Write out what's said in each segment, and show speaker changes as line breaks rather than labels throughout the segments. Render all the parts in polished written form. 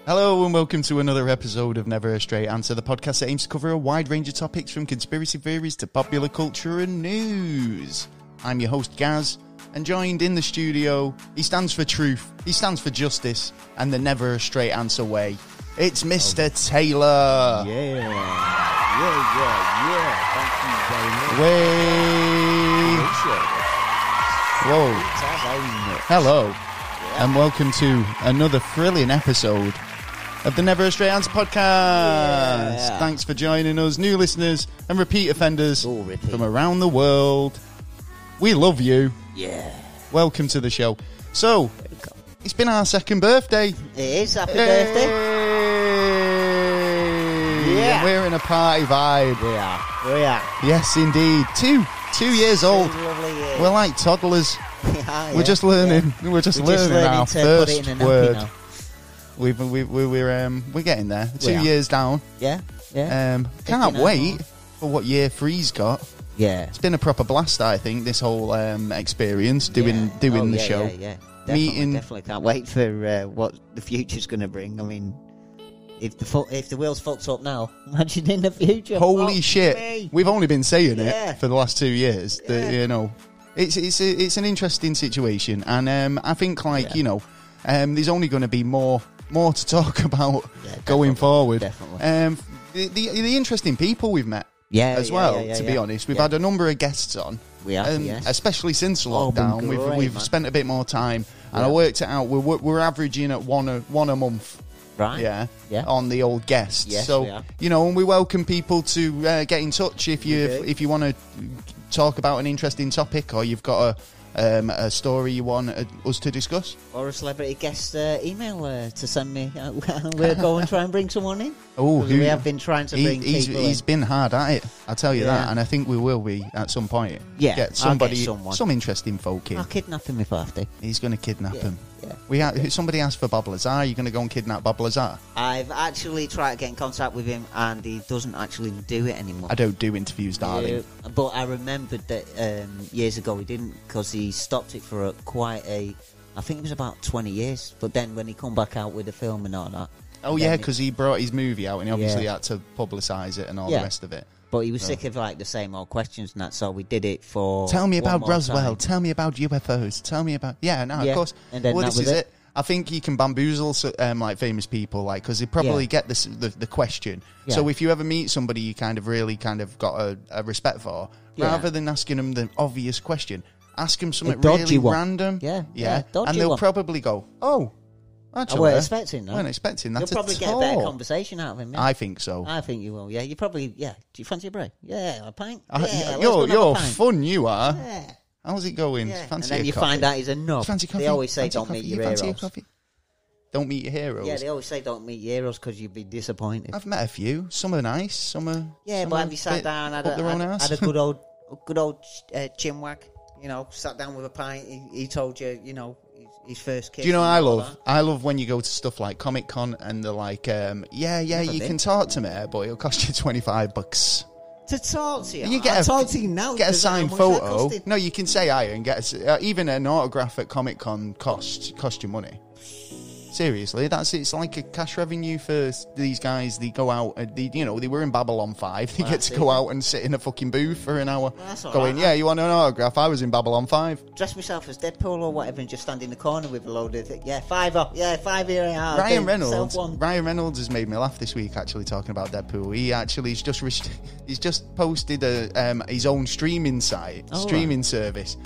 Hello and welcome to another episode of Never a Straight Answer, the podcast that aims to cover a wide range of topics from conspiracy theories to popular culture and news. I'm your host Gaz, and joined in the studio, he stands for truth, he stands for justice, and the Never a Straight Answer way. It's Mr. Taylor.
Yeah. Thank you very much.
Whoa. Hello, and welcome to another thrilling episode of the Never a Straight Answer podcast.
Yeah.
Thanks for joining us, new listeners and repeat offenders from around the world. We love you.
Yeah.
Welcome to the show. So, it's been our second birthday.
It is. Happy birthday.
Yeah. We're in a party vibe.
We are.
Yes, indeed. Two years old.
Lovely.
We're like toddlers.
Yeah.
We're just learning. We're just learning our
to put
first
it in a
word.
now.
We're getting there.
We
2
are.
years down.
Yeah.
Can't wait for what year three's got.
Yeah.
It's been a proper blast, I think, this whole experience doing the show.
Yeah.
Meeting.
Definitely can't wait for what the future's going to bring. I mean, if the wheels fucked up now, imagine in the future.
Holy shit!
Me.
We've only been saying
Yeah.
it for the last 2 years.
Yeah.
That, you know, it's an interesting situation, and I think there's only going to be more to talk about going forward.
Definitely.
The interesting people we've met. As well, to be honest. We've had a number of guests on.
We have, yes.
Especially since
Oh,
lockdown.
been great,
We've
man.
spent a bit more time. And I worked it out. We're averaging at one a month.
Right.
Yeah.
Yeah.
On the old guests.
Yes,
so,
we are.
and we welcome people to get in touch if you want to talk about an interesting topic or you've got a story you want us to discuss.
Or a celebrity guest email to send me. We'll go and try and bring someone in.
Oh,
we have been trying to bring people in.
He's been hard at it, I'll tell you that, and I think we will be at some point.
Yeah,
get somebody,
I'll get someone.
some interesting folk in.
I'll kidnap him if I have to.
He's going to kidnap him.
Yeah.
Somebody asked for Bob Lazar. Are you going to go and kidnap Bob Lazar?
I've actually tried to get in contact with him, and he doesn't actually do it anymore.
I don't do interviews, darling.
But I remembered that years ago he didn't, because he stopped it for I think it was about 20 years. But then when he come back out with the film and all that.
Oh, yeah, because he brought his movie out and he obviously had to publicise it and all the rest of it.
But he was sick of the same old questions and that, so we did it for.
Tell me about
more
Roswell.
time.
Tell me about UFOs. Tell me about. Of course.
And then
this is it. I think you can bamboozle famous people, because they probably get the question. Yeah. So if you ever meet somebody you kind of got a respect for, rather than asking them the obvious question, ask them something really random.
Yeah.
And they'll probably go, "Oh, actually,
I weren't expecting that.
You'll
probably get a better conversation out of him. Yeah?
I think so.
I think you will. Yeah, you probably. Yeah. Do you fancy a break? Yeah, a pint.
You're fun. You are.
Yeah.
How's it going?
Yeah.
Fancy
and then you
coffee?
find out he's a nub.
Fancy coffee?
They always say
fancy
don't
coffee?
meet your
fancy
heroes.
Coffee? Don't meet your heroes.
Yeah, they always say don't meet your heroes because you'd be disappointed.
I've met a few. Some are nice. Some are.
But have you sat down, had a good old chinwag? Sat down with a pint. He told you, his first kiss.
Do you know what I love? I love when you go to stuff like Comic Con and they're like, you can talk to me, but it'll cost you $25.
To talk to you?
You get
talk to you now.
Get a signed photo. No, you can say hi and get even an autograph at Comic Con cost you money. Seriously, it's like a cash revenue for these guys. They go out, they were in Babylon 5. They get to go out and sit in a fucking booth for an hour. Going, you want an autograph? I was in Babylon 5.
Dress myself as Deadpool or whatever and just stand in the corner with a load of $5 here and out.
Ryan Reynolds has made me laugh this week, actually, talking about Deadpool. He actually he's just posted his own streaming service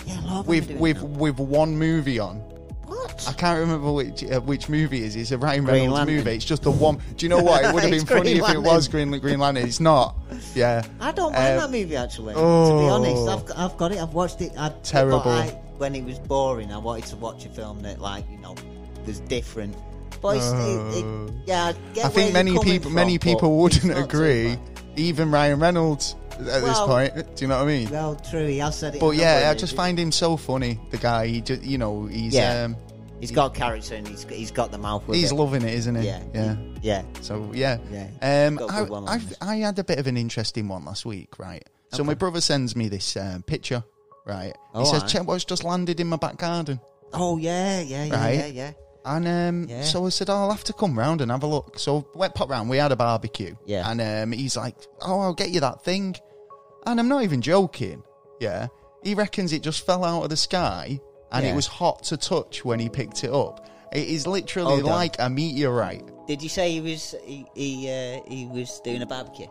with one movie on.
What?
I can't remember which movie it is. It's a Ryan Reynolds movie. It's just the one. Do you know what? It would have been funny if it was Green Lantern. It's not. Yeah.
I don't mind that movie, actually. To be honest, I've got it. I've watched it.
Terrible.
When it was boring, I wanted to watch a film that, was different. But I think
many people wouldn't agree. Even Ryan Reynolds at this point. Do you know what I mean?
Well, true. He has said it.
But I just find him so funny. The guy. He just,
he's got character and he's got the mouth with it.
He's loving it, isn't he?
Yeah.
So I had a bit of an interesting one last week, right? So my brother sends me this picture, right? He says, check what's just landed in my back garden.
Oh, yeah.
And so I said, I'll have to come round and have a look. So went pop round. We had a barbecue.
Yeah.
And he's like, oh, I'll get you that thing. And I'm not even joking. Yeah. He reckons it just fell out of the sky and it was hot to touch when he picked it up. It is literally like a meteorite.
Did you say he was doing a barbecue?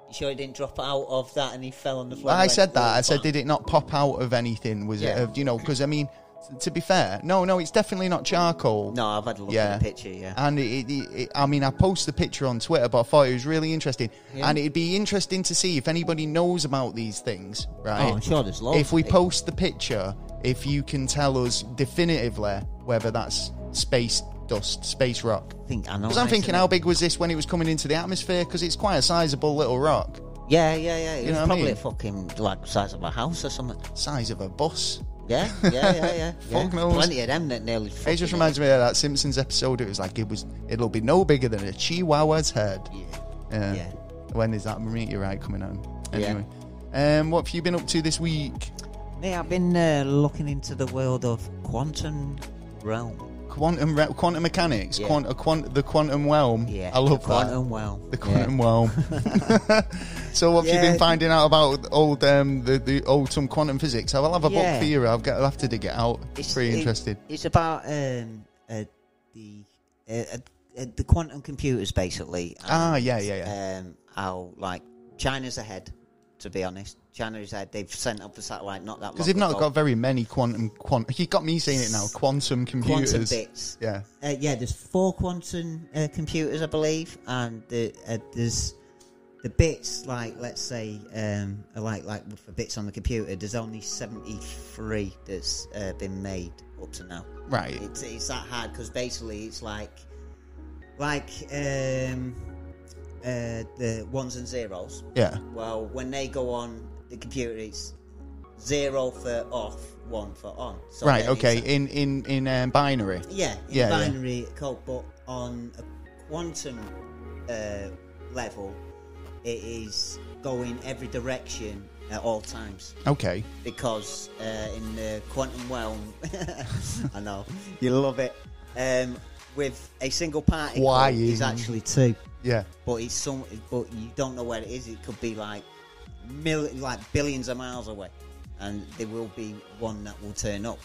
You sure he didn't drop out of that and he fell on the floor?
I said that. I said, did it not pop out of anything? Was it, because I mean, to be fair, no, it's definitely not charcoal.
No, I've had a look at the picture,
And I mean, I posted the picture on Twitter, but I thought it was really interesting. Yeah. And it'd be interesting to see if anybody knows about these things, right?
Oh, I'm sure there's loads.
If we post the picture, if you can tell us definitively whether that's space dust, space rock. Because I'm thinking, how big was this when it was coming into the atmosphere? Because it's quite a sizable little rock.
Yeah. It was probably a fucking, like, size of a house or something.
Size of a bus.
Yeah.
Fuck knows.
Plenty of them that nearly.
It just reminds me of that Simpsons episode. It was like it'll be no bigger than a chihuahua's head. Yeah. When is that meteorite coming on? Anyway, what have you been up to this week?
Me, I've been looking into the world of quantum realm.
Quantum mechanics, the quantum realm.
Yeah,
I love
quantum realm.
The quantum realm. So, what have you been finding out about some quantum physics? I'll have a book for you. I'll have to dig it out. It's pretty interesting.
It's about the quantum computers, basically.
And,
how like China's ahead. To be honest, China's ahead. They've sent up a satellite not that long ago.
Because they've not got very many quantum. You got me saying it now. Quantum computers.
Quantum bits.
Yeah.
There's 4 quantum computers, I believe, and there's the bits. Like, let's say, like for bits on the computer, there's only 73 that's been made up to now.
Right.
It's that hard because basically it's like the ones and zeros.
Yeah.
Well, when they go on the computer, it's 0 for off, 1 for on. So
right. Okay. In binary.
Yeah. Binary code, but on a quantum level, it is going every direction at all times.
Okay.
Because in the quantum realm, I know you love it. With a single particle, is actually 2.
Yeah,
but but you don't know where it is. It could be like billions of miles away, and there will be one that will turn up.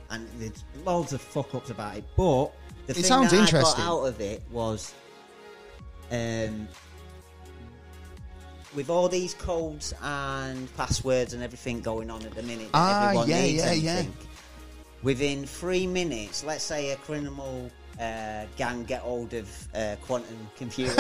And there's loads of fuck ups about it. But the thing that I got out of it was, with all these codes and passwords and everything going on at the minute, everyone needs anything. Within 3 minutes, let's say a criminal gang get hold of quantum computer.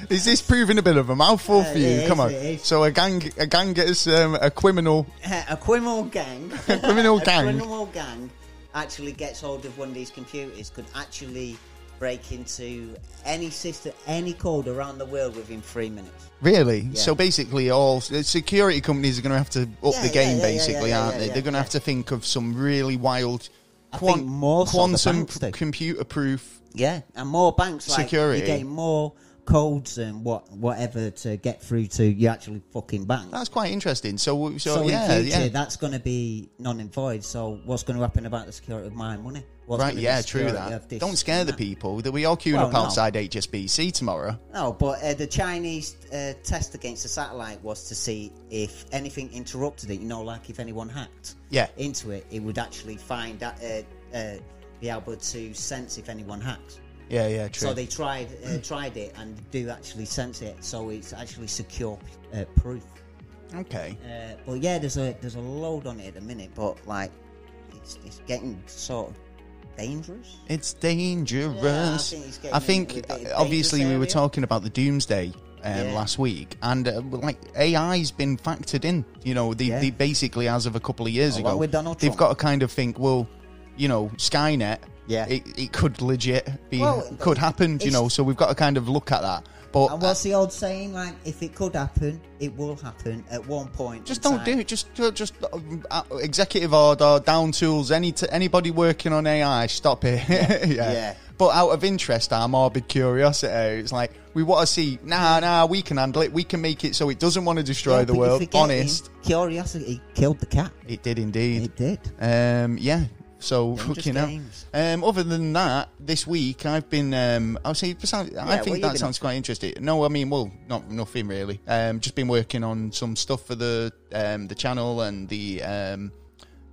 Is this proving a bit of a mouthful for you? Come on. So a gang gets a criminal.
A criminal gang.
A criminal
gang actually gets hold of one of these computers. Could actually break into any system, any code around the world within 3 minutes.
Really? Yeah. So basically, all security companies are going to have to up the game, basically, aren't they? They're going to have to think of some really wild. Quantum computer proof.
Yeah, and more banks
security.
You're getting more codes and whatever to get through to your actually fucking bank.
That's quite interesting. So
in future, that's going to be non and void. So what's going to happen about the security of my money?
True that. Don't scare the people. That we all queuing up outside HSBC tomorrow.
No, but the Chinese test against the satellite was to see if anything interrupted it. Like if anyone hacked into it, it would actually find that be able to sense if anyone hacked.
Yeah, true.
So they tried it and do actually sense it. So it's actually secure proof.
Okay.
But yeah, there's a load on it at the minute, but like it's getting sort of dangerous.
It's dangerous.
Yeah,
I think obviously we were talking about the doomsday last week, and AI's been factored in. They basically, as of a couple of years ago, they've got to kind of think, well, Skynet. Yeah, it could legit be, could happen, so we've got to kind of look at that. But
and what's the old saying? Like, if it could happen, it will happen at one point.
Just don't do it. Just executive order, down tools. Anybody working on AI, stop it. Yeah. But out of interest, our morbid curiosity, it's like we want to see. Nah, we can handle it. We can make it so it doesn't want to destroy the world. Honest,
curiosity killed the cat.
It did indeed.
It did.
So, fucking hell. Other than that, this week I've been, I think that sounds quite interesting. No, I mean, well, nothing really. Just been working on some stuff for the channel and the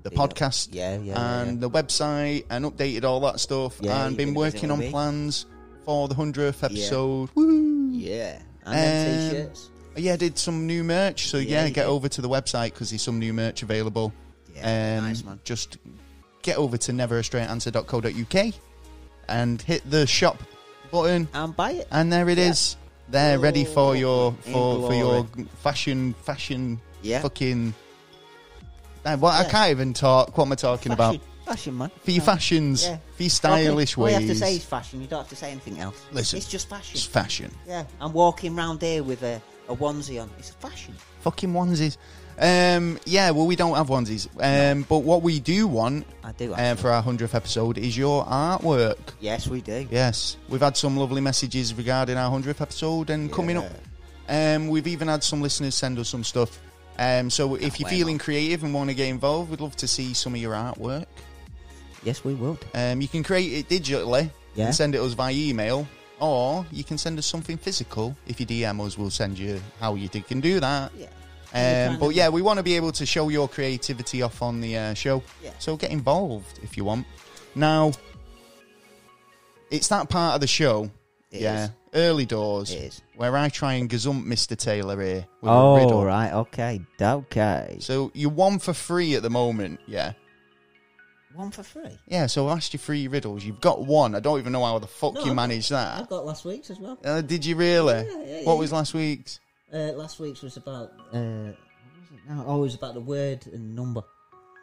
podcast and the website, and updated all that stuff, and been working on plans for the 100th episode. Woo!
Yeah. And t-shirts.
Yeah, I did some new merch, so get over to the website because there's some new merch available.
Nice, man.
Just get over to neverastraightanswer.co.uk and hit the shop button
and buy it.
And there it is. They're ready for your fashion fucking. I can't even talk. What am I talking about?
Fashion, man.
For your fashions, for your stylish ways.
All you have to say is fashion. You don't have to say anything else.
Listen,
it's just fashion.
It's fashion.
Yeah, I'm walking around here with a onesie on. It's fashion.
Fucking onesies. Well, we don't have onesies. But what we do want for our 100th episode is your artwork.
Yes, we do.
Yes. We've had some lovely messages regarding our 100th episode and coming up. We've even had some listeners send us some stuff. So if you're feeling creative and want to get involved, we'd love to see some of your artwork.
Yes, we would.
You can create it digitally and send it us via email, or you can send us something physical. If you DM us, we'll send you how you can do that.
Yeah.
We want to be able to show your creativity off on the show. Yeah. So get involved if you want. Now, it's that part of the show. It is. Early doors. It is. Where I try and gazump Mr. Taylor here with a riddle.
Right. Okay.
So you're 1 for 3 at the moment. Yeah.
1 for 3?
Yeah, so I asked you 3 riddles. You've got 1. I don't even know how the fuck you managed that.
I've got last week's as well.
Did you really?
Yeah.
What was last week's?
Last week's was about... what was it now? Oh, it was about the word and number.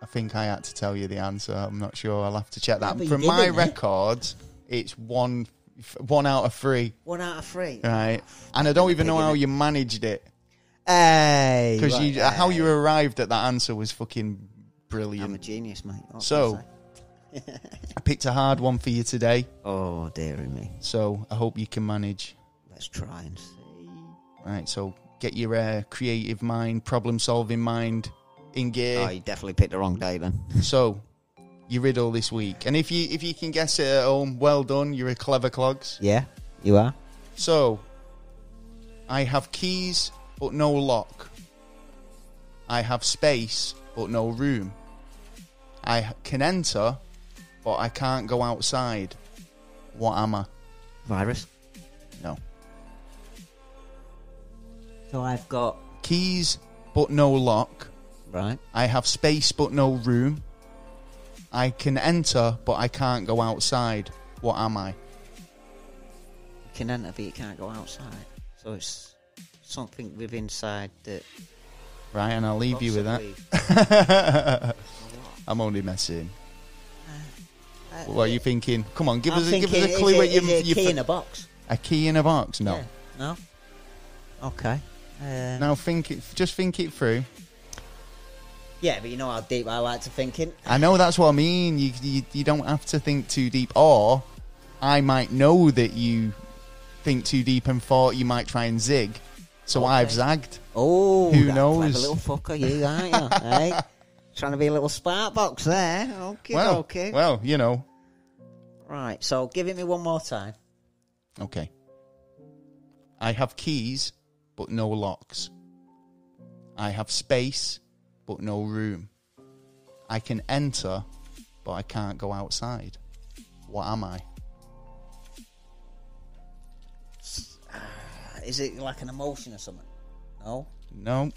I think I had to tell you the answer. I'm not sure. I'll have to check that.
From
my records, it's 1 out of 3.
1 out of 3?
Right. And I don't even know how you managed it.
Hey!
Because how you arrived at that answer was fucking brilliant.
I'm a genius, mate.
So, I picked a hard one for you today.
Oh, dearie me.
So, I hope you can manage.
Let's try and see.
Right, so get your creative mind, problem-solving mind in gear.
Oh, you definitely picked the wrong day then.
So, your riddle this week. And if you can guess it at home, well done. You're a clever clogs.
Yeah, you are.
So, I have keys, but no lock. I have space, but no room. I can enter, but I can't go outside. What am I?
Virus?
No.
So I've got...
keys, but no lock.
Right.
I have space, but no room. I can enter, but I can't go outside. What am I?
You can enter, but you can't go outside. So it's something with inside that...
Right, and I'll leave you with that. I'm only messing. What are you thinking? Come on, give us a clue.
Is it a key in a box?
A key in a box? No.
Yeah. No? Okay.
Now think it through.
Yeah, but you know how deep I like to think in.
I know, that's what I mean. You don't have to think too deep, or I might know that you think too deep and thought you might try and zig. So I've zagged.
Oh,
who knows?
Clever little fucker, you aren't you? Hey? Trying to be a little spark box there. Okay.
Well, you know.
Right, so give it me one more time.
Okay. I have keys, but no locks. I have space, but no room. I can enter, but I can't go outside. What am I?
Is it like an emotion or something?
No.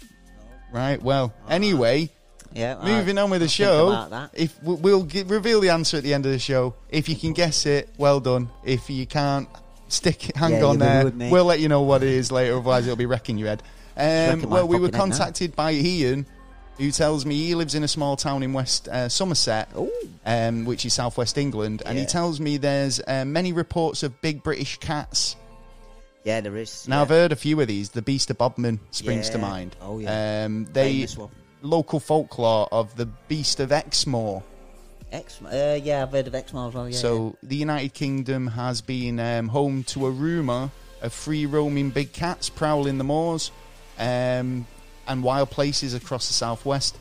Right, well, anyway...
Yeah,
moving on with the show. If we'll reveal the answer at the end of the show. If you can guess it, well done. If you can't, hang on there. We'll let you know what it is later. Otherwise, it'll be wrecking your head. Well, we were contacted by Ian, who tells me he lives in a small town in West Somerset, which is southwest England, and he tells me there's many reports of big British cats.
Yeah, there is.
Now I've heard a few of these. The Beast of Bodmin springs to mind.
Oh yeah,
famous one. Local folklore of the Beast of Exmoor.
Yeah, I've heard of Exmoor as well. Yeah.
So the United Kingdom has been home to a rumour of free roaming big cats prowling the moors and wild places across the southwest.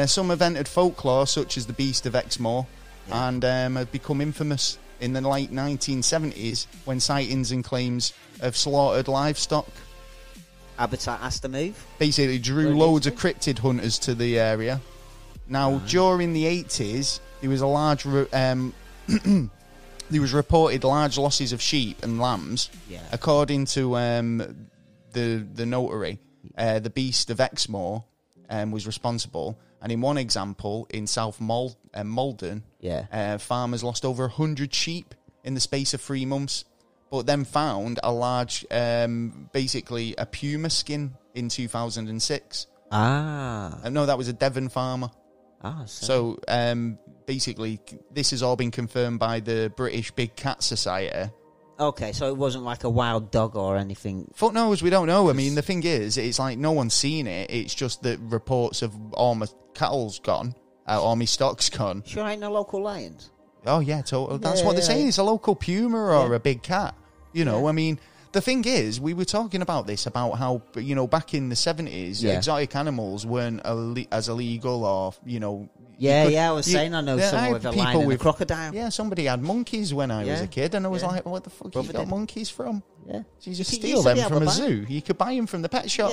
Some have entered folklore, such as the Beast of Exmoor, and had become infamous in the late 1970s when sightings and claims of slaughtered livestock.
Habitat has to move.
Basically drew loads of cryptid hunters to the area. Now, during the 80s, there was a large... there was reported large losses of sheep and lambs.
Yeah.
According to the notary, the Beast of Exmoor was responsible. And in one example, in South Malden, farmers lost over 100 sheep in the space of 3 months, but then found a large, basically a puma skin in 2006. No, that was a Devon farmer. So basically, this has all been confirmed by the British Big Cat Society.
Okay, so it wasn't like a wild dog or anything?
Fuck knows, we don't know. I mean, the thing is, it's like no one's seen it. It's just that reports of all my cattle's gone, all my stock's gone.
Sure ain't no local lions?
Oh, yeah, totally. That's what they're saying. It's a local puma or a big cat. You know, I mean... The thing is, we were talking about this, about how, you know, back in the 70s, exotic animals weren't as illegal or, you know...
I was saying, I know someone with a lion and a crocodile.
Yeah, somebody had monkeys when I was a kid, and I was like, what the fuck you got monkeys from?
Yeah.
So you just steal them from a zoo. You could buy them from the pet shop,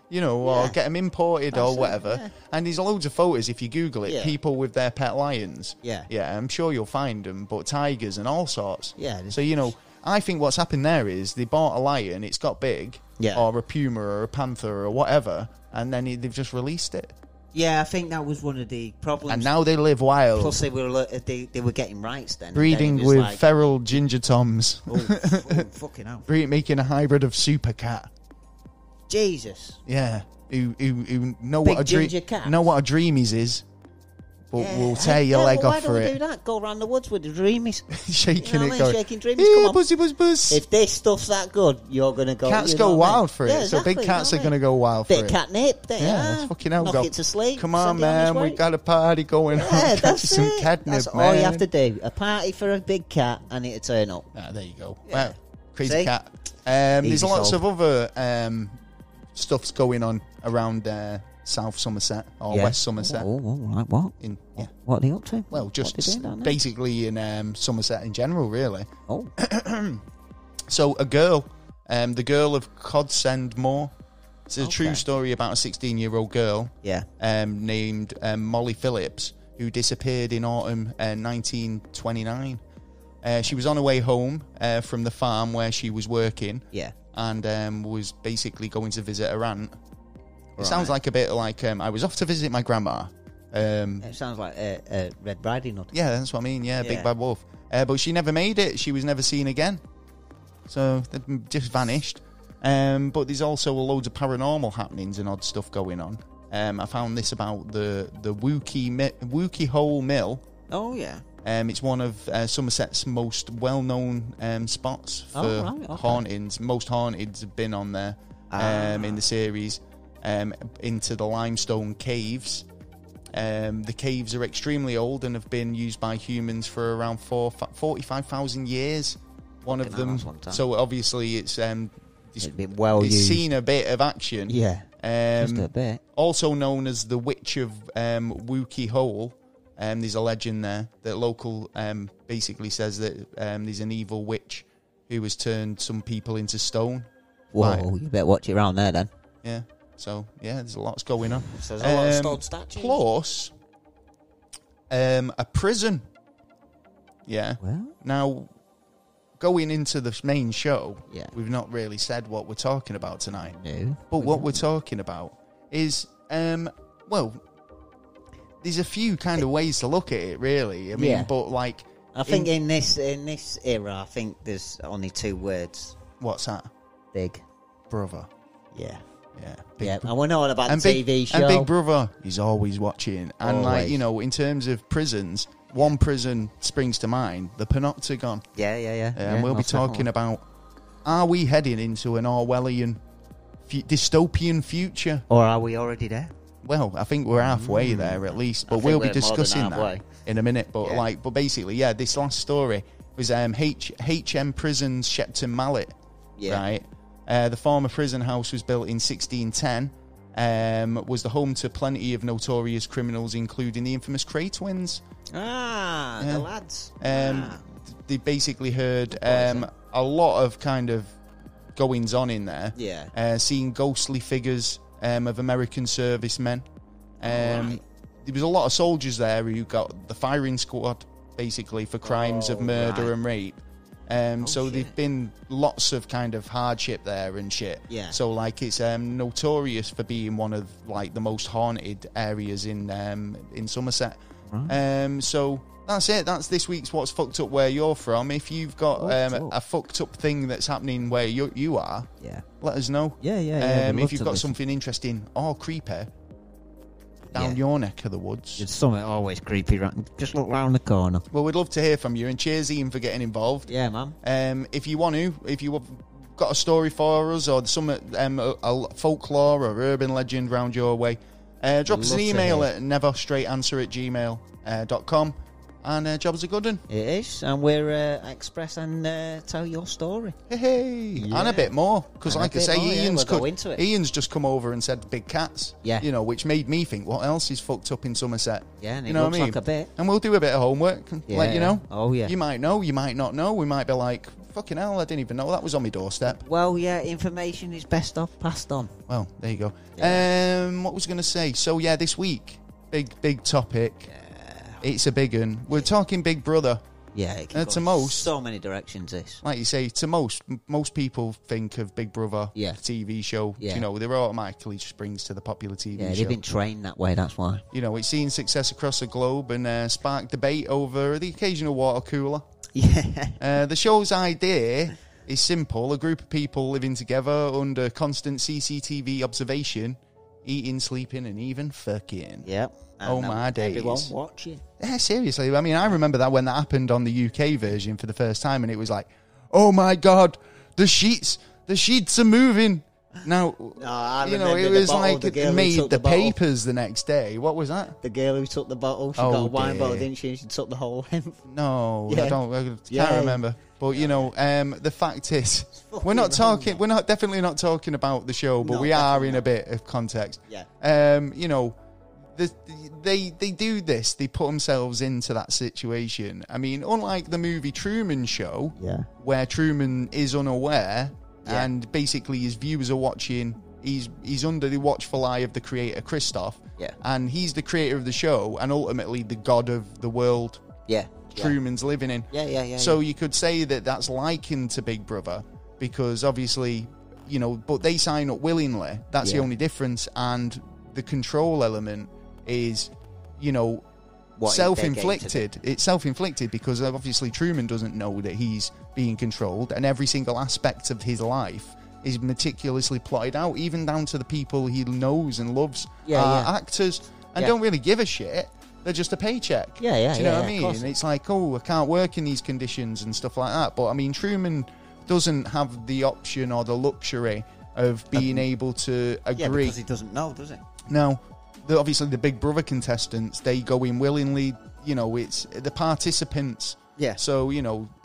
you know, or get them imported or whatever. Yeah. And there's loads of photos, if you Google it, people with their pet lions. Yeah, I'm sure you'll find them, but tigers and all sorts. Yeah. So, you know... I think what's happened there is they bought a lion, it's got big, or a puma or a panther or whatever, and then they've just released it.
Yeah, I think that was one of the problems.
And now they live wild.
Plus, they were getting rights then.
Breeding with like, feral ginger toms.
Fucking hell.
Making a hybrid of super cat.
Jesus.
Yeah. Who know
big
what a dreamies is. But we'll tear your leg off for it.
Why don't we do that? Go around the woods with the dreamies.
Shaking
you know
it, going,
shaking dreamies. Come on.
Buzzy, buzz, buzz.
If this stuff's that good, you're going to go...
Cats go wild for it, exactly, so big cats are going to go wild for it.
Bit of catnip.
That's fucking hell.
Knock it to sleep.
Come on, man, we got a party going on.
That's
some catnip,
that's
man.
all you have to do. A party for a big cat and it'll turn up.
There you go. Well, crazy cat. There's lots of other stuffs going on around South Somerset or West Somerset.
Like what? What are they up to?
Well, just basically in Somerset in general, really.
Oh.
So a girl, the girl of Codsend Moor. It's a true story about a 16-year-old girl named Molly Phillips, who disappeared in autumn 1929. She was on her way home from the farm where she was working and was basically going to visit her aunt. It sounds like a bit like I was off to visit my grandma.
It sounds like Red Riding Hood.
Yeah, that's what I mean. Yeah, Big Bad Wolf. But she never made it. She was never seen again. So they just vanished. But there's also loads of paranormal happenings and odd stuff going on. I found this about the Wookie Hole Mill.
Oh, yeah.
It's one of Somerset's most well-known spots for hauntings. Most haunteds have been on there in the series. Into the limestone caves. The caves are extremely old and have been used by humans for around 45,000 years. One of them. So obviously it's been well used. It's seen a bit of action.
Yeah, just a bit.
Also known as the Witch of Wookie Hole. There's a legend there that local basically says that there's an evil witch who has turned some people into stone.
Whoa, you better watch it around there then.
Yeah. So, there's a lot going on.
So there's a lot of stone statues.
Plus, a prison. Yeah.
Well?
Now, going into the main show, we've not really said what we're talking about tonight.
No.
But what we're talking about is, there's a few kind of ways to look at it, really. I mean, but like...
I think in this era, I think there's only 2 words.
What's that?
Big.
Brother.
Yeah.
Yeah,
and we're not on about the TV show.
And Big Brother is always watching. And, like, you know, in terms of prisons, one prison springs to mind, the Panopticon.
Yeah.
And we'll be talking about, are we heading into an Orwellian dystopian future?
Or are we already there?
Well, I think we're halfway there at least. But we'll be discussing that in a minute. But, but basically, this last story was HM Prisons Shepton Mallet. Yeah. Right? The former prison house was built in 1610 was the home to plenty of notorious criminals, including the infamous Cray twins.
The lads.
They basically heard a lot of kind of goings on in there.
Yeah.
Seeing ghostly figures of American servicemen. There was a lot of soldiers there who got the firing squad, basically, for crimes of murder and rape. So there've been lots of kind of hardship there and shit.
Yeah.
So like it's notorious for being one of like the most haunted areas in Somerset. Right. So that's it. That's this week's What's Fucked Up Where You're From. If you've got a fucked up thing that's happening where you are, let us know.
Yeah.
If you've got something interesting or creepy down your neck of the woods.
It's something always creepy, right? Just look round the corner.
Well, we'd love to hear from you, and cheers Ian for getting involved.
Yeah, man.
If you want to, if you've got a story for us or some a folklore or urban legend round your way, drop us an email at neverstraightanswer@gmail.com. And job's a good one.
It is, and we're express and tell your story.
Hey, and a bit more, because like I say,
Ian's
just come over and said big cats.
Yeah,
which made me think, what else is fucked up in Somerset?
Yeah, and
you know
looks
what I mean?
Like a bit.
And we'll do a bit of homework and let you know.
Oh yeah,
you might know, you might not know. We might be like, fucking hell, I didn't even know that was on my doorstep.
Well, yeah, information is best off passed on.
Well, there you go.
Yeah.
What was I going to say? So yeah, this week, big topic. It's a big one. We're talking Big Brother.
Yeah, it can go so many directions. This,
like you say, to most people think of Big Brother, TV show.
Yeah.
They're automatically just brings to the popular TV show.
Yeah, they've been trained that way. That's why.
It's seen success across the globe and sparked debate over the occasional water cooler.
Yeah.
The show's idea is simple: a group of people living together under constant CCTV observation, eating, sleeping, and even fucking.
Yep.
Oh my days!
Everyone watching.
Yeah, seriously. I mean, I remember that when that happened on the UK version for the first time, and it was like, "Oh my god, the sheets are moving." Now, it was like it made the papers the next day. What was that?
The girl who took the bottle. She got a wine bottle, didn't she? She took the whole length.
No, I can't remember. But the fact is, we're definitely not talking about the show, but we are in a bit of context.
Yeah.
They do this. They put themselves into that situation. I mean, unlike the movie Truman Show, where Truman is unaware and basically his viewers are watching. He's under the watchful eye of the creator Christof, and he's the creator of the show and ultimately the god of the world. Truman's living in. So you could say that that's likened to Big Brother because obviously, but they sign up willingly. That's the only difference, and the control element is, self-inflicted. It's self-inflicted because obviously Truman doesn't know that he's being controlled, and every single aspect of his life is meticulously plotted out, even down to the people he knows and loves are actors and don't really give a shit. They're just a paycheck. Do you know what I mean? And it's like, I can't work in these conditions and stuff like that. But I mean, Truman doesn't have the option or the luxury of being able to agree.
Yeah, because he doesn't know, does he?
No. Obviously, the Big Brother contestants, they go in willingly. It's the participants.
Yeah.
So,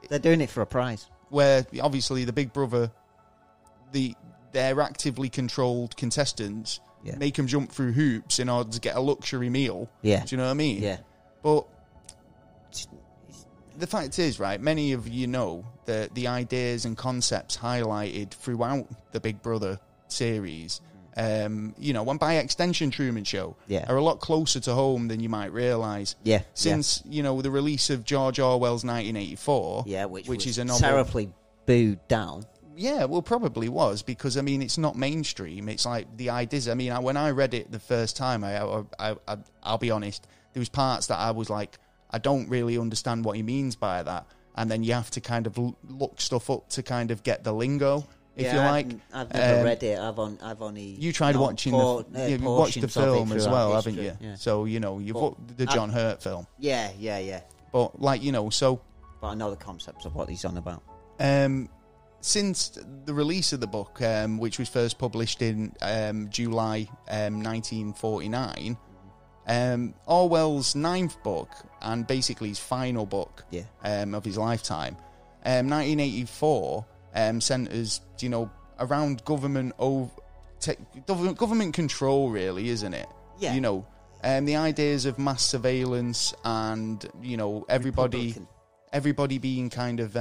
they're doing it for a prize.
Where, obviously, the Big Brother, they're actively controlled contestants make them jump through hoops in order to get a luxury meal.
Yeah.
Do you know what I mean?
Yeah.
But the fact is, right, many of you know that the ideas and concepts highlighted throughout the Big Brother series, and by extension Truman Show, are a lot closer to home than you might realise.
Yeah.
Since, the release of George Orwell's 1984, which is a novel
terribly booed down.
Yeah, well, probably was, because, I mean, it's not mainstream. It's like the ideas. I mean, when I read it the first time, I'll be honest, there was parts that I was like, I don't really understand what he means by that. And then you have to kind of look stuff up to kind of get the lingo, if you like.
I've never read it. I've only...
You tried watching you've watched the film as well, haven't you? Yeah. So, you've watched the John Hurt film.
Yeah.
But, so...
But I know the concepts of what he's on about.
Since the release of the book, which was first published in July 1949, Orwell's 9th book, and basically his final book of his lifetime, 1984, centres, around government government control, really, isn't it?
Yeah.
You know, the ideas of mass surveillance and, you know, everybody being kind of,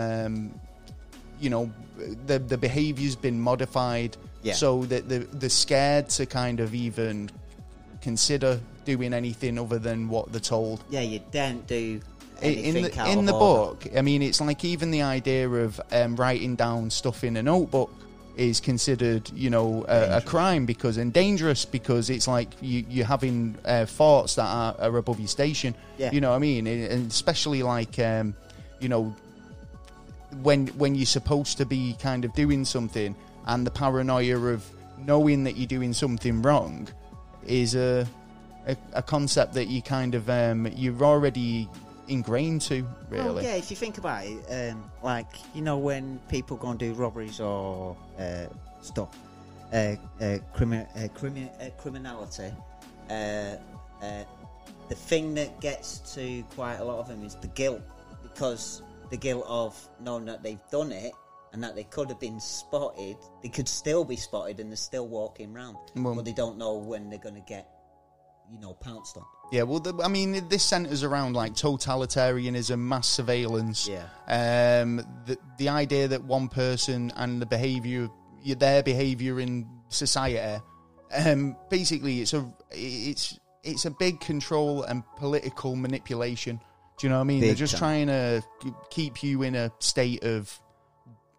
you know, the behaviour's been modified so that they're scared to kind of even consider doing anything other than what they're told.
Yeah, you don't do
in the book. I mean, it's like even the idea of writing down stuff in a notebook is considered, you know, a crime and dangerous because it's like you're having thoughts that are above your station.
Yeah.
You know what I mean? And especially like, you know, when you're supposed to be kind of doing something, and the paranoia of knowing that you're doing something wrong is a concept that you kind of you're already ingrained to, really.
Well, yeah, if you think about it, like, you know, when people go and do robberies or stuff, criminality, the thing that gets to quite a lot of them is the guilt, because the guilt of knowing that they've done it and that they could have been spotted, they could still be spotted and they're still walking around, but they don't know when they're going to get, you know, pounced on.
Yeah, well, I mean, this centres around like totalitarianism, mass surveillance.
Yeah.
The idea that one person and their behaviour in society, basically, it's a big control and political manipulation. Do you know what I mean? They're just trying to keep you in a state of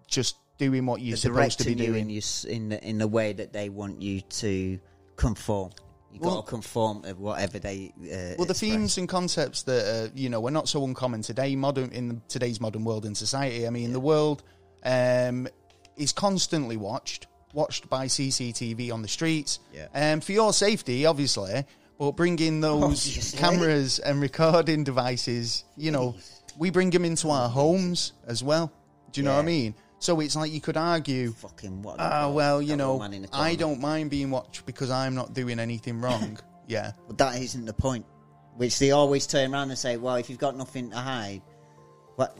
just doing what you're supposed to be doing.
In the way that they want you to conform. You've got to conform to whatever they
the themes and concepts that, you know, are not so uncommon today, in today's modern world and society. I mean, the world is constantly watched by CCTV on the streets.
Yeah.
For your safety, obviously, but bringing those cameras and recording devices, you know, we bring them into our homes as well. Do you know what I mean? So it's like you could argue, well, you know, I don't mind being watched because I'm not doing anything wrong. Yeah.
But that isn't the point. Which they always turn around and say, well, if you've got nothing to hide, but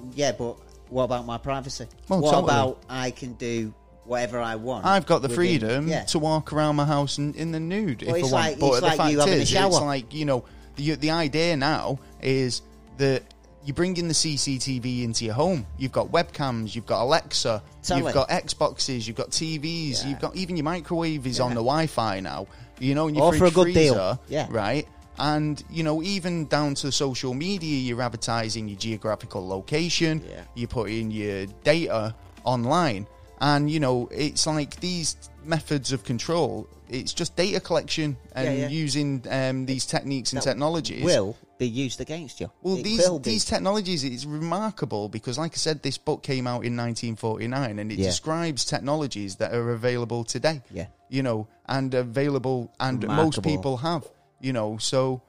what about my privacy?
Well,
what about I can do whatever I want?
I've got the freedom to walk around my house in the nude if I want.
Like,
but
it's
the
like
fact
you having a
is,
shower.
it's like, you know, the idea now is that you bring in the CCTV into your home. You've got webcams, you've got Alexa, you've got Xboxes, you've got TVs, you've got even your microwave is on the Wi-Fi now. You know, and your fridge,
for a good
freezer,
deal.
right? And, you know, even down to social media, you're advertising your geographical location, you put in your data online. And, you know, it's like these methods of control, it's just data collection and using these techniques and technologies.
Will be used against you.
Well, these technologies, it's remarkable because, like I said, this book came out in 1949 and it describes technologies that are available today.
Yeah.
You know, and available, and most people have, you know. So,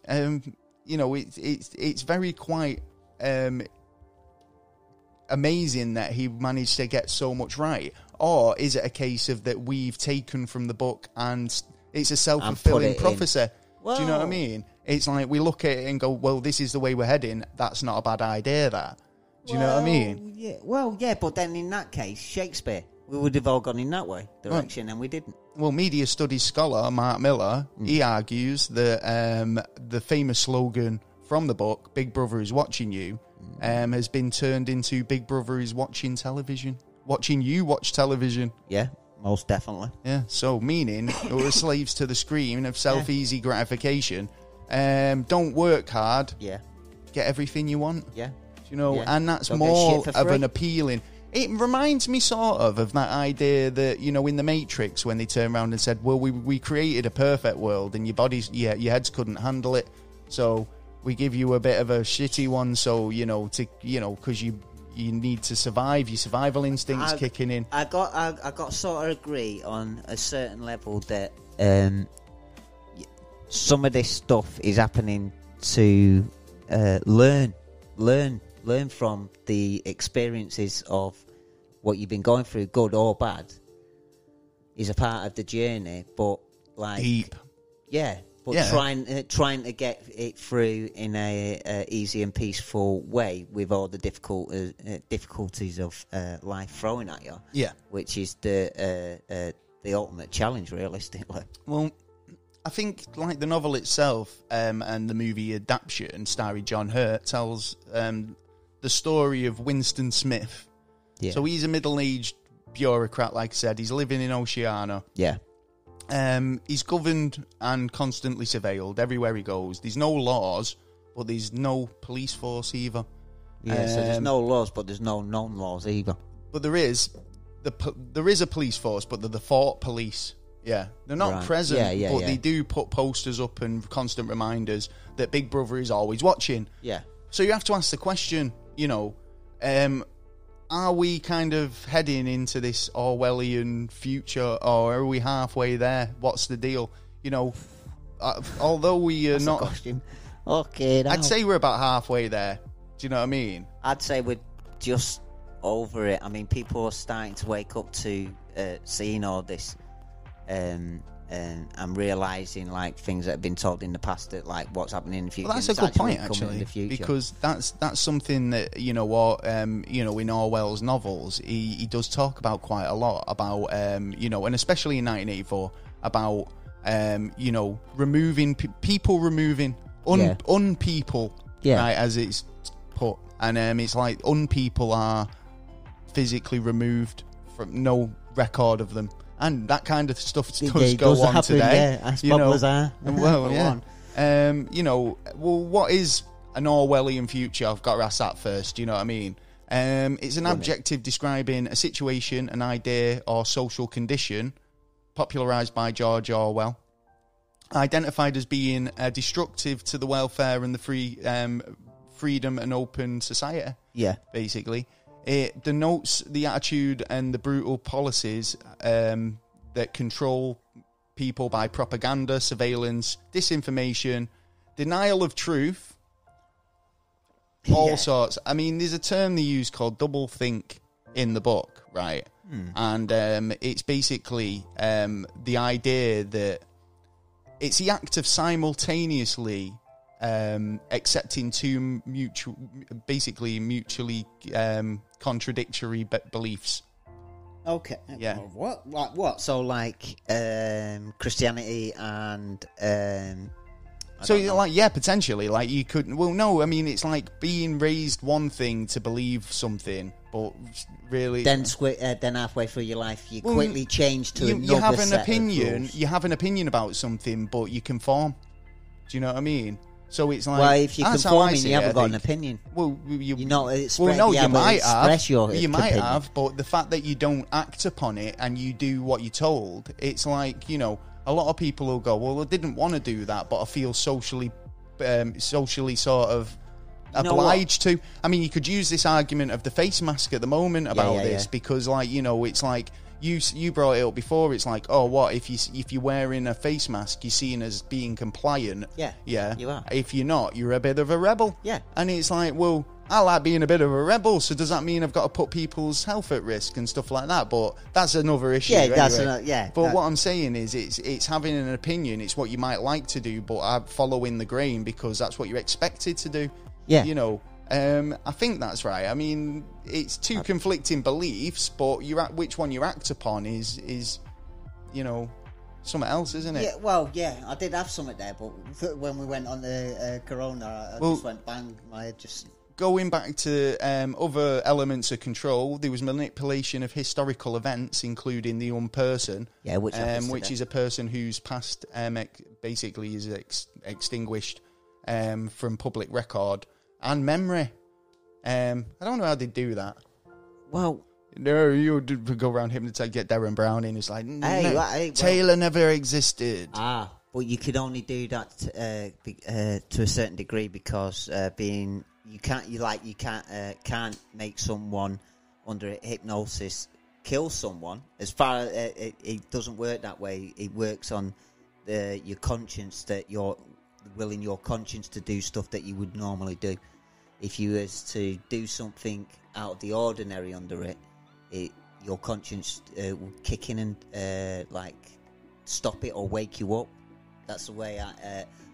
you know, it's very quite amazing that he managed to get so much right. Or is it a case of that we've taken from the book and it's a self-fulfilling prophecy? Do you know what I mean? It's like we look at it and go, well, this is the way we're heading. That's not a bad idea, that. Do you know what I mean?
Yeah. Well, yeah, but then in that case, Shakespeare, we would have all gone in that direction, and we didn't.
Well, media studies scholar Mark Miller, he argues that the famous slogan from the book, Big Brother is watching you, has been turned into Big Brother is watching television. Watching you watch television.
Yeah, most definitely.
Yeah, so meaning we're slaves to the screen of self-easy gratification. Don't work hard.
Yeah.
Get everything you want.
Yeah.
You know, and that's more of an appealing. It reminds me sort of that idea that, you know, in The Matrix when they turned around and said, well, we created a perfect world and your heads couldn't handle it. So we give you a bit of a shitty one. So, you know, because you need to survive, your survival instincts kicking in.
I got sort of agree on a certain level that some of this stuff is happening to learn from the experiences of what you've been going through, good or bad, is a part of the journey. But like
deep,
trying to get it through in a easy and peaceful way with all the difficulties of life throwing at you.
Yeah,
which is the the ultimate challenge, realistically.
Well, I think like the novel itself and the movie adaptation starring John Hurt tells the story of Winston Smith.
Yeah.
So he's a middle-aged bureaucrat, like I said. He's living in Oceania.
Yeah.
He's governed and constantly surveilled everywhere he goes. There's no laws, but there's no police force either.
Yeah, so there's no laws, but there's no known laws either.
But there is a police force, but they're the thought police. Yeah, they're not present, but they do put posters up and constant reminders that Big Brother is always watching.
Yeah.
So you have to ask the question, are we kind of heading into this Orwellian future, or are we halfway there? What's the deal? Although we are
That's
not...
a question. Okay, now.
I'd say we're about halfway there. Do you know what I mean?
I'd say we're just over it. I mean, people are starting to wake up to seeing all this and realising, like, things that have been told in the past, that, like, what's happening in the future.
Well, that's a good point, actually, because that's something that, in Orwell's novels, he does talk about quite a lot, about, and especially in 1984, about, removing, unpeople, right, as it's put. And it's like, unpeople are physically removed from no record of them. And that kind of stuff does go on today.
Yeah, as bubblers are.
Well, yeah. What is an Orwellian future? I've got to ask that first. Do you know what I mean? It's an adjective describing a situation, an idea, or social condition, popularised by George Orwell, identified as being destructive to the welfare and the freedom and open society.
Yeah,
basically. It denotes the attitude and the brutal policies that control people by propaganda, surveillance, disinformation, denial of truth, all sorts. I mean, there's a term they use called doublethink in the book, right? And it's basically the idea that it's the act of simultaneously accepting two mutually contradictory beliefs.
Okay.
Yeah.
What? Like what? So like Christianity and
potentially, like you could. Well, no, I mean it's like being raised one thing to believe something, but really
then halfway through your life you quickly change to another
you have an
set
opinion.
Of rules.
You have an opinion about something, but you conform. Do you know what I mean? So it's like,
well, if you're conforming, you haven't got an opinion.
Well,
you might
have.
Your
you might
opinion.
have, but the fact that you don't act upon it and you do what you're told, it's like, a lot of people will go, well, I didn't want to do that, but I feel socially sort of obliged to. I mean, you could use this argument of the face mask at the moment about this because, like, it's like. You brought it up before. It's like, oh, what if you're wearing a face mask, you're seen as being compliant?
Yeah, you are.
If you're not, you're a bit of a rebel.
Yeah,
and it's like, well, I like being a bit of a rebel. So does that mean I've got to put people's health at risk and stuff like that? But that's another issue.
Yeah,
anyway. But what I'm saying is, it's having an opinion. It's what you might like to do, but I'm following the grain because that's what you're expected to do.
Yeah,
I think that's right. I mean, it's two conflicting beliefs, but which one you act upon is something else, isn't it?
Yeah. Well, yeah, I did have something there, but when we went on the Corona, I just went bang. My head just.
Going back to other elements of control, there was manipulation of historical events, including the person.
Yeah, which
is a person whose past basically is extinguished from public record. And memory. I don't know how they do that.
Well,
no, you go around hypnotize, get Darren Brown in. It's like, Taylor never existed.
But you could only do that to a certain degree because you can't make someone under hypnosis kill someone. As far as it doesn't work that way. It works on your conscience, that you're willing your conscience to do stuff that you would normally do. If you was to do something out of the ordinary under it, your conscience will kick in and stop it or wake you up. That's the way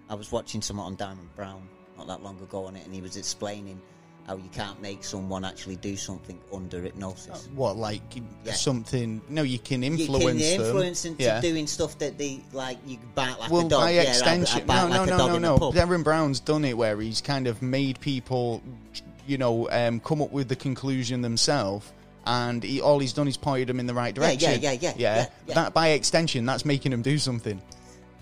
I was watching someone on Diamond Brown not that long ago on it, and he was explaining how you can't make someone actually do something under hypnosis.
What, like something? No, you can influence them. You can
influence them to doing stuff that they like. You bark like a dog.
By extension, no.
Pub.
Darren Brown's done it where he's kind of made people, come up with the conclusion themselves. And all he's done is pointed them in the right direction. Yeah. That, by extension, that's making them do something.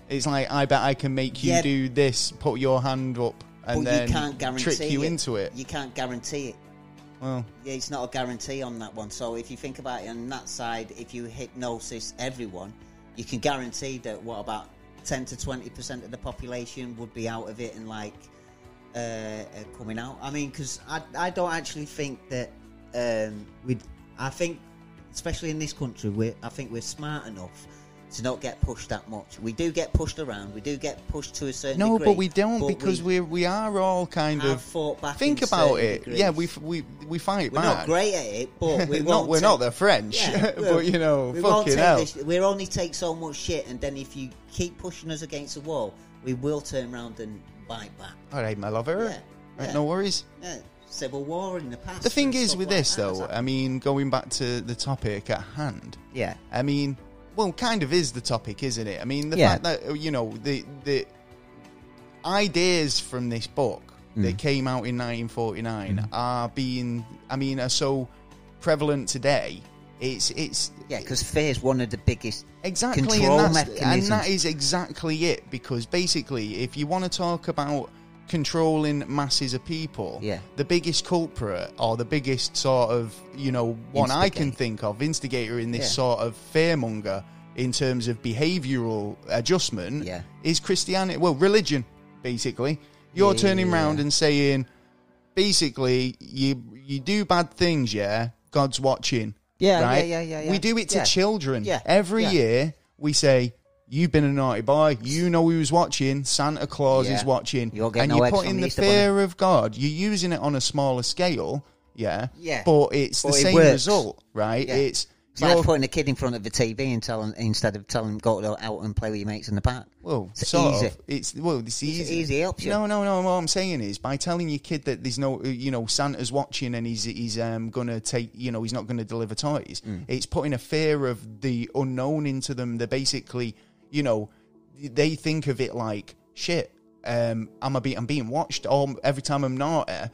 It's like, I bet I can make you do this, put your hand up, and then trick you into it.
You can't guarantee it.
Well,
it's not a guarantee on that one. So if you think about it on that side, if you hypnosis everyone, you can guarantee that about 10 to 20% of the population would be out of it and coming out. I mean, because I don't actually think that I think, especially in this country, I think we're smart enough to not get pushed that much. We do get pushed around. We do get pushed to a certain degree.
No, but we don't, because we are all kind of
fought back.
Think about it.
Degrees.
Yeah, we fight
we're
back.
We're not great at it, but we won't.
We're not the French, but fucking hell.
We'll only take so much shit, and then if you keep pushing us against the wall, we will turn around and bite back.
All right, my lover. Right, no worries.
Yeah. Civil War in the past.
The thing is with this, though, I mean, going back to the topic at hand.
Yeah.
I mean, well, kind of is the topic, isn't it? I mean, the fact that, the ideas from this book that came out in 1949 are so prevalent today. It's
because fear is one of the biggest
control mechanisms. And that is exactly it, because basically, if you want to talk about controlling masses of people, the biggest culprit, or the biggest sort of one I can think of, instigator in this sort of fearmonger in terms of behavioural adjustment is Christianity. Well, religion, basically. You're turning around and saying, basically, you do bad things, God's watching.
Yeah.
We do it to children. Every year we say, you've been a naughty boy. You know who's watching. Santa Claus is watching.
You're
putting the fear of God. You're using it on a smaller scale, but it's the same result, right?
Yeah. It's like putting a kid in front of the TV and instead of telling him go out and play with your mates in the park.
Well,
it's
sort
easy.
of. It's easy.
It's easy helps you.
No. What I'm saying is, by telling your kid that there's no, Santa's watching and he's gonna take, he's not gonna deliver toys. It's putting a fear of the unknown into them. They're basically, they think of it like, shit, I'm being watched every time I'm naughty,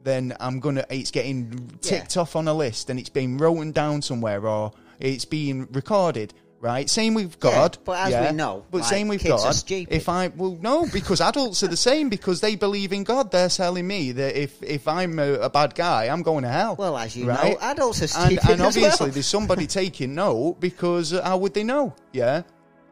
then it's getting ticked off on a list and it's being written down somewhere, or it's being recorded, right? Same with God.
But as we know,
same with
kids
God.
Are stupid.
No, because adults are the same, because they believe in God. They're telling me that if I'm a bad guy, I'm going to hell.
Well, as you know, adults are stupid
and obviously there's somebody taking note, because how would they know?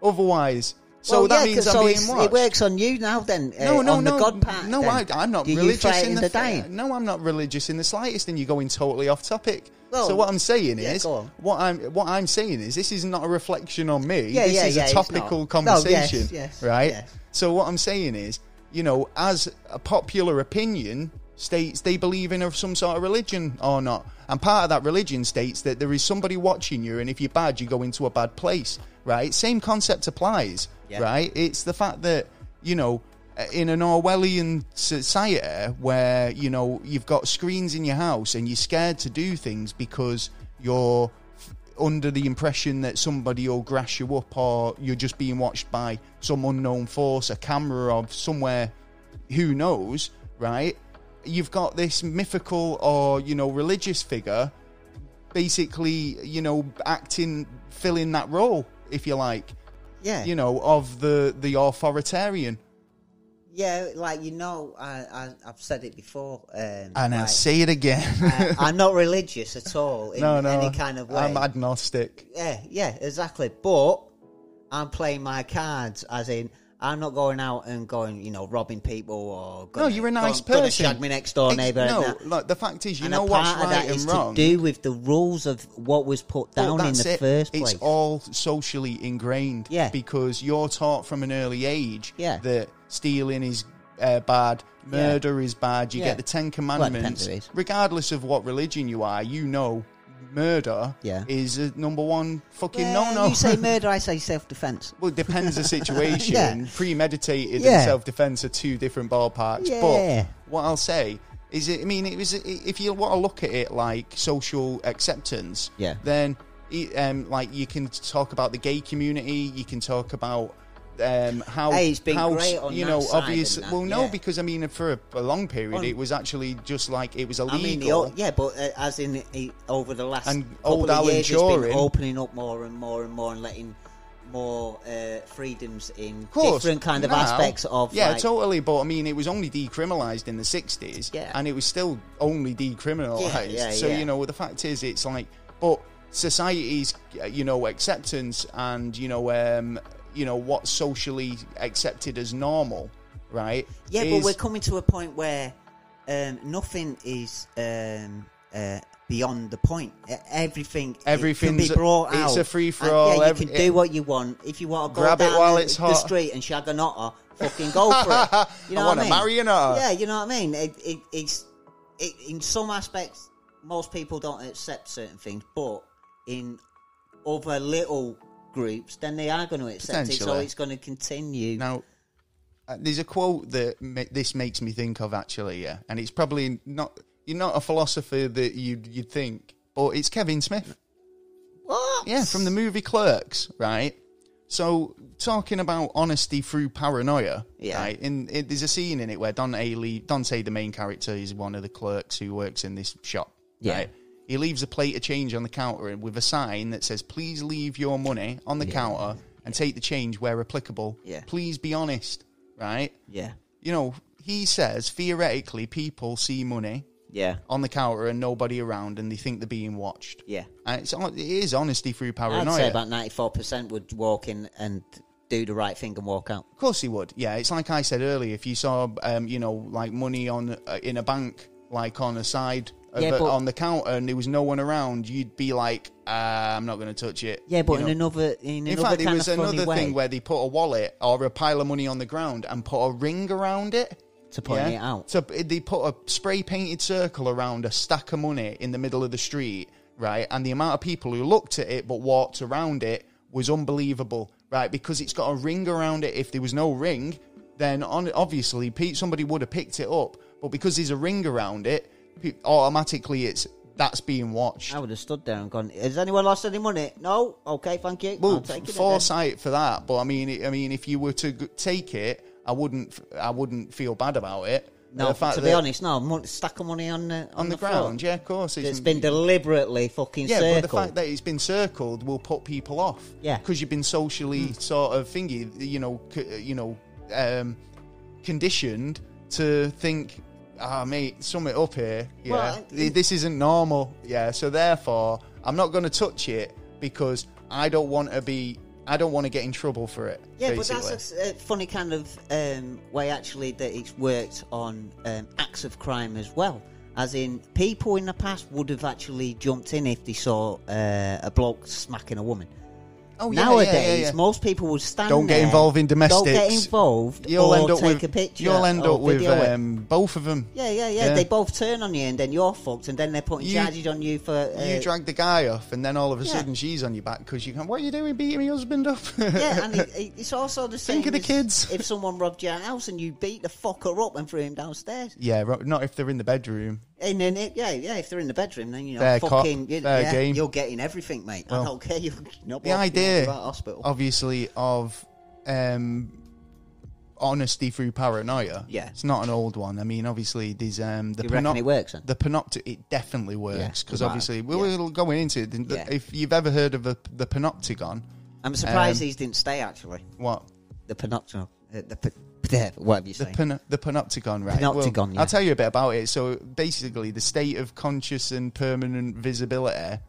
Otherwise. So that means I'm being watched.
It works on you now, then.
No,
the God part.
No, I'm not religious in the
dying.
No, I'm not religious in the slightest. And you're going totally off topic.
Well,
so what I'm saying is, what I'm saying is, this is not a reflection on me. This is a topical conversation, right? Yes. So what I'm saying is, as a popular opinion states, they believe in some sort of religion or not, and part of that religion states that there is somebody watching you, and if you're bad, you go into a bad place, right? Same concept applies. Right? It's the fact that, in an Orwellian society where, you've got screens in your house and you're scared to do things because you're under the impression that somebody will grass you up, or you're just being watched by some unknown force, a camera of somewhere, who knows, right? You've got this mythical or, religious figure basically, filling that role, if you like. Of the authoritarian.
Yeah, I've said it before.
And I'll say it again.
I'm not religious at all in any kind of way.
I'm agnostic.
Yeah, exactly. But I'm playing my cards, as in, I'm not going out and robbing people or...
you're a nice person.
Going to shag my next door neighbour.
The fact is, you know what's right and wrong.
To do with the rules of what was put down in the first place.
It's all socially ingrained.
Yeah.
Because you're taught from an early age that stealing is bad, murder is bad, you get the 10 Commandments. Regardless of what religion you are, murder is a number one fucking no-no.
You say murder, I say self-defense.
Well, it depends the situation. Premeditated and self-defense are two different ballparks. But what I'll say is it? I mean, it was. If you want to look at it like social acceptance, then like you can talk about the gay community. You can talk about how
it's been great on
you
that
know
side
obviously.
and that,
Well, no, because I mean, for a long period, it was actually just like it was illegal.
I mean, but as in over the last
and
couple
old
of
Alan
years,
Turing,
it's been opening up more and more and more, and letting more freedoms in
course,
different kind of aspects of
totally. But I mean, it was only decriminalised in the 60s, and it was still only decriminalised. So you know, the fact is, it's like, but society's acceptance and what's socially accepted as normal, right?
Yeah, but we're coming to a point where nothing is beyond the point. Everything can be brought out.
It's a free for all.
Yeah, you can do what you want. If you want to go
grab
down
it while it's hot.
the street and shag an otter, fucking go for it. You know
I
want
to marry an otter.
Yeah, you know what I mean. It's in some aspects, most people don't accept certain things, but in other little groups, then they are going to accept it. So it's going to continue.
Now, there's a quote that this makes me think of actually, and it's probably not. You're not a philosopher that you'd think, but it's Kevin Smith.
What?
Yeah, from the movie Clerks, right? So, talking about honesty through paranoia, right? There's a scene in it where Dante, the main character, is one of the clerks who works in this shop, right? He leaves a plate of change on the counter with a sign that says, "Please leave your money on the counter and take the change where applicable. Please be honest," right? Yeah. You know, he says, theoretically, people see money on the counter and nobody around, and they think they're being watched. Yeah. And it is honesty through paranoia.
I'd say about 94% would walk in and do the right thing and walk out.
Of course he would. Yeah, it's like I said earlier, if you saw, like money in a bank, like on a side on the counter, and there was no one around, you'd be like, I'm not going to touch it.
Yeah, but in another
fact, there was another thing where they put a wallet or a pile of money on the ground and put a ring around it.
To point it out.
So they put a spray-painted circle around a stack of money in the middle of the street, right? And the amount of people who looked at it but walked around it was unbelievable, right? Because it's got a ring around it. If there was no ring, then obviously somebody would have picked it up. But because there's a ring around it, automatically that's being watched.
I would have stood there and gone, has anyone lost any money? No? Okay, thank you.
Well, foresight for that. But I mean, if you were to take it, I wouldn't feel bad about it.
No, to be honest, no. Stack of money on the
ground.
Front.
Yeah, of course.
It's been deliberately fucking circled.
Yeah, but the fact that it's been circled will put people off. Yeah, because you've been socially sort of thingy, conditioned to think, mate, sum it up here. Yeah, well, this isn't normal. Yeah, so therefore, I'm not going to touch it because I don't want to get in trouble for it.
Yeah,
basically.
But that's a funny kind of way, actually, that it's worked on acts of crime as well. As in, people in the past would have actually jumped in if they saw a bloke smacking a woman. Oh, yeah, nowadays, most people would stand there.
Don't get involved in domestics.
Don't get involved or take a picture.
You'll end up with both of them.
Yeah. They both turn on you and then you're fucked, and then they're putting charges on you for...
you drag the guy off and then all of a sudden she's on your back because you can... What are you doing, beating my husband up?
Yeah, and it's also the same.
Think of the kids.
If someone robbed your house and you beat the fucker up and threw him downstairs.
Yeah, not if they're in the bedroom.
And then if they're in the bedroom, then
game.
You're getting everything, mate. Well, I don't care. You're not
the idea,
hospital.
Obviously, of honesty through paranoia. Yeah, it's not an old one. I mean, obviously, there's
you reckon it works? Then?
The panopticon, it definitely works because obviously we're going into it. If you've ever heard of the panopticon,
I'm surprised these didn't stay. Actually,
what
the panopticon? Whatever you say.
The panopticon, right?
Panopticon,
I'll tell you a bit about it. So basically, the state of conscious and permanent visibility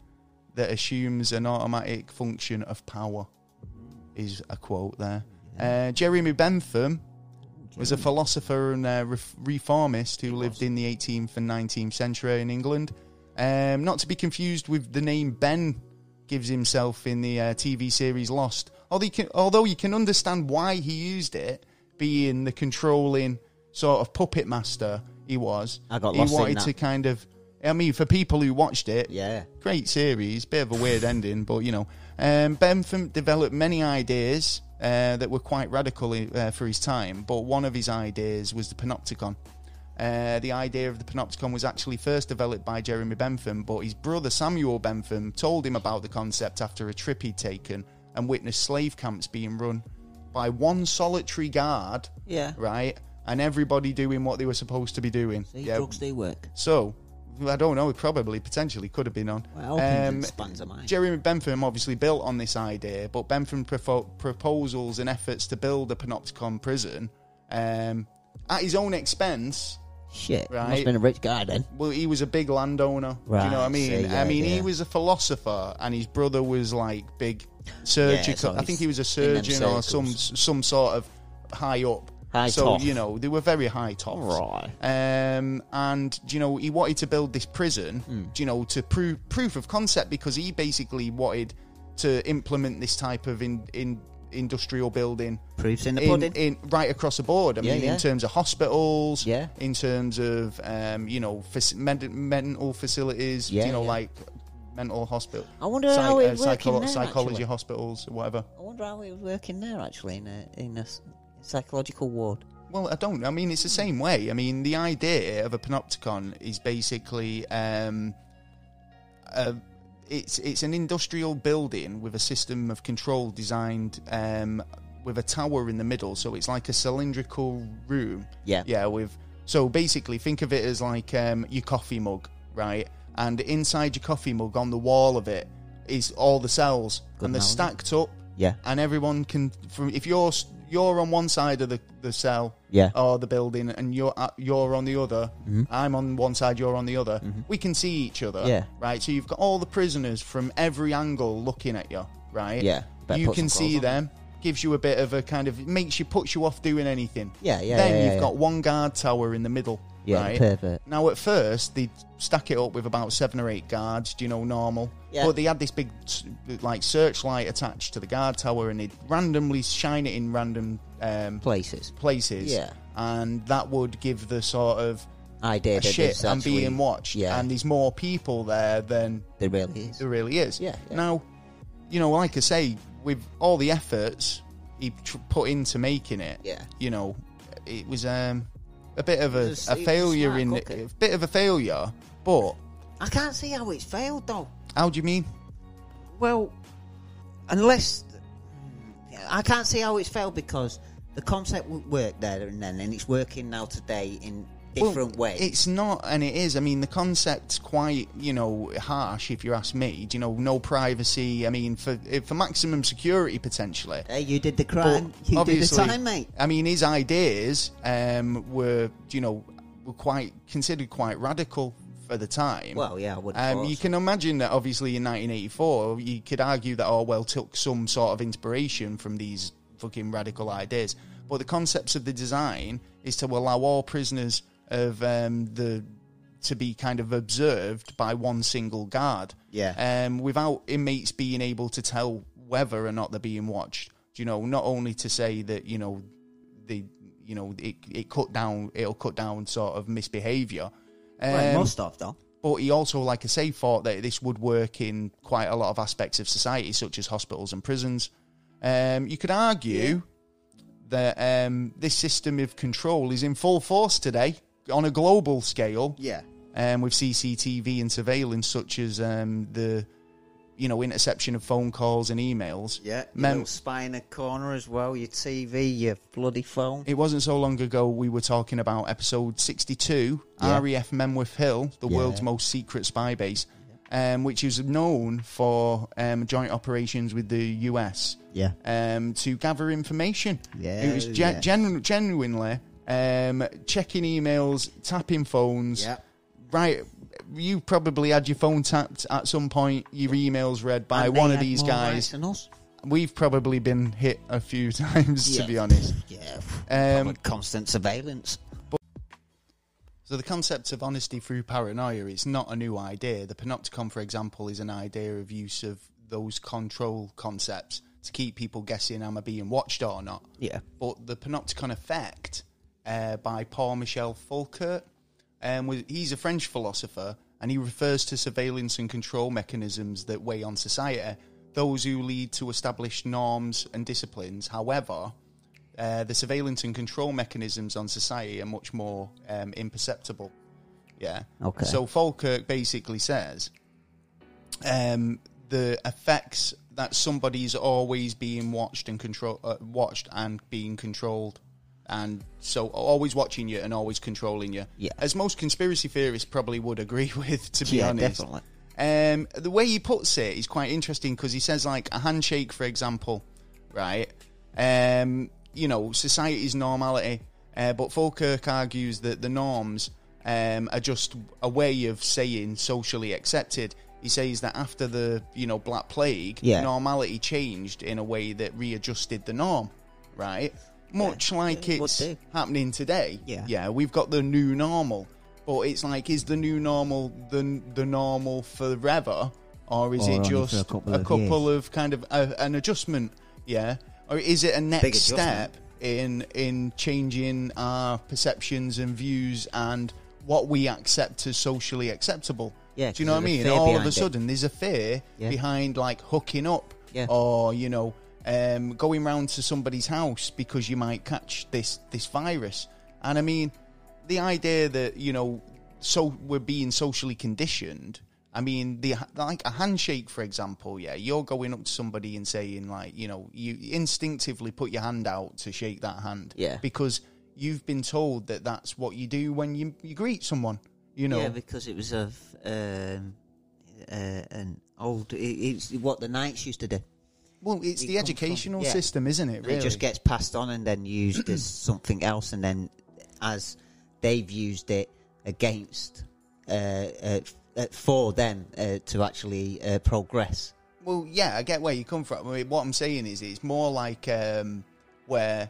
that assumes an automatic function of power is a quote there. Yeah. Jeremy Bentham was a philosopher and reformist who lived in the 18th and 19th century in England. Not to be confused with the name Ben gives himself in the TV series Lost. Although you can understand why he used it, being the controlling sort of puppet master he was.
I got lost in that.
He wanted to kind of... I mean, for people who watched it, great series, bit of a weird ending, but, Bentham developed many ideas that were quite radical for his time, but one of his ideas was the panopticon. The idea of the panopticon was actually first developed by Jeremy Bentham, but his brother Samuel Bentham told him about the concept after a trip he'd taken and witnessed slave camps being run by one solitary guard.
Yeah.
Right? And everybody doing what they were supposed to be doing.
See, drugs do work.
So, I don't know, it potentially could have been on.
Well, spans of mine.
Jeremy Bentham obviously built on this idea, but Bentham proposals and efforts to build a panopticon prison at his own expense.
Shit,
right?
Must have been a rich guy then.
Well, he was a big landowner.
Right,
do you know what I mean?
He
was a philosopher, and his brother was like big surgical.
So
I think he was a surgeon or some sort of high up.
Top.
They were very high tops.
Right.
And he wanted to build this prison, to proof of concept, because he basically wanted to implement this type of industrial building.
Proofs in the pudding.
Right across the board. I mean, in terms of hospitals, in terms of, mental facilities, like mental hospital.
I wonder how it was working there,
psychology
actually.
Hospitals or whatever.
I wonder how it was working there, actually, in a psychological ward.
Well, I don't. I mean, it's the same way. I mean, the idea of a panopticon is basically it's an industrial building with a system of control designed with a tower in the middle. So it's like a cylindrical room.
Yeah.
Yeah. So basically, think of it as like your coffee mug, right? And inside your coffee mug, on the wall of it, is all the cells, and they're stacked up.
Yeah.
And everyone can, if you're on one side of the cell, or the building, and you're on the other. Mm-hmm. I'm on one side, you're on the other. Mm-hmm. We can see each other, right? So you've got all the prisoners from every angle looking at you, right?
Yeah,
you can see them. Gives you a bit of a kind of puts you off doing anything. Then you've got one guard tower in the middle.
Yeah,
right?
Perfect.
Now, at first, they stack it up with about 7 or 8 guards, normal.
Yeah.
But they had this big, searchlight attached to the guard tower, and they'd randomly shine it in random
places.
Yeah. And that would give the sort of
idea that
shit, I'm being watched.
Yeah.
And there's more people there than
there really is.
There really is.
Yeah.
Now, like I say, with all the efforts he put into making it, it was a bit of a failure a bit of a failure, but
I can't see how it's failed though.
How do you mean?
Well, unless I can't see how it's failed because the concept worked there and then, and it's working now today in different ways.
It's not, and it is. I mean, the concept's quite, harsh if you ask me. No privacy. I mean, for maximum security potentially.
Hey, you did the crime. You did the time, mate.
I mean, his ideas were considered quite radical for the time.
Well, yeah, I would.
You can imagine that obviously in 1984, you could argue that Orwell took some sort of inspiration from these fucking radical ideas. But the concepts of the design is to allow all prisoners of to be kind of observed by one single guard.
Yeah.
Without inmates being able to tell whether or not they're being watched. Not only to say that it'll cut down sort of misbehaviour.
Well, it must have though.
But he also, like I say, thought that this would work in quite a lot of aspects of society, such as hospitals and prisons. You could argue that this system of control is in full force today on a global scale.
Yeah.
With CCTV and surveillance, such as the interception of phone calls and emails.
Yeah, little spy in a corner as well, your TV, your bloody phone.
It wasn't so long ago we were talking about episode 62, RAF Menwith Hill, the world's most secret spy base, which is known for joint operations with the US to gather information.
Yeah,
it was genuinely checking emails, tapping phones.
Yeah.
Right, you probably had your phone tapped at some point, your emails read by one of these guys. We've probably been hit a few times, to be honest.
Yeah, constant surveillance.
So the concept of honesty through paranoia is not a new idea. The panopticon, for example, is an idea of use of those control concepts to keep people guessing, am I being watched or not?
Yeah.
But the panopticon effect by Paul Michel Foucault, he's a French philosopher, and he refers to surveillance and control mechanisms that weigh on society, those who lead to established norms and disciplines. However, the surveillance and control mechanisms on society are much more imperceptible. Yeah.
Okay.
So Falkirk basically says the effects that somebody's always being watched and being controlled, and so always watching you and always controlling you.
Yeah.
As most conspiracy theorists probably would agree with, to be honest.
Definitely.
The way he puts it is quite interesting because he says, like, a handshake, for example, right? Society's normality, but Falkirk argues that the norms are just a way of saying socially accepted. He says that after the, Black Plague, normality changed in a way that readjusted the norm, right? Much like it's happening today. Yeah, we've got the new normal. But it's like, is the new normal the normal forever? Or is it just a couple of kind of an adjustment? Yeah? Or is it a next step in changing our perceptions and views and what we accept as socially acceptable?
Yeah,
do you know what I mean? All of a sudden, there's a fear behind, like, hooking up or, going round to somebody's house because you might catch this virus. And I mean, the idea that, so we're being socially conditioned. I mean, like a handshake, for example, you're going up to somebody and saying, like, you instinctively put your hand out to shake that hand.
Yeah.
Because you've been told that that's what you do when you greet someone.
Yeah, because it was an old... It's what the knights used to do.
Well, it's the educational system, isn't it, really?
It just gets passed on and then used as something else, and then as they've used it against... for them to actually progress.
Well, yeah, I get where you come from. I mean, what I'm saying is it's more like where,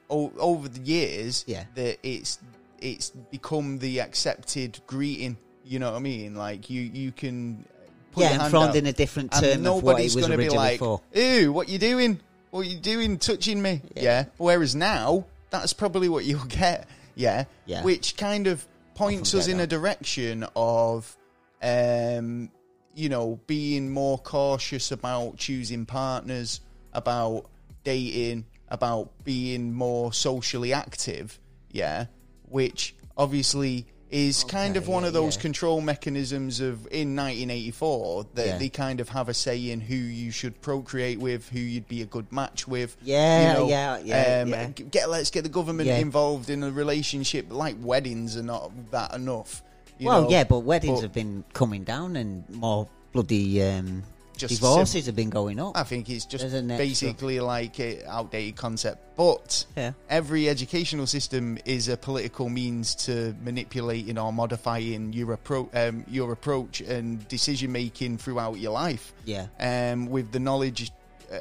over the years, that it's become the accepted greeting. You know what I mean? Like, you can put your hand
thrown
out,
in a different term of what it was originally
like,
for.
Ew, what you doing? What you doing touching me? Yeah. Whereas now, that's probably what you'll get. Yeah. Which kind of points us in a direction of, being more cautious about choosing partners, about dating, about being more socially active, which obviously is kind of one of those control mechanisms of in 1984 that they kind of have a say in who you should procreate with, who you'd be a good match with. Let's get the government involved in a relationship. Like, weddings are not that enough.
But weddings have been coming down and more bloody divorces have been going up.
I think it's just basically like an outdated concept. But every educational system is a political means to manipulating or modifying your approach and decision making throughout your life. With the knowledge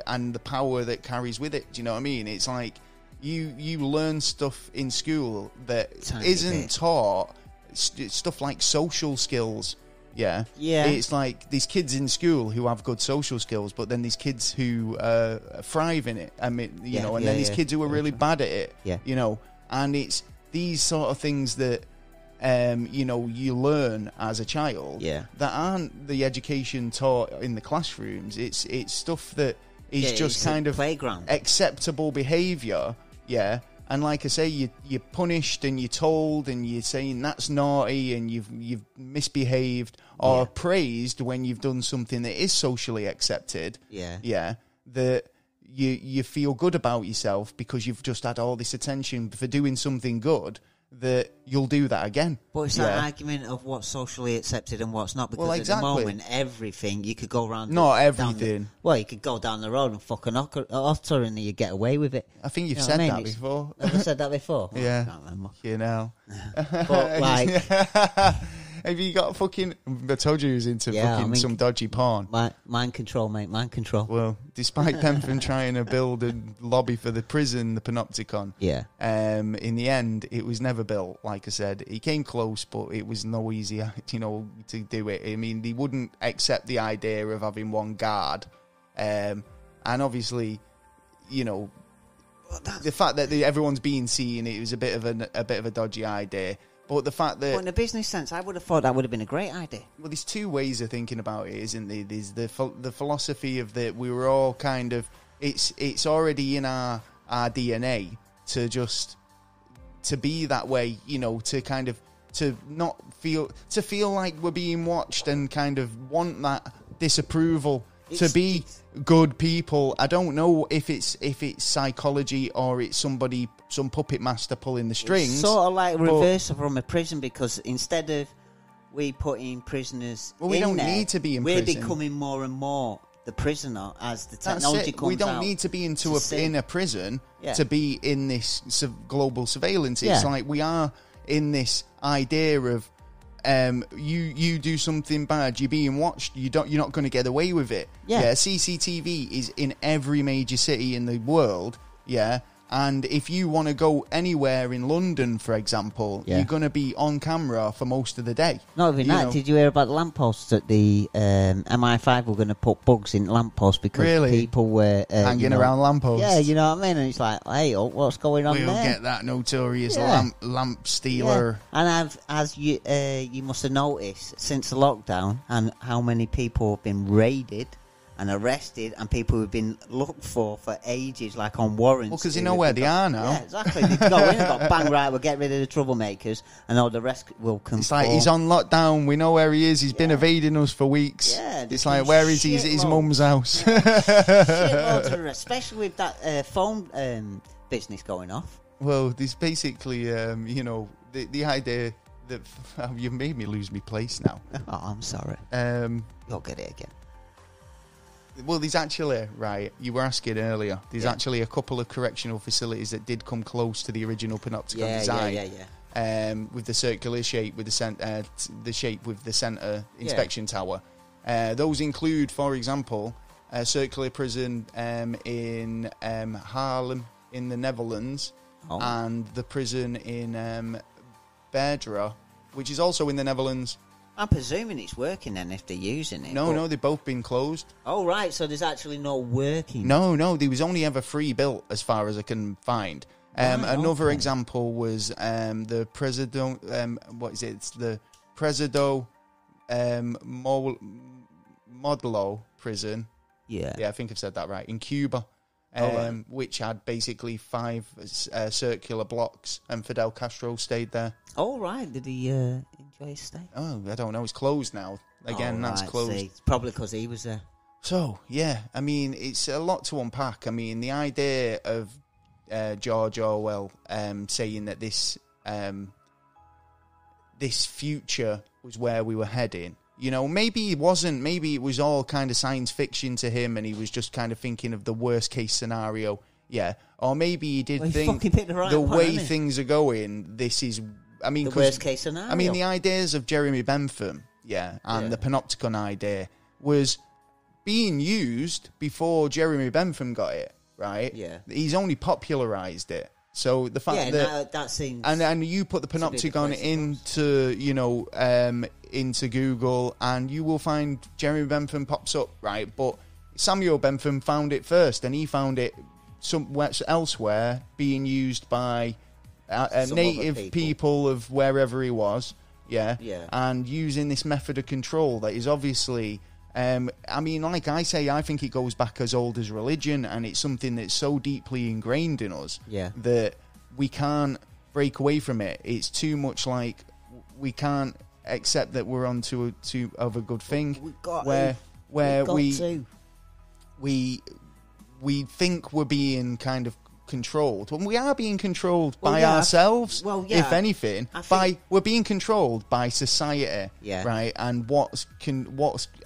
and the power that carries with it. Do you know what I mean? It's like you learn stuff in school that isn't taught. Stuff like social skills. It's like these kids in school who have good social skills, but then these kids who thrive in it. I mean, and then these kids who are really bad at it. And it's these sort of things that you learn as a child that aren't the education taught in the classrooms. It's stuff that is just kind of
playground
acceptable behaviour. And like I say, you're punished and you're told and you're saying that's naughty and you've misbehaved, or praised when you've done something that is socially accepted. That you feel good about yourself because you've just had all this attention for doing something good, that you'll do that again.
But it's that argument of what's socially accepted and what's not, because at the moment, everything, you could go around...
Not everything.
You could go down the road and fuck an otter and you get away with it.
I think you've said that before.
Have I said that before?
Yeah.
I can't remember.
But, like... Have you got fucking... I told you he was into some dodgy porn.
Mind control, mate. Mind control.
Well, despite Bentham trying to build a lobby for the prison, the Panopticon, in the end, it was never built, like I said. He came close, but it was no easier, to do it. I mean, they wouldn't accept the idea of having one guard. And obviously, the fact that everyone's being seen, it was a bit of a dodgy idea. But the fact that...
in a business sense, I would have thought that would have been a great idea.
Well, there's two ways of thinking about it, isn't there? There's the philosophy of that we were all kind of... It's already in our our DNA to be that way, you know, to kind of to feel like we're being watched and kind of want that disapproval, to be good people. I don't know if it's psychology or it's some puppet master pulling the strings.
It's sort of like reverse from a prison, because instead of we putting prisoners
we don't need to be in prison.
We're becoming more and more the prisoner as the technology comes out.
We don't need to be in a prison to be in this global surveillance. It's like we are in this idea of you do something bad, you're being watched, you're not going to get away with it. CCTV is in every major city in the world. And if you want to go anywhere in London, for example, you're going to be on camera for most of the day.
Not even that. Did you hear about the lampposts that the MI5 were going to put bugs in lampposts because people were
hanging around lampposts?
Yeah, you know what I mean? And it's like, hey, what's going on there?
We'll get that notorious lamp stealer.
And as you must have noticed, since the lockdown, and how many people have been raided and arrested, and people who've been looked for ages, like on warrants.
Well, because you know where they are now.
Yeah, exactly. They go in and got bang right. We'll get rid of the troublemakers, and all the rest will come.
It's like he's on lockdown. We know where he is. He's been evading us for weeks.
Yeah,
it's like, where is he? He's at his mum's house.
Shitloads of arrests, especially with that phone business going off.
Well, there's basically, the idea that you've made me lose my place now.
Oh, I'm sorry. You'll get it again.
Well, there's actually, you were asking earlier, there's actually a couple of correctional facilities that did come close to the original panopticon design. With the circular shape, with the shape with the centre inspection tower. Those include, for example, a circular prison in Haarlem in the Netherlands, and the prison in Berdra, which is also in the Netherlands.
I'm presuming it's working then if they're using it.
No, they've both been closed.
Oh, right, so there's actually no working.
No, there was only ever 3 built as far as I can find. Another example was the Presido, It's the Presido Modelo prison. Yeah, I think I've said that right. In Cuba, which had basically 5 circular blocks, and Fidel Castro stayed there.
Oh, right. Did he enjoy his stay?
Oh, I don't know. It's closed now. Again, that's closed.
See. It's probably because he was there.
So, I mean, it's a lot to unpack. I mean, the idea of George Orwell saying that this future was where we were heading. You know, maybe it wasn't. Maybe it was all kind of science fiction to him, and he was just kind of thinking of the worst case scenario. Yeah, or maybe he did think the way things are going. This is, I mean,
the worst case scenario.
I mean, the ideas of Jeremy Bentham, and the panopticon idea was being used before Jeremy Bentham got it. Right?
Yeah,
he's only popularized it. So the fact
that seems,
and you put the panopticon into Google, and you will find Jeremy Bentham pops up, right? But Samuel Bentham found it first, and he found it somewhere elsewhere being used by native people of wherever he was, and using this method of control that is obviously. I mean, like I say, I think it goes back as old as religion, and it's something that's so deeply ingrained in us that we can't break away from it. It's too much like we can't accept that we're on to a good thing where we think we're being kind of controlled. When we are being controlled by ourselves, if anything, we're being controlled by society, right? And what's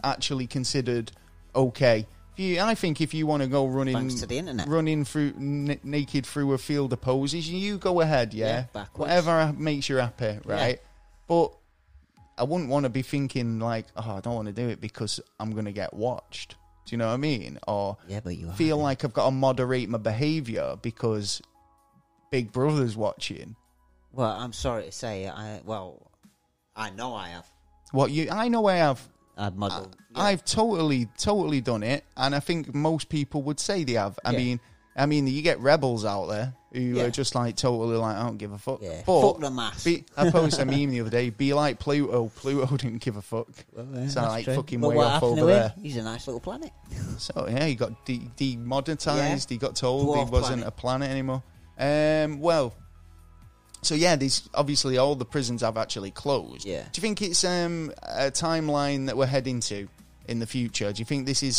actually considered okay. I think if you want to go running through naked through a field of posies, you go ahead, whatever makes you happy, right? But I wouldn't want to be thinking like, I don't want to do it because I'm going to get watched. Do you know what I mean? Or feel like I've got to moderate my behaviour because Big Brother's watching.
Well, I'm sorry to say, I know I have.
I know I have.
I've muddled.
I've totally done it, and I think most people would say they have. I mean, you get rebels out there who are just like totally like, I don't give a fuck.
Yeah.
But
Fuck the mass.
I posted a meme the other day. Be like Pluto. Pluto didn't give a fuck.
Well, yeah,
so like
true.
fucking
but
way off over there.
He's a nice little planet.
So yeah, he got demonetized. He got told
Dwarf
he wasn't a planet anymore. Well, so yeah, these obviously all the prisons have actually closed.
Yeah.
Do you think it's a timeline that we're heading to in the future? Do you think this is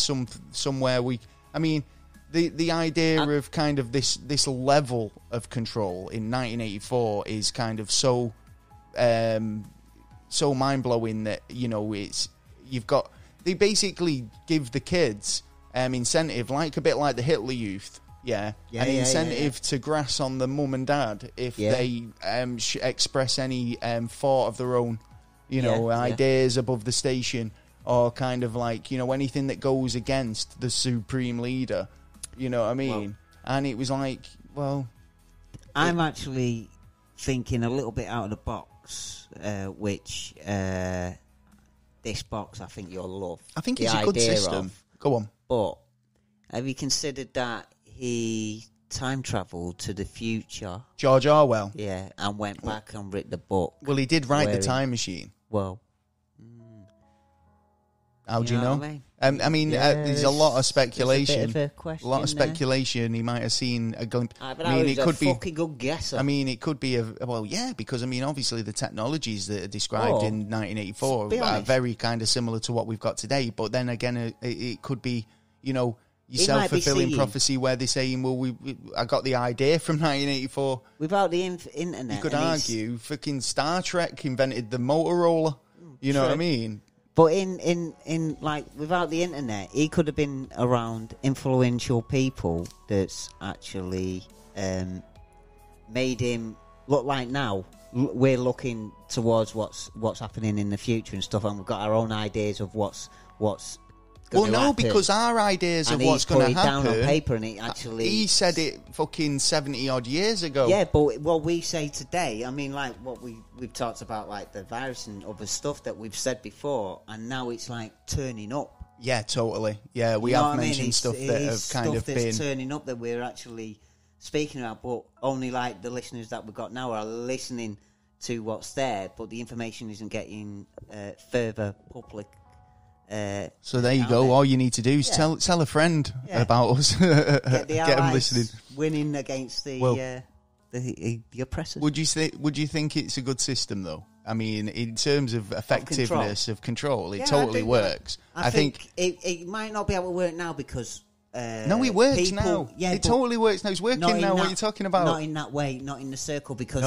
somewhere we? I mean, the idea of kind of this level of control in 1984 is kind of so mind blowing that they basically give the kids incentive, like a bit like the Hitler Youth. An incentive to grass on the mum and dad if they express any thought of their own, ideas above the station, or kind of like, anything that goes against the supreme leader. You know what I mean? And it was like,
I'm actually thinking a little bit out of the box, which this box I think you'll love.
I think it's a good system. Go on.
But have you considered that he time travelled to the future?
George Orwell.
Yeah, and went back and read the book.
Well, he did write The Time Machine.
Well,
how do you know?
I mean,
there's a lot of speculation.
A lot
of speculation. He might have seen a glimpse.
It could be a fucking good guess.
I mean, it could be because obviously the technologies that are described in 1984 are very kind of similar to what we've got today. But then again, it could be, your self-fulfilling prophecy where they're saying, I got the idea from 1984.
Without the internet,
you could argue, fucking Star Trek invented the Motorola. You know what I mean?
But in like without the internet, he could have been around influential people that's actually made him look like now. We're looking towards what's happening in the future and stuff, and we've got our own ideas of what's.
Because our ideas of what's going to happen.
Down on paper, and it actually.
He said it fucking 70 odd years ago.
Yeah, but what we say today, I mean, like what we've talked about, like the virus and other stuff that we've said before, and now it's like turning up.
Yeah, totally. Yeah, we have mentioned stuff that have kind of been
turning up that we're actually speaking about, but only like the listeners that we've got now are listening to what's there, but the information isn't getting further public.
So there you go. All you need to do is tell a friend about us.
Get
them listening.
Winning against the oppressors.
Would you think it's a good system though? I mean, in terms of effectiveness of control, it totally works.
I think it might not be able to work now because.
No, it works now. Yeah, it totally works now. It's working now. What are you talking about?
Not in that way. Not in the circle. Because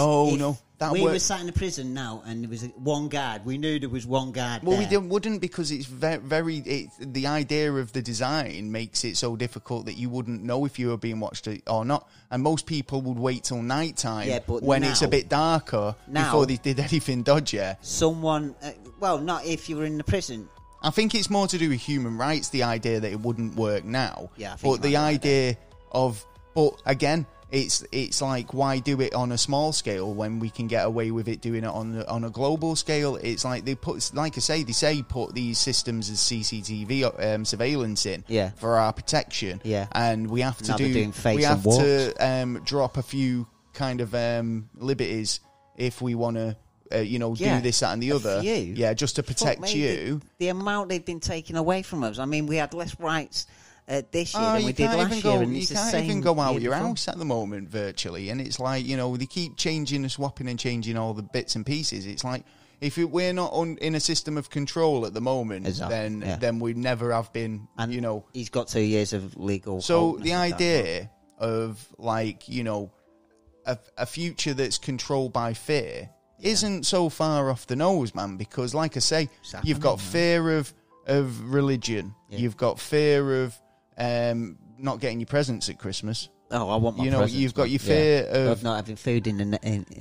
we were sat in a prison now, and there was one guard. We knew there was one guard.
Well, we wouldn't because it's the idea of the design makes it so difficult that you wouldn't know if you were being watched or not. And most people would wait till night time when it's a bit darker before they did anything dodgy.
Someone, not if you were in the prison.
I think it's more to do with human rights, the idea that it wouldn't work now.
Yeah, I think
but the idea of... But again, it's like, why do it on a small scale when we can get away with it doing it on a global scale? It's like they put... Like I say, put these systems as CCTV surveillance in for our protection.
Yeah.
And we have to drop a few kind of liberties if we want to... do this, that, and the other. Yeah, just to protect you.
The amount they've been taking away from us. I mean, we had less rights this year than we did last year. And
you can't even go out your house at the moment virtually. And it's like, they keep changing and swapping and changing all the bits and pieces. It's like, if we're not in a system of control at the moment, then we never have been,
and he's got 2 years of legal.
So the idea of, like, a future that's controlled by fear... isn't so far off the nose, man, because like I say, you've got fear of religion. Yeah. You've got fear of not getting your presents at Christmas.
Oh, I want my presents.
You've got your fear of
not having food in the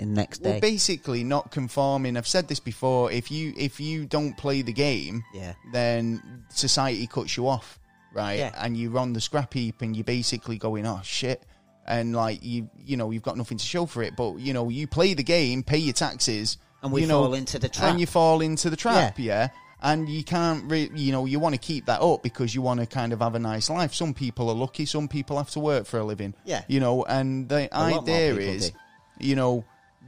next day.
Well, basically not conforming. I've said this before. If you don't play the game, then society cuts you off, right? Yeah. And you're on the scrap heap and you're basically going, oh, shit. And like you've got nothing to show for it, but you play the game, pay your taxes,
and we fall into the trap.
And you fall into the trap, And you can't, you want to keep that up because you want to kind of have a nice life. Some people are lucky, some people have to work for a living.
Yeah.
And the idea is,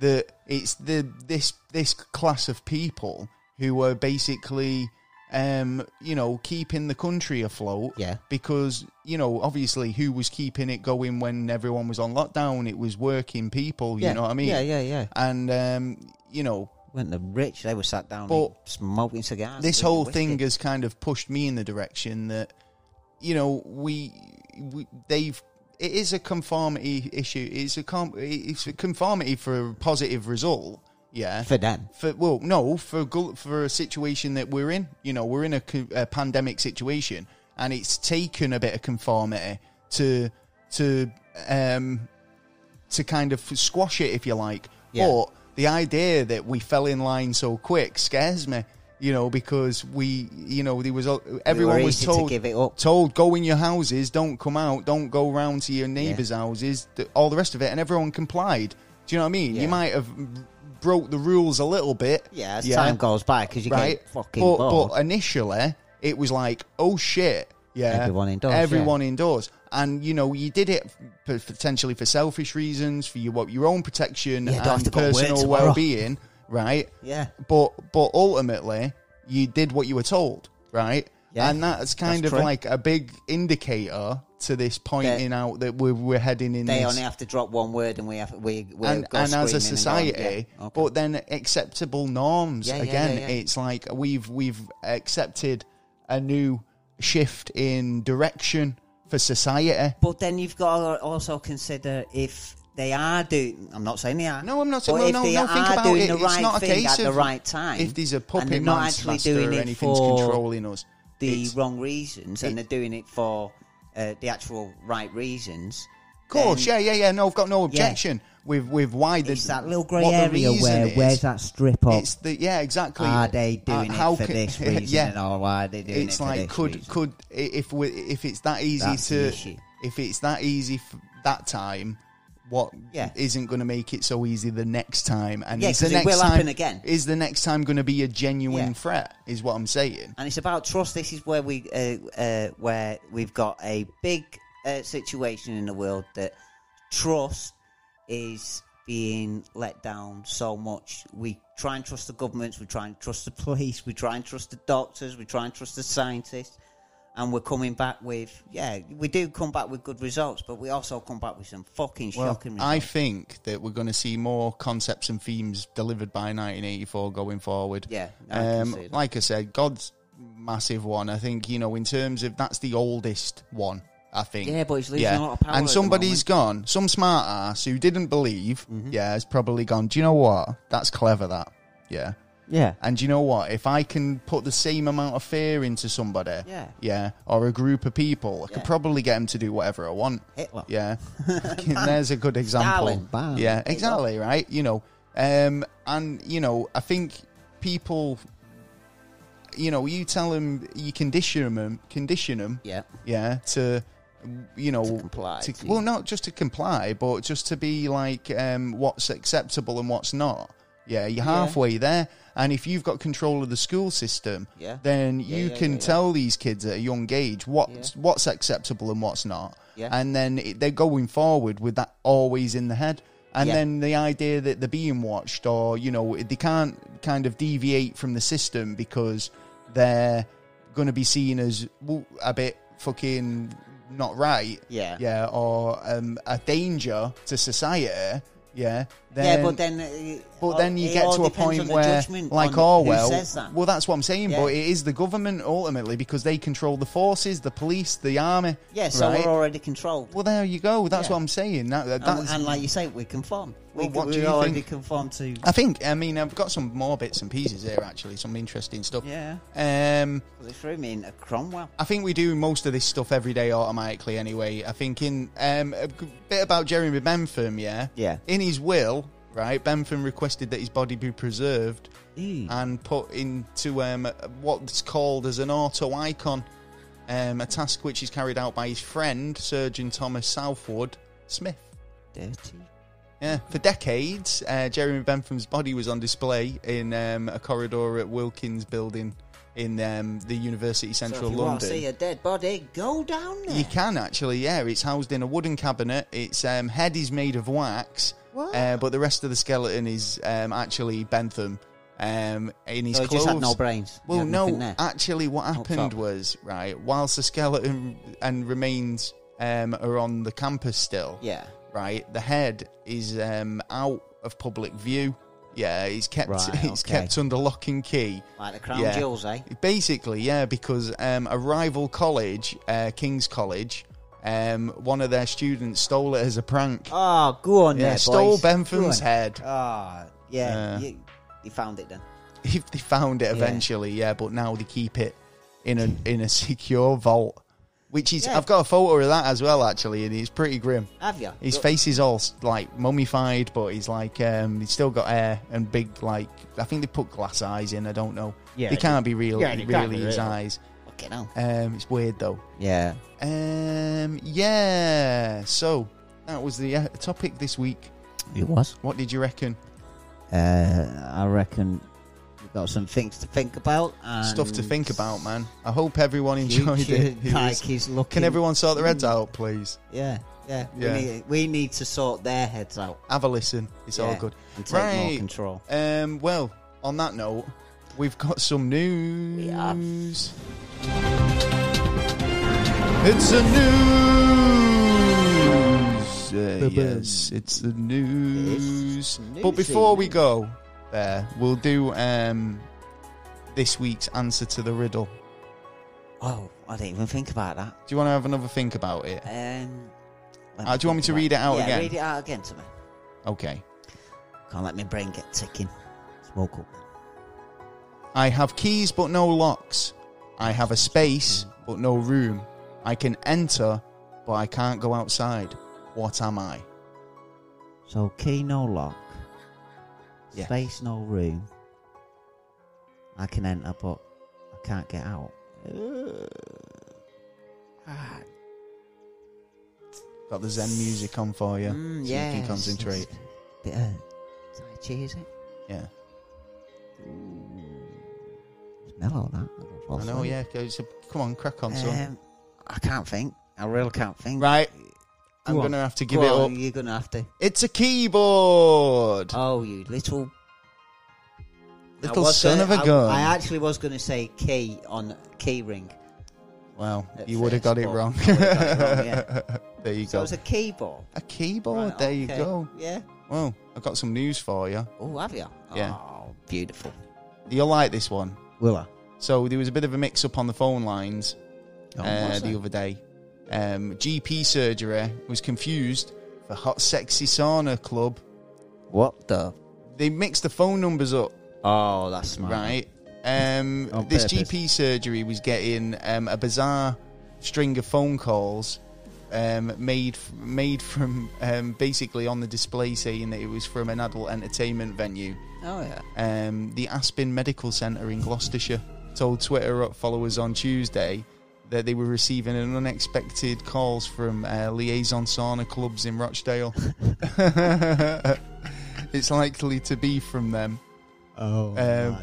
that it's this class of people who are basically, keeping the country afloat. Yeah. Because, obviously who was keeping it going when everyone was on lockdown? It was working people, you know what I mean?
Yeah.
And,
When the rich, they were sat down smoking cigars.
This whole thing has kind of pushed me in the direction that, it is a conformity issue. It's a conformity for a positive result. Yeah,
for them.
For a situation that we're in. We're in a pandemic situation, and it's taken a bit of conformity to kind of squash it, if you like. Yeah. But the idea that we fell in line so quick scares me, because everyone was told,
to give it up.
told, go in your houses, don't come out, don't go round to your neighbours' houses, all the rest of it, and everyone complied. Do you know what I mean? Yeah. You might have broke the rules a little bit.
Yeah, as time goes by, because you get fucking bored.
But initially, it was like, oh shit,
everyone indoors.
Indoors. And, you did it potentially for selfish reasons, for your own protection and personal well-being, right?
Yeah.
But ultimately, you did what you were told, right? Yeah. And that's kind of like a big indicator to this pointing out that we're heading in
They only have to drop one word and we're
and as a society, but then acceptable norms, it's like we've accepted a new shift in direction for society.
But then you've got to also consider if they are doing... I'm not saying they are.
No, I'm not saying...
But if they are doing the right thing at the right time...
If there's a puppet master or anything's controlling us...
the wrong reasons, and they're doing it for the actual right reasons...
Of course, no, I've got no objection with why...
It's that little grey area where's that strip up?
It's exactly.
Are they doing it for this reason, or why are they doing it for this reason?
If it's that easy if it's that easy that time, what isn't going to make it so easy the next time? And
because it will happen again.
Is the next time going to be a genuine threat? Is what I'm saying.
And it's about trust. This is where where we've got a big situation in the world that trust is being let down so much. We try and trust the governments, we try and trust the police, we try and trust the doctors, we try and trust the scientists, and we're coming back with, we do come back with good results, but we also come back with some fucking shocking results.
I think that we're going to see more concepts and themes delivered by 1984 going forward.
Yeah.
Like I said, God's massive one. I think, in terms of, that's the oldest one. I think.
Yeah, but he's losing a lot of power.
And somebody's gone, some smart ass who didn't believe, has probably gone, do you know what? That's clever, that. Yeah.
Yeah.
And do you know what? If I can put the same amount of fear into somebody, or a group of people, I could probably get them to do whatever I want.
Hitler.
Yeah. There's a good example.
Stalin. Bam.
Yeah, exactly, right? And, I think people... you tell them, you condition them, to
comply.
Not just to comply, but just to be like what's acceptable and what's not. Yeah, you're halfway there. And if you've got control of the school system, then you can tell these kids at a young age what's acceptable and what's not. Yeah. And then they're going forward with that always in the head. And then the idea that they're being watched, or, they can't kind of deviate from the system because they're going to be seen as a bit fucking not right. Yeah. Or a danger to society. Yeah.
But then
you get to a point where, like Orwell, well, that's what I'm saying. But it is the government ultimately, because they control the forces, the police, the army.
Yeah, so we're already controlled.
Well, there you go. That's what I'm saying.
And like you say, we conform.
Well, what do you
already
think?
Conform to.
I've got some more bits and pieces here, actually, some interesting stuff.
Yeah. They threw me into Cromwell.
I think we do most of this stuff every day automatically anyway. I think in a bit about Jeremy Bentham, Yeah. In his will, right, Bentham requested that his body be preserved and put into what's called as an auto-icon, a task which is carried out by his friend, Surgeon Thomas Southwood Smith.
Dirty.
Yeah, for decades, Jeremy Bentham's body was on display in a corridor at Wilkins Building in the University Central
so if you
London.
want to see a dead body, go down there.
You can actually, yeah. It's housed in a wooden cabinet. Its head is made of wax, but the rest of the skeleton is actually Bentham. In his
so he
clothes.
just had no brains.
Well, no. Actually, what happened was, right, whilst the skeleton and remains are on the campus still.
Yeah.
Right, the head is out of public view. Yeah, it's kept under lock and key.
Like the crown jewels, eh?
Basically, yeah, because a rival college, King's College, one of their students stole it as a prank.
Oh, go on, there,
stole
boys.
Bentham's head.
Oh, yeah. You found it then.
They found it eventually, yeah, but now they keep it in a secure vault. Which is, I've got a photo of that as well, actually, and it's pretty grim.
Have you?
His face is all like mummified, but he's like he's still got hair and big, like, I think they put glass eyes in. I don't know. Yeah, they can't be real. Really, his eyes.
Okay, now.
It's weird though.
Yeah.
Yeah. So that was the topic this week.
It was.
What did you reckon?
I reckon we've got some things to think about. And
stuff to think about, man. I hope everyone enjoyed it. Can everyone sort their heads out, please?
Yeah. We need to sort their heads out.
Have a listen. It's all good.
And take more control.
Well, on that note, we've got some news. It's the news. Yes, it's the news. But before we go there, we'll do this week's answer to the riddle.
Oh, I didn't even think about that.
Do you want to have another think about it?
Do you
want me to read it out again?
Yeah, read it out again to me.
Okay.
Can't let my brain get ticking. Smoke up.
I have keys but no locks. I have a space but no room. I can enter but I can't go outside. What am I?
So key no lock.
Yeah.
Space no room. I can enter but I can't get out.
Got the Zen music on for you, so you can concentrate.
Bit of Tai Chi, is it?
Yeah.
It's mellow, that.
I know, yeah. Come on, crack on, son.
I can't think. I really can't think.
Right. I'm going to have to give it up.
You're going to have to.
It's a keyboard.
Oh, you little
son of a gun.
I actually was going to say key on key ring.
Well, you would have got it wrong. There you go.
So it's a keyboard.
A keyboard, right, there you go.
Yeah.
Well, I've got some news for you.
Oh, have you?
Yeah.
Oh, beautiful.
You'll like this one.
Will I?
So there was a bit of a mix-up on the phone lines the other day. GP surgery was confused for hot, sexy sauna club.
What the?
They mixed the phone numbers up.
Oh, that's smart.
Right. This GP surgery was getting a bizarre string of phone calls made from basically on the display saying that it was from an adult entertainment venue.
Oh, yeah.
The Aspen Medical Centre in Gloucestershire told Twitter followers on Tuesday that they were receiving an unexpected calls from liaison sauna clubs in Rochdale. It's likely to be from them.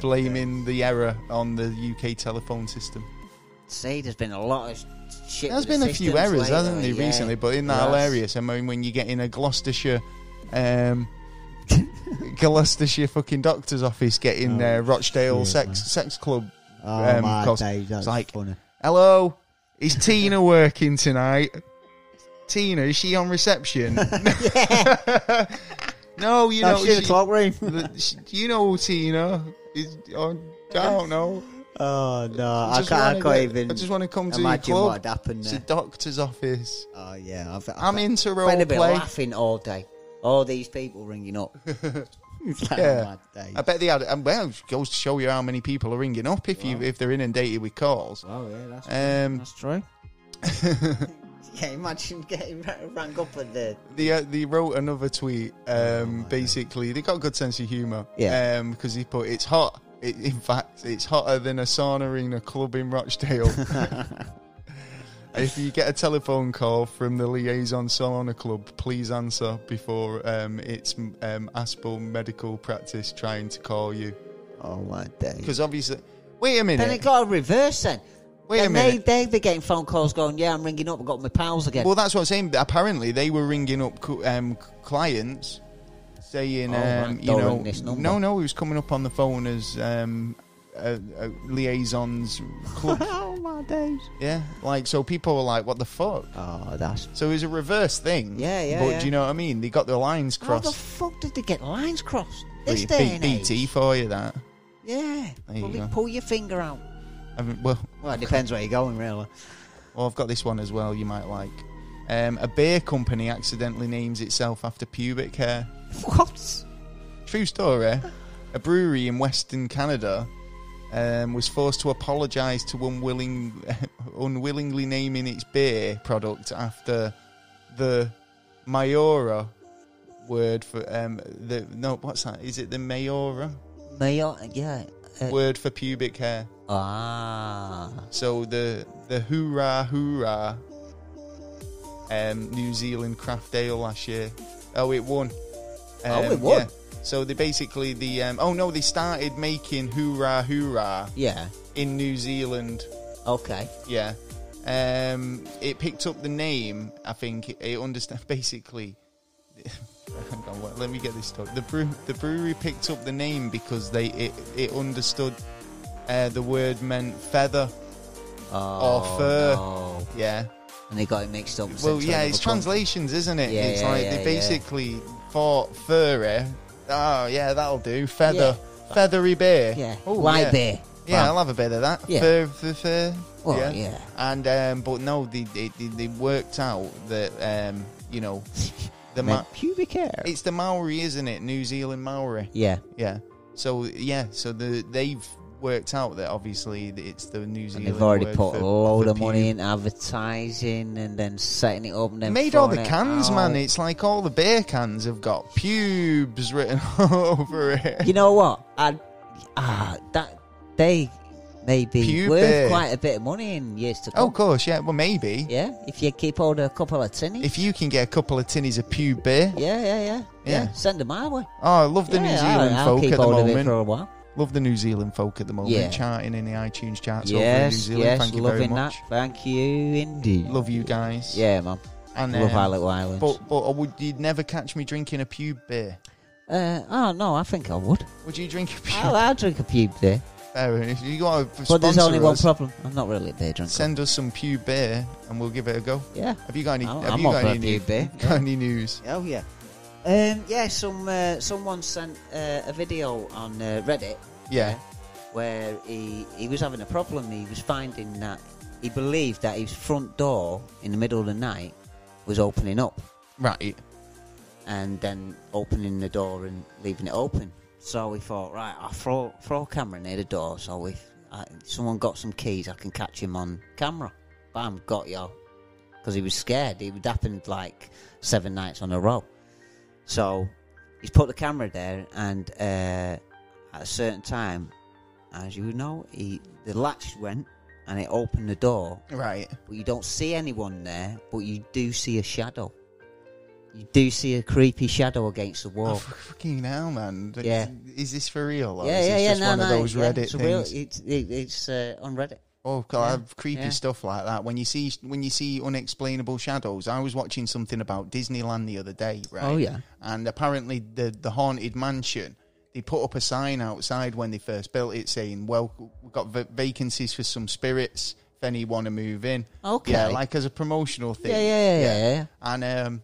Blaming the error on the UK telephone system.
See, there's been a lot of shit.
There's been a few errors, hasn't there, recently? But isn't that hilarious? I mean, when you get in a Gloucestershire fucking doctor's office getting Rochdale sex club calls.
It's like, funny.
Hello, is Tina working tonight? Tina, is she on reception? No, you know.
The clock ring.
You know Tina. I don't know.
Oh, no. I can't even.
I just want to come to
imagine
your club.
What happened there.
It's a doctor's office.
Oh, yeah.
I'm into role
play. I've
been
laughing all day. All these people ringing up. It's like a mad day.
I bet they had. Well, it goes to show you how many people are ringing up if they're inundated with calls.
Oh, yeah, that's true. Yeah, imagine getting rang up at the...
They wrote another tweet. Basically, they got a good sense of humour.
Yeah.
Because he put, it's hot. In fact, it's hotter than a sauna in a club in Rochdale. If you get a telephone call from the Liaison Sauna Club, please answer before it's Aspel Medical Practice trying to call you.
Oh, my day.
Because obviously... Wait a minute.
Then it got a reverse then.
Wait a minute.
They'd be getting phone calls going, yeah, I'm ringing up, I've got my pals again.
Well, that's what I'm saying. Apparently, they were ringing up clients saying, no, he was coming up on the phone as liaisons club.
Oh, my days.
Yeah, like, so people were like, what the fuck?
Oh, that's...
So it was a reverse thing.
Yeah.
But do you know what I mean? They got their lines crossed.
How the fuck did they get lines crossed? This day and age.
BT for you, that.
Yeah. Pull your finger out.
Well,
it depends where you're going, really.
Well, I've got this one as well you might like. A beer company accidentally names itself after pubic hair.
What?
True story. A brewery in Western Canada was forced to apologise to unwillingly naming its beer product after the Mayora word for what's that? Is it the Mayora?
Yeah.
Word for pubic hair.
Ah.
So the hoorah New Zealand craft ale last year. Oh, it won.
It won.
Yeah. So they basically they started making hoorah in New Zealand.
Okay.
Yeah. It picked up the name. I think it understand basically. Hang on, let me get this story. The brewery picked up the name because it understood the word meant feather or fur. No. Yeah.
And they got it mixed up.
Well, yeah, it's translations, isn't it? Yeah, it's like they basically thought furry. Oh, yeah, that'll do. Feathery beer.
Yeah. Light beer.
Yeah, I'll have a bit of that.
Yeah.
Fur.
Well, yeah.
And but no, they worked out that the
pubic hair.
It's the Maori, isn't it? New Zealand Maori.
Yeah.
Yeah. So they've worked out that obviously it's the New Zealand.
And they've already put a load of money in advertising and then setting it up and then
made all the cans, man. It's like all the beer cans have got pubes written all over it.
You know what? They may be worth quite a bit of money in years to come.
Oh, of course, yeah. Well, maybe.
Yeah, if you keep hold of a couple of tinnies.
If you can get a couple of tinnies of pube beer.
Yeah. Send them my way.
Oh, I love the New Zealand folk at the moment.
I'll keep hold of it for a while.
Love the New Zealand folk at the moment, charting in the iTunes charts over in New Zealand.
Yes,
thank you very much.
That. Thank you indeed.
Love you guys.
Yeah, man. And love our little islands.
But you'd never catch me drinking a pube beer?
No, I think I would.
Would you drink a pube?
I'll drink a pube beer.
Fair enough. You got to
but there's only one problem. I'm not really a beer drinker.
Send us some pube beer and we'll give it a go.
Yeah.
Have you got any?
I'm up for a pube beer.
Got any news?
Oh yeah. Someone sent a video on Reddit.
Yeah.
Where he was having a problem. He was finding that he believed that his front door in the middle of the night was opening up.
Right.
And then opening the door and leaving it open. So we thought, right, I'll throw a camera near the door. So if someone got some keys, I can catch him on camera. Bam, got you. Because he was scared. It would happen like 7 nights on a row. So he's put the camera there, and at a certain time, as you know, the latch went and it opened the door.
Right.
But you don't see anyone there, but you do see a shadow. You do see a creepy shadow against the wall.
Oh, fucking hell, man.
Yeah.
Is this for real? Or
yeah,
is this just one of those Reddit
it's
things?
It's on Reddit.
Oh, God, I have creepy stuff like that. When you see unexplainable shadows, I was watching something about Disneyland the other day, right?
Oh, yeah.
And apparently the Haunted Mansion, they put up a sign outside when they first built it saying, well, we've got vacancies for some spirits if any want to move in.
Okay.
Yeah, like as a promotional thing.
Yeah.
And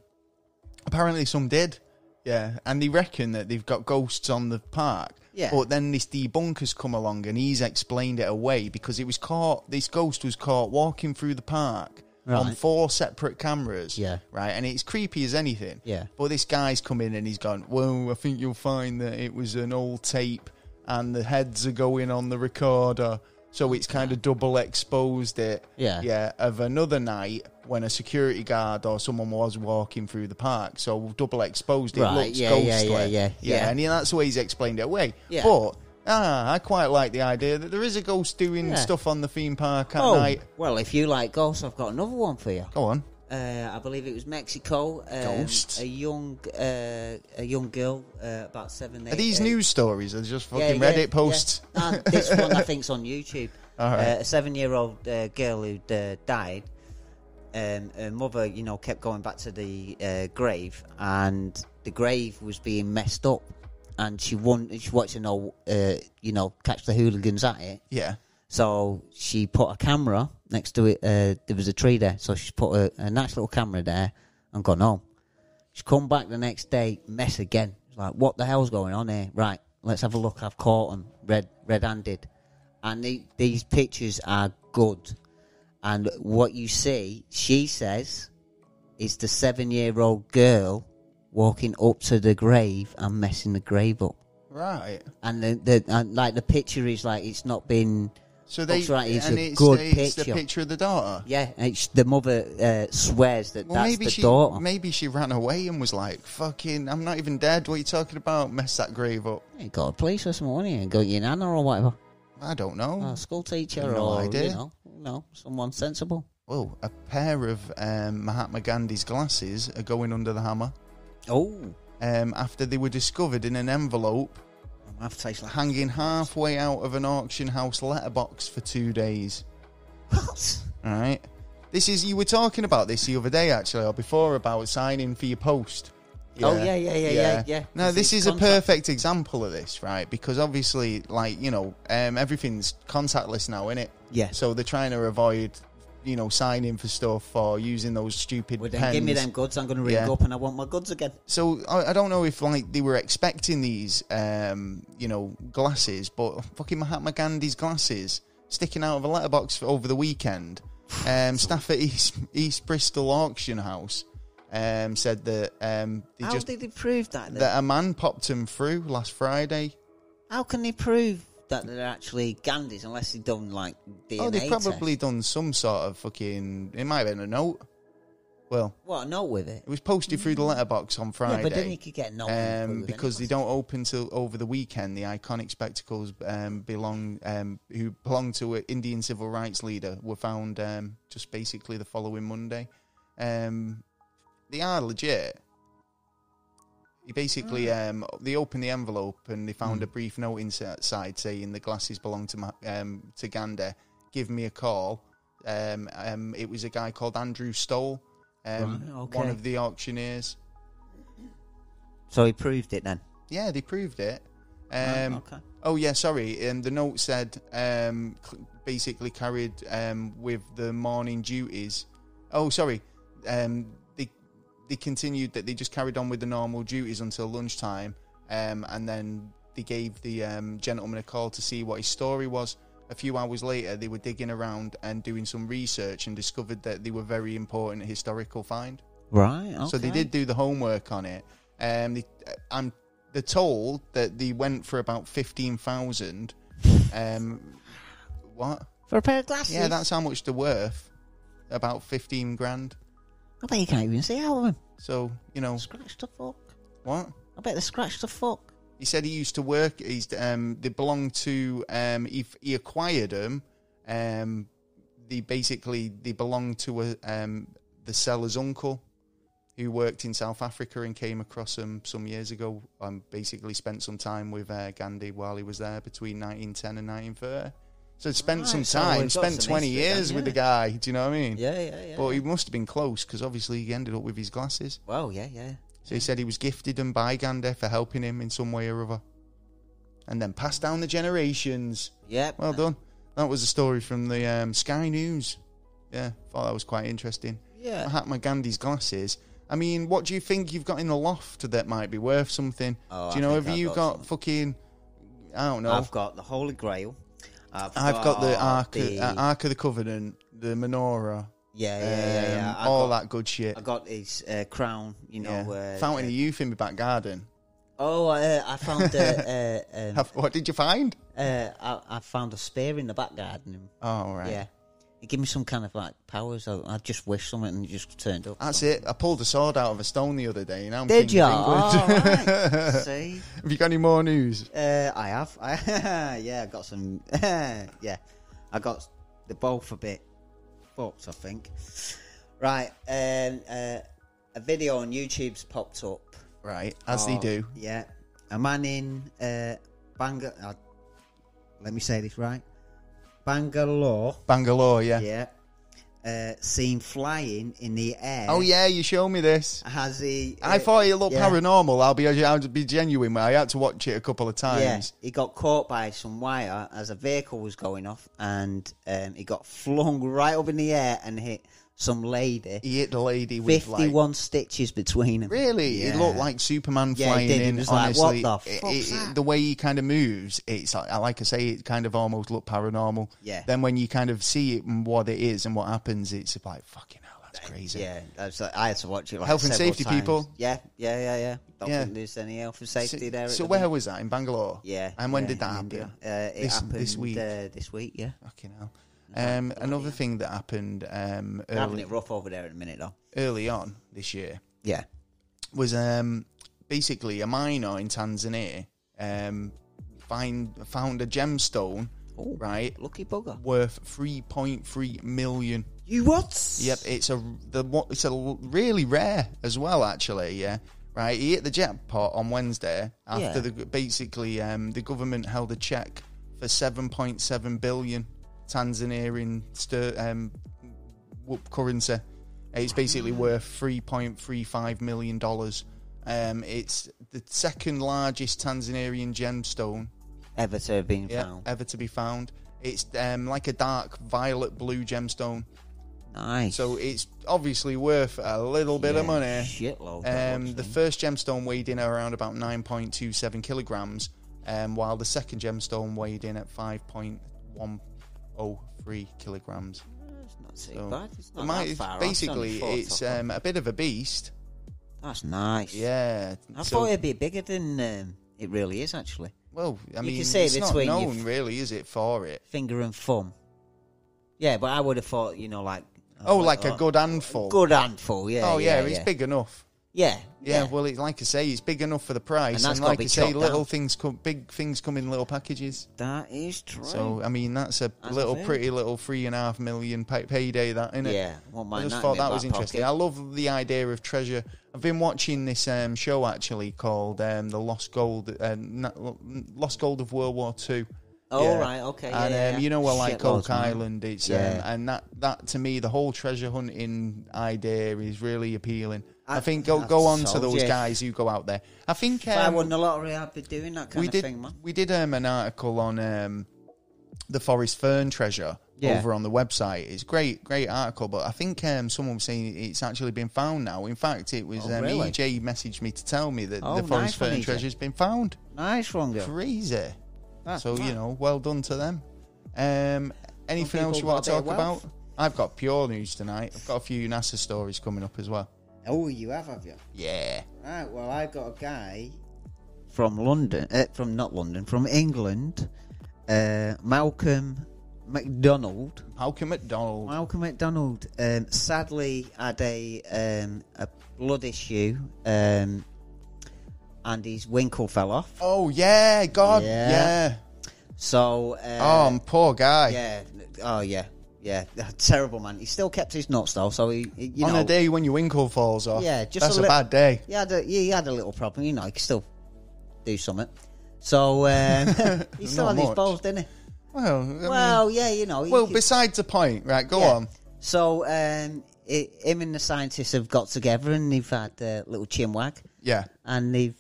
apparently some did. Yeah, and they reckon that they've got ghosts on the park.
Yeah.
But then this debunker's come along and he's explained it away because this ghost was caught walking through the park on 4 separate cameras.
Yeah.
Right, and it's creepy as anything.
Yeah.
But this guy's come in and he's gone, well, I think you'll find that it was an old tape and the heads are going on the recorder. So it's kind of double exposed it.
Yeah.
Of another night when a security guard or someone was walking through the park. So double exposed it.
Right.
Looks ghostly.
Yeah.
And that's the way he's explained it away.
Yeah.
But I quite like the idea that there is a ghost doing stuff on the theme park at night.
Well, if you like ghosts, I've got another one for you.
Go on.
I believe it was Mexico.
Ghosts.
A young girl, about 7, 8.
Are these news stories? Or just fucking Reddit posts?
Yeah. This one I think's on YouTube.
All right.
A 7-year-old girl who'd died. Her mother, kept going back to the grave, and the grave was being messed up, and she wanted to know, catch the hooligans at it.
Yeah.
So she put a camera next to it. There was a tree there, so she put a nice little camera there and gone home. She come back the next day, mess again. It's like, what the hell's going on here? Right, let's have a look. I've caught them red-handed. And these pictures are good. And what you see, she says, is the 7-year-old girl walking up to the grave and messing the grave up.
Right.
And the picture is like it's not been.
So
it's a
good
picture.
It's the picture of the daughter.
Yeah, the mother swears that's
maybe
the daughter.
Maybe she ran away and was like, "Fucking, I'm not even dead. What are you talking about? Mess that grave up."
You got a police or someone and go to your nana or whatever.
I don't know.
A school teacher
no
or
idea.
Someone sensible.
Oh, a pair of Mahatma Gandhi's glasses are going under the hammer.
Oh.
After they were discovered in an envelope. Hanging halfway out of an auction house letterbox for 2 days.
What?
Alright. You were talking about this the other day, actually, or before, about signing for your post.
Yeah. Oh, yeah.
No, this is a perfect example of this, right? Because obviously, everything's contactless now, innit?
Yeah.
So they're trying to avoid, signing for stuff or using those stupid pens.
Then give me them goods, I'm going to ring up and I want my goods again.
So I don't know if they were expecting these, glasses, but fucking Mahatma Gandhi's glasses sticking out of a letterbox over the weekend. Staff at East Bristol auction house said that
how did they prove that?
That a man popped them through last Friday.
How can they prove that they're actually Gandhi's unless they've done DNA
they've probably done some sort of fucking. It might have been a note. Well,
what, a note with it?
It was posted through the letterbox on Friday.
Yeah, but then you could get a note
because they don't open till over the weekend. The iconic spectacles who belong to an Indian civil rights leader were found just basically the following Monday. They are legit. He basically, they opened the envelope and they found a brief note inside saying the glasses belong to Gandhi. Give me a call. It was a guy called Andrew Stoll, one of the auctioneers.
So he proved it then?
Yeah, they proved it.
Okay.
Oh, yeah, sorry. The note said basically carried with the morning duties. Oh, sorry. They continued that they just carried on with the normal duties until lunchtime, and then they gave the gentleman a call to see what his story was. A few hours later, they were digging around and doing some research and discovered that they were very important historical find.
Right, okay.
So they did do the homework on it. They're told that they went for about 15,000. What?
For a pair of glasses?
Yeah, that's how much they're worth. About 15 grand.
I bet you can't even see out of them.
So,
Scratch the fuck.
What?
I bet they scratch the fuck.
He said he used to work. They belonged to. He acquired them. They belonged to the seller's uncle, who worked in South Africa and came across them some years ago. Basically spent some time with Gandhi while he was there between 1910 and 1930. So spent some time, spent 20 years with the guy. Do you know what I mean?
Yeah.
But he must have been close because obviously he ended up with his glasses.
Well, yeah.
So he said he was gifted them by Gandhi for helping him in some way or other. And then passed down the generations.
Yep.
Well done. That was a story from the Sky News. Yeah, thought that was quite interesting.
Yeah.
Mahatma Gandhi's glasses. I mean, what do you think you've got in the loft that might be worth something?
Oh,
do you know, have you got fucking... I don't know.
I've got the Holy Grail.
I've got the Ark of the Covenant, the menorah.
Yeah.
All that good shit.
I got his crown,
Fountain of Youth in my back garden.
Oh, I found
what did you find?
I found a spear in the back garden.
Oh, right.
Yeah. It gave me some kind of powers. I just wished something and it just turned up.
That's it. I pulled a sword out of a stone the other day. I'm
Did you?
Right.
See?
Have you got any more news?
I have. I got some. I got the both a bit fucked, I think. Right, a video on YouTube's popped up.
Right, as they do.
Yeah, a man in Bangalore. Let me say this right. Bangalore.
Bangalore, yeah.
Yeah. Seen flying in the air.
Oh yeah, you showed me this.
Has he?
I thought it looked paranormal. I'll be genuine. I had to watch it a couple of times.
Yeah, he got caught by some wire as a vehicle was going off, and he got flung right up in the air and hit some lady.
He hit the lady with
51 stitches between them.
Really?
Yeah.
It looked like Superman flying
it did.
in.
It was
honestly,
like, what the fuck's that?
The way he kind of moves, it's like I say, it kind of almost looked paranormal.
Yeah.
Then when you kind of see it and what it is and what happens, it's like fucking hell, that's crazy.
Yeah, I had to watch it. Like
health and safety
times.
people.
Yeah. Don't think there's any health and safety there.
So where was that, in Bangalore?
Yeah.
And when did that happen?
It happened
this week.
This week, yeah.
Fucking hell. Another thing that happened
having it rough over there in a minute, though.
Early on this year,
was
basically a miner in Tanzania found a gemstone, right?
Lucky bugger.
Worth 3.3 million.
You what?
Yep, it's a really rare as well, actually. Yeah, right. He hit the jackpot on Wednesday after the government held a check for 7.7 billion. Tanzanian currency. It's basically worth $3.35 million. It's the second largest Tanzanian gemstone
ever to have been found.
Ever to be found. It's like a dark violet blue gemstone.
Nice.
So it's obviously worth a little bit of money.
Shitload.
The first gemstone weighed in around about 9.27 kilograms, while the second gemstone weighed in at 5.103 kilograms.
It's not too bad. It's not that far
basically, it's a bit of a beast.
That's nice.
Yeah.
I thought it'd be bigger than it really is, actually.
Well, I mean,
can say
it's not
between
known, really, is it, for it?
Finger and thumb. Yeah, but I would have thought, like...
like a good handful.
Good handful, yeah.
Oh, yeah, it's big enough.
Yeah.
Well, like I say, it's big enough for the price. And like I say, big things come in little packages.
That is true.
So, I mean, that's a pretty little $3.5 million payday, that, isn't it?
Yeah.
I just thought that was interesting. I love the idea of treasure. I've been watching this show, actually, called The Lost Gold of World War II.
Oh, right, okay.
And you know, like Oak Island, it's and that to me, the whole treasure hunting idea is really appealing. I think go on to those guys who go out there. I think
if I won the lottery, I'd be doing that kind of thing, man.
We did an article on the Forest Fern treasure over on the website. It's great article, but I think someone was saying it's actually been found now. In fact, it was
really?
EJ messaged me to tell me that the Forest Fern treasure has been found.
Nice one, girl.
Crazy. So, well done to them. Anything else you want to talk about? I've got pure news tonight. I've got a few NASA stories coming up as well.
Oh, you have you?
Yeah.
Right, well, I've got a guy from from England, Malcolm McDonald. Sadly had a blood issue, and his winkle fell off.
Oh, yeah, God, yeah.
So...
poor guy.
Yeah, oh, yeah. Yeah, terrible, man. He still kept his nuts, though, so he
on a day when your winkle falls off, that's a bad day.
He had a little problem, he could still do something. So, he still had his balls, didn't he?
Well,
yeah,
besides the point, right, go on.
So, him and the scientists have got together and they've had a little chinwag.
Yeah.
And they've...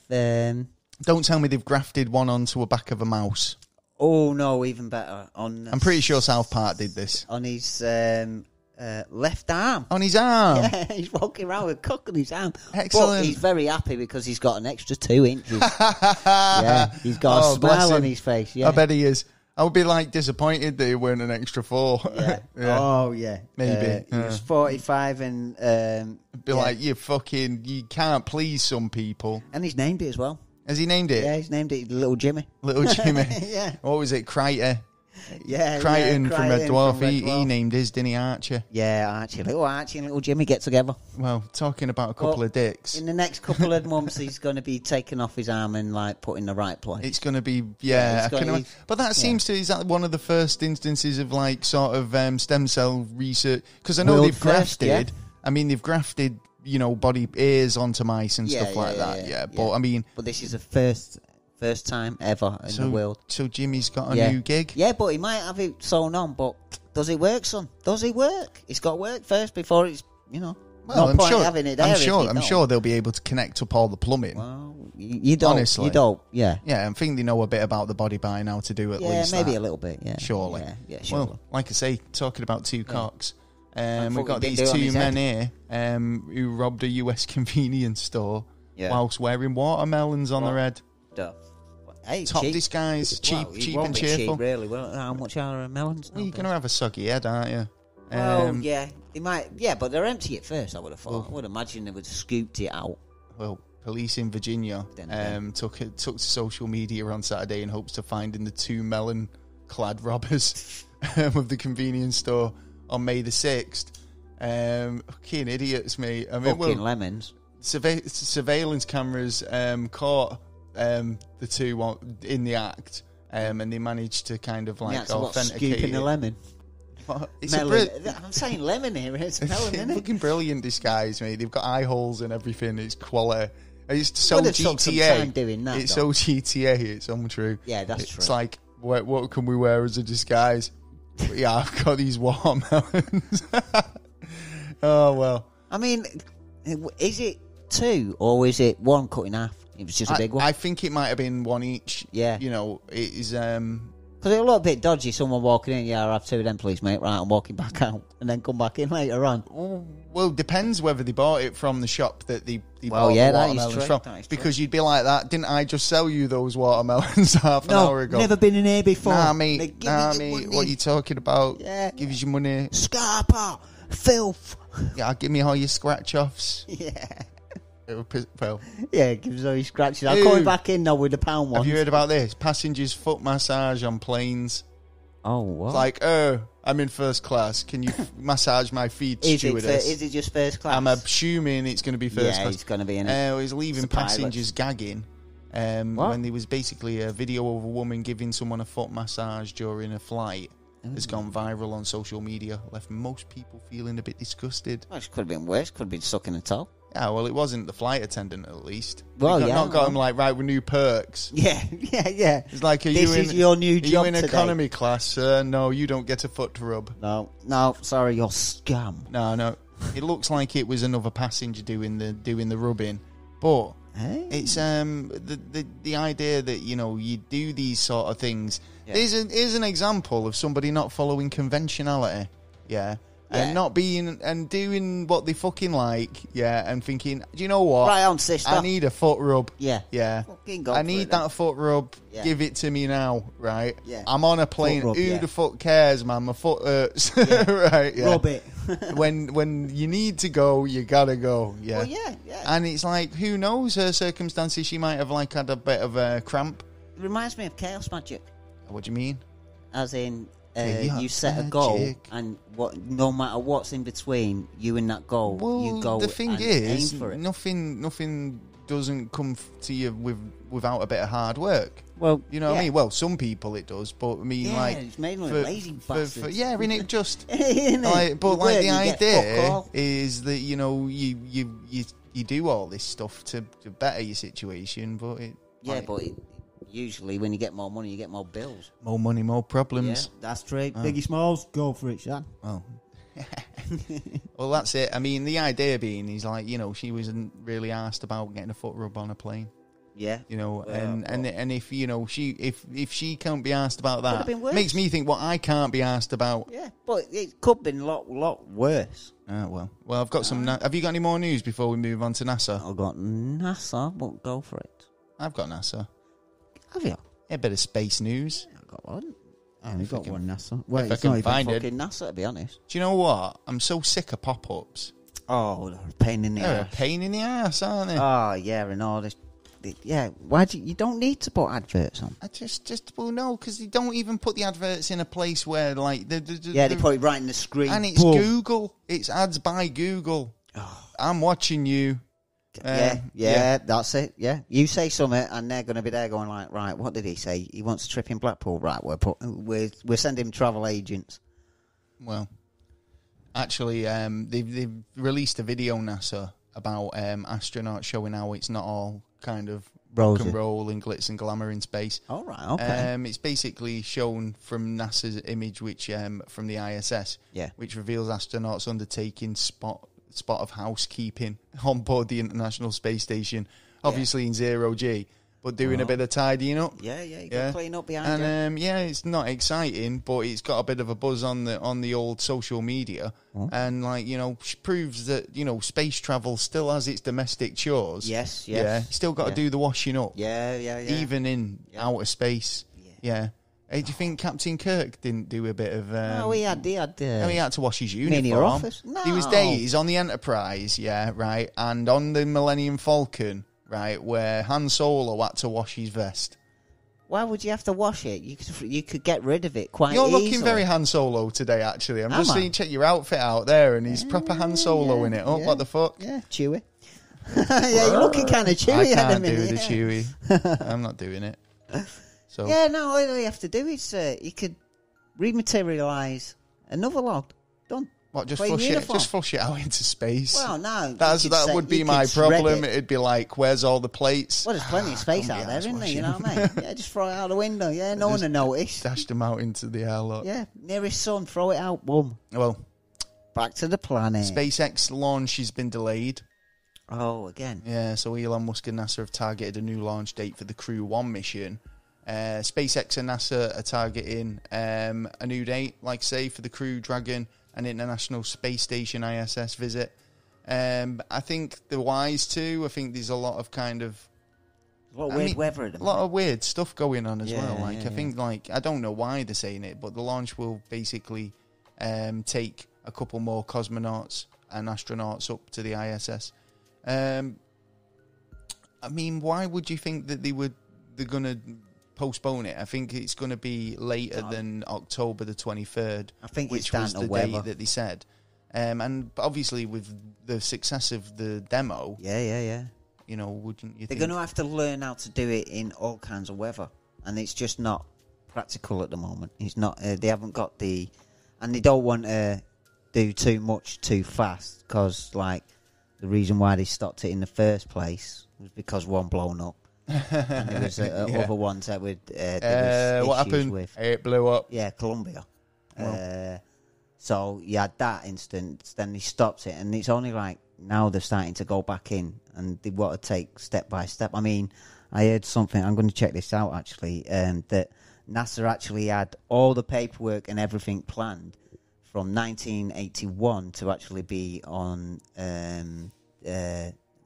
Don't tell me they've grafted one onto the back of a mouse.
Oh, no, even better.
I'm pretty sure South Park did this.
On his left arm.
On his arm?
Yeah, he's walking around with a cock on his arm.
Excellent.
But he's very happy because he's got an extra 2 inches. Yeah, he's got a smile on his face. Yeah.
I bet he is. I would be disappointed that he weren't an extra 4.
Yeah. Oh, yeah.
Maybe.
He was 45 and...
be like, you can't please some people.
And he's named it as well.
Has he named it?
Yeah, he's named it Little Jimmy.
Little Jimmy.
Yeah.
What was it? Crichton.
Yeah.
Crichton from Red Dwarf. He named his, didn't he, Archer?
Yeah, Archie. Little Archie and Little Jimmy get together.
Well, talking about a couple of dicks.
In the next couple of months, he's going to be taking off his arm and put in the right place.
It's going to be, but that seems to, is that one of the first instances of sort of stem cell research? Because I know they've grafted. I mean, they've grafted, body ears onto mice and stuff like that. Yeah, but I mean...
But this is the first time ever in the world.
So Jimmy's got a new gig?
Yeah, but he might have it sewn on, but does it work, son? Does it work? It's got to work first before it's,
Well,
no point having it there.
I'm sure they'll be able to connect up all the plumbing.
Well, you don't.
Honestly.
You don't. Yeah.
Yeah, I think they know a bit about the body by now to do at least
maybe
that.
a little bit. Yeah.
Surely.
Yeah. Surely.
Well, like I say, talking about two cocks, we've got these
two
men here who robbed a US convenience store whilst wearing watermelons on their head.
Hey,
top disguise, cheap and cheerful.
Cheap, really. Well, how much are melons?
Well, you're going to have a soggy head, aren't you?
Yeah. They might. Yeah, but they're empty at first, I would have thought.
Well,
I would imagine they would have scooped it out.
Well, police in Virginia took to social media on Saturday in hopes to finding the two melon-clad robbers of the convenience store on May the 6th. Fucking idiots, mate. I mean,
fucking lemons.
Surveillance cameras caught the two in the act, and they managed to kind of authenticate
scooping a lemon. I'm saying lemon here. It's melon, isn't it?
Fucking brilliant disguise, mate. They've got eye holes and everything. It's quality. It's so
GTA.
Some time doing that, it's so GTA. It's untrue.
Yeah, that's true.
It's like, what can we wear as a disguise? Yeah, I've got these watermelons. Oh, well.
I mean, is it two or is it one cut in half? It was just a big one.
I think it might have been one each.
Yeah.
It is...
Because it'll look a bit dodgy, someone walking in, I'll have two of them, please, mate, right, I'm walking back out, and then come back in later on.
Well, depends whether they bought it from the shop that they bought the watermelons from. Because you'd be like that, didn't I just sell you those watermelons half an hour ago?
Never been in here before.
Nah, mate, what are you talking about?
Yeah.
Give us your money.
Scarpa, filth.
Yeah, give me all your scratch-offs.
Yeah.
Well,
yeah, give us all your scratches. I'm coming back in now with the pound ones.
Have you heard about this? Passengers foot massage on planes.
Oh, what?
It's like, I'm in first class. Can you massage my feet, stewardess?
Is it just first class?
I'm assuming it's going to be first class.
Yeah, it's going to be in it.
He's leaving passengers gagging. When there was basically a video of a woman giving someone a foot massage during a flight. Has gone viral on social media. Left most people feeling a bit disgusted.
Well, it could have been worse. Could have been sucking a toe.
Yeah, well, it wasn't the flight attendant, at least.
Well,
Not got him right with new perks.
Yeah. It's
like,
this is your new job
today.
today.
Economy class, sir? No, you don't get a foot rub.
No, sorry, you're scum.
No. It looks like it was another passenger doing the rubbing, but it's the idea that you do these sort of things. Yeah. Here's an example of somebody not following conventionality. Yeah. And not being and doing what they fucking like, and thinking, do you know what?
Right on, sister.
I need a foot rub.
Yeah.
I need that foot rub. Yeah. Give it to me now, right?
Yeah.
I'm on a plane. Rub, who the fuck cares, man? My foot hurts. Yeah. Right? Yeah.
Rub it.
when you need to go, you gotta go. Yeah.
Well, yeah.
And it's like, who knows her circumstances? She might have had a bit of a cramp.
It reminds me of chaos magic.
What do you mean?
As in. You set a goal, and no matter what's in between you and that goal, you go.
The thing
and
is,
aim for it.
nothing doesn't come to you without a bit of hard work.
Well,
you know what I mean. Well, some people it does, but I mean,
it's mainly lazy bastards.
It just. But
the
idea is that you do all this stuff to better your situation, but
usually, when you get more money, you get more bills.
More money, more problems.
Yeah, that's true. Biggie Smalls, go for it, Sean.
Well, well, that's it. I mean, the idea being, he's like, she wasn't really asked about getting a foot rub on a plane.
Yeah.
And if if she can't be asked about that, it makes me think what I can't be asked about.
Yeah, but it could have been a lot worse.
Well, I've got some. Have you got any more news before we move on to NASA?
I've got NASA, but go for it.
I've got NASA.
Have you?
A bit of space news.
I've got one. I only got one NASA. Well,
it's not even
fucking NASA, to be honest.
Do you know what? I'm so sick of pop-ups.
Oh, they're a pain in the ass.
They're a pain in the ass, aren't they?
Oh, yeah, and all this. Yeah, why you don't need to put adverts on?
I well, no, because they don't even put the adverts in a place where, like... they
put it right in the screen.
And it's Google. It's ads by Google. Oh. I'm watching you.
Yeah, that's it. Yeah, you say something, and they're going to be there going like, right, what did he say? He wants a trip in Blackpool, right? We're sending travel agents.
Well, Actually, they've released a video, NASA, about astronauts showing how it's not all kind of rock and roll and glitz and glamour in space.
All right, okay.
It's basically shown from NASA's image, which from the ISS, which reveals astronauts undertaking spot of housekeeping on board the International Space Station, obviously in zero G, but doing a bit of tidying up.
Yeah, you got to clean up behind you.
And it's not exciting, but it's got a bit of a buzz on the old social media, and proves that space travel still has its domestic chores.
Yes.
Still got to do the washing up.
Yeah.
Even in outer space. Yeah. Hey, do you think Captain Kirk didn't do a bit of?
No, he had
to wash his uniform.
Mini office. No.
He was days on the Enterprise, right, and on the Millennium Falcon, right, where Han Solo had to wash his vest.
Why would you have to wash it? You could get rid of it quite
You're
easily.
looking very Han Solo today, actually. I'm just saying, check your outfit out there, and he's proper Han Solo in it. Oh, what the fuck?
Yeah, Chewie. Yeah, you're looking kind of Chewie
at
the
minute. I can't do the Chewie. I'm not doing it. So.
Yeah, no, all you have to do is you could rematerialise another log. Done.
What, just flush it? Just flush it out into space?
Well, no.
That would be my problem. It'd be like, where's all the plates?
Well, there's plenty of space out there, isn't there? You know what I mean? Yeah, just throw it out the window. Yeah, no one will notice.
Dash them out into the airlock.
Yeah, nearest sun, throw it out, boom.
Well,
back to the planet.
SpaceX launch has been delayed.
Oh, again.
Yeah, so Elon Musk and NASA have targeted a new launch date for the Crew 1 mission. SpaceX and NASA are targeting a new date, like say, for the Crew Dragon and International Space Station ISS visit. I think they're wise too. I think there's a lot of kind of
weird weather at the moment.
A lot of weird stuff going on as well. I think I don't know why they're saying it, but the launch will basically take a couple more cosmonauts and astronauts up to the ISS. I mean, why would you think that they're gonna postpone it? I think it's going to be later than October the 23rd,
I think
which was the date that they said. And obviously with the success of the demo, wouldn't you think?
They're going to have to learn how to do it in all kinds of weather, and it's just not practical at the moment. It's not. They haven't got and they don't want to do too much too fast, because the reason why they stopped it in the first place was because one blown up. And there was other ones that would
what happened
with.
It blew up.
Yeah, Columbia. So you had that instance, then they stopped it, and it's only now they're starting to go back in, and they want to take step by step. I mean, I heard something, I'm going to check this out actually, that NASA actually had all the paperwork and everything planned from 1981 to actually be on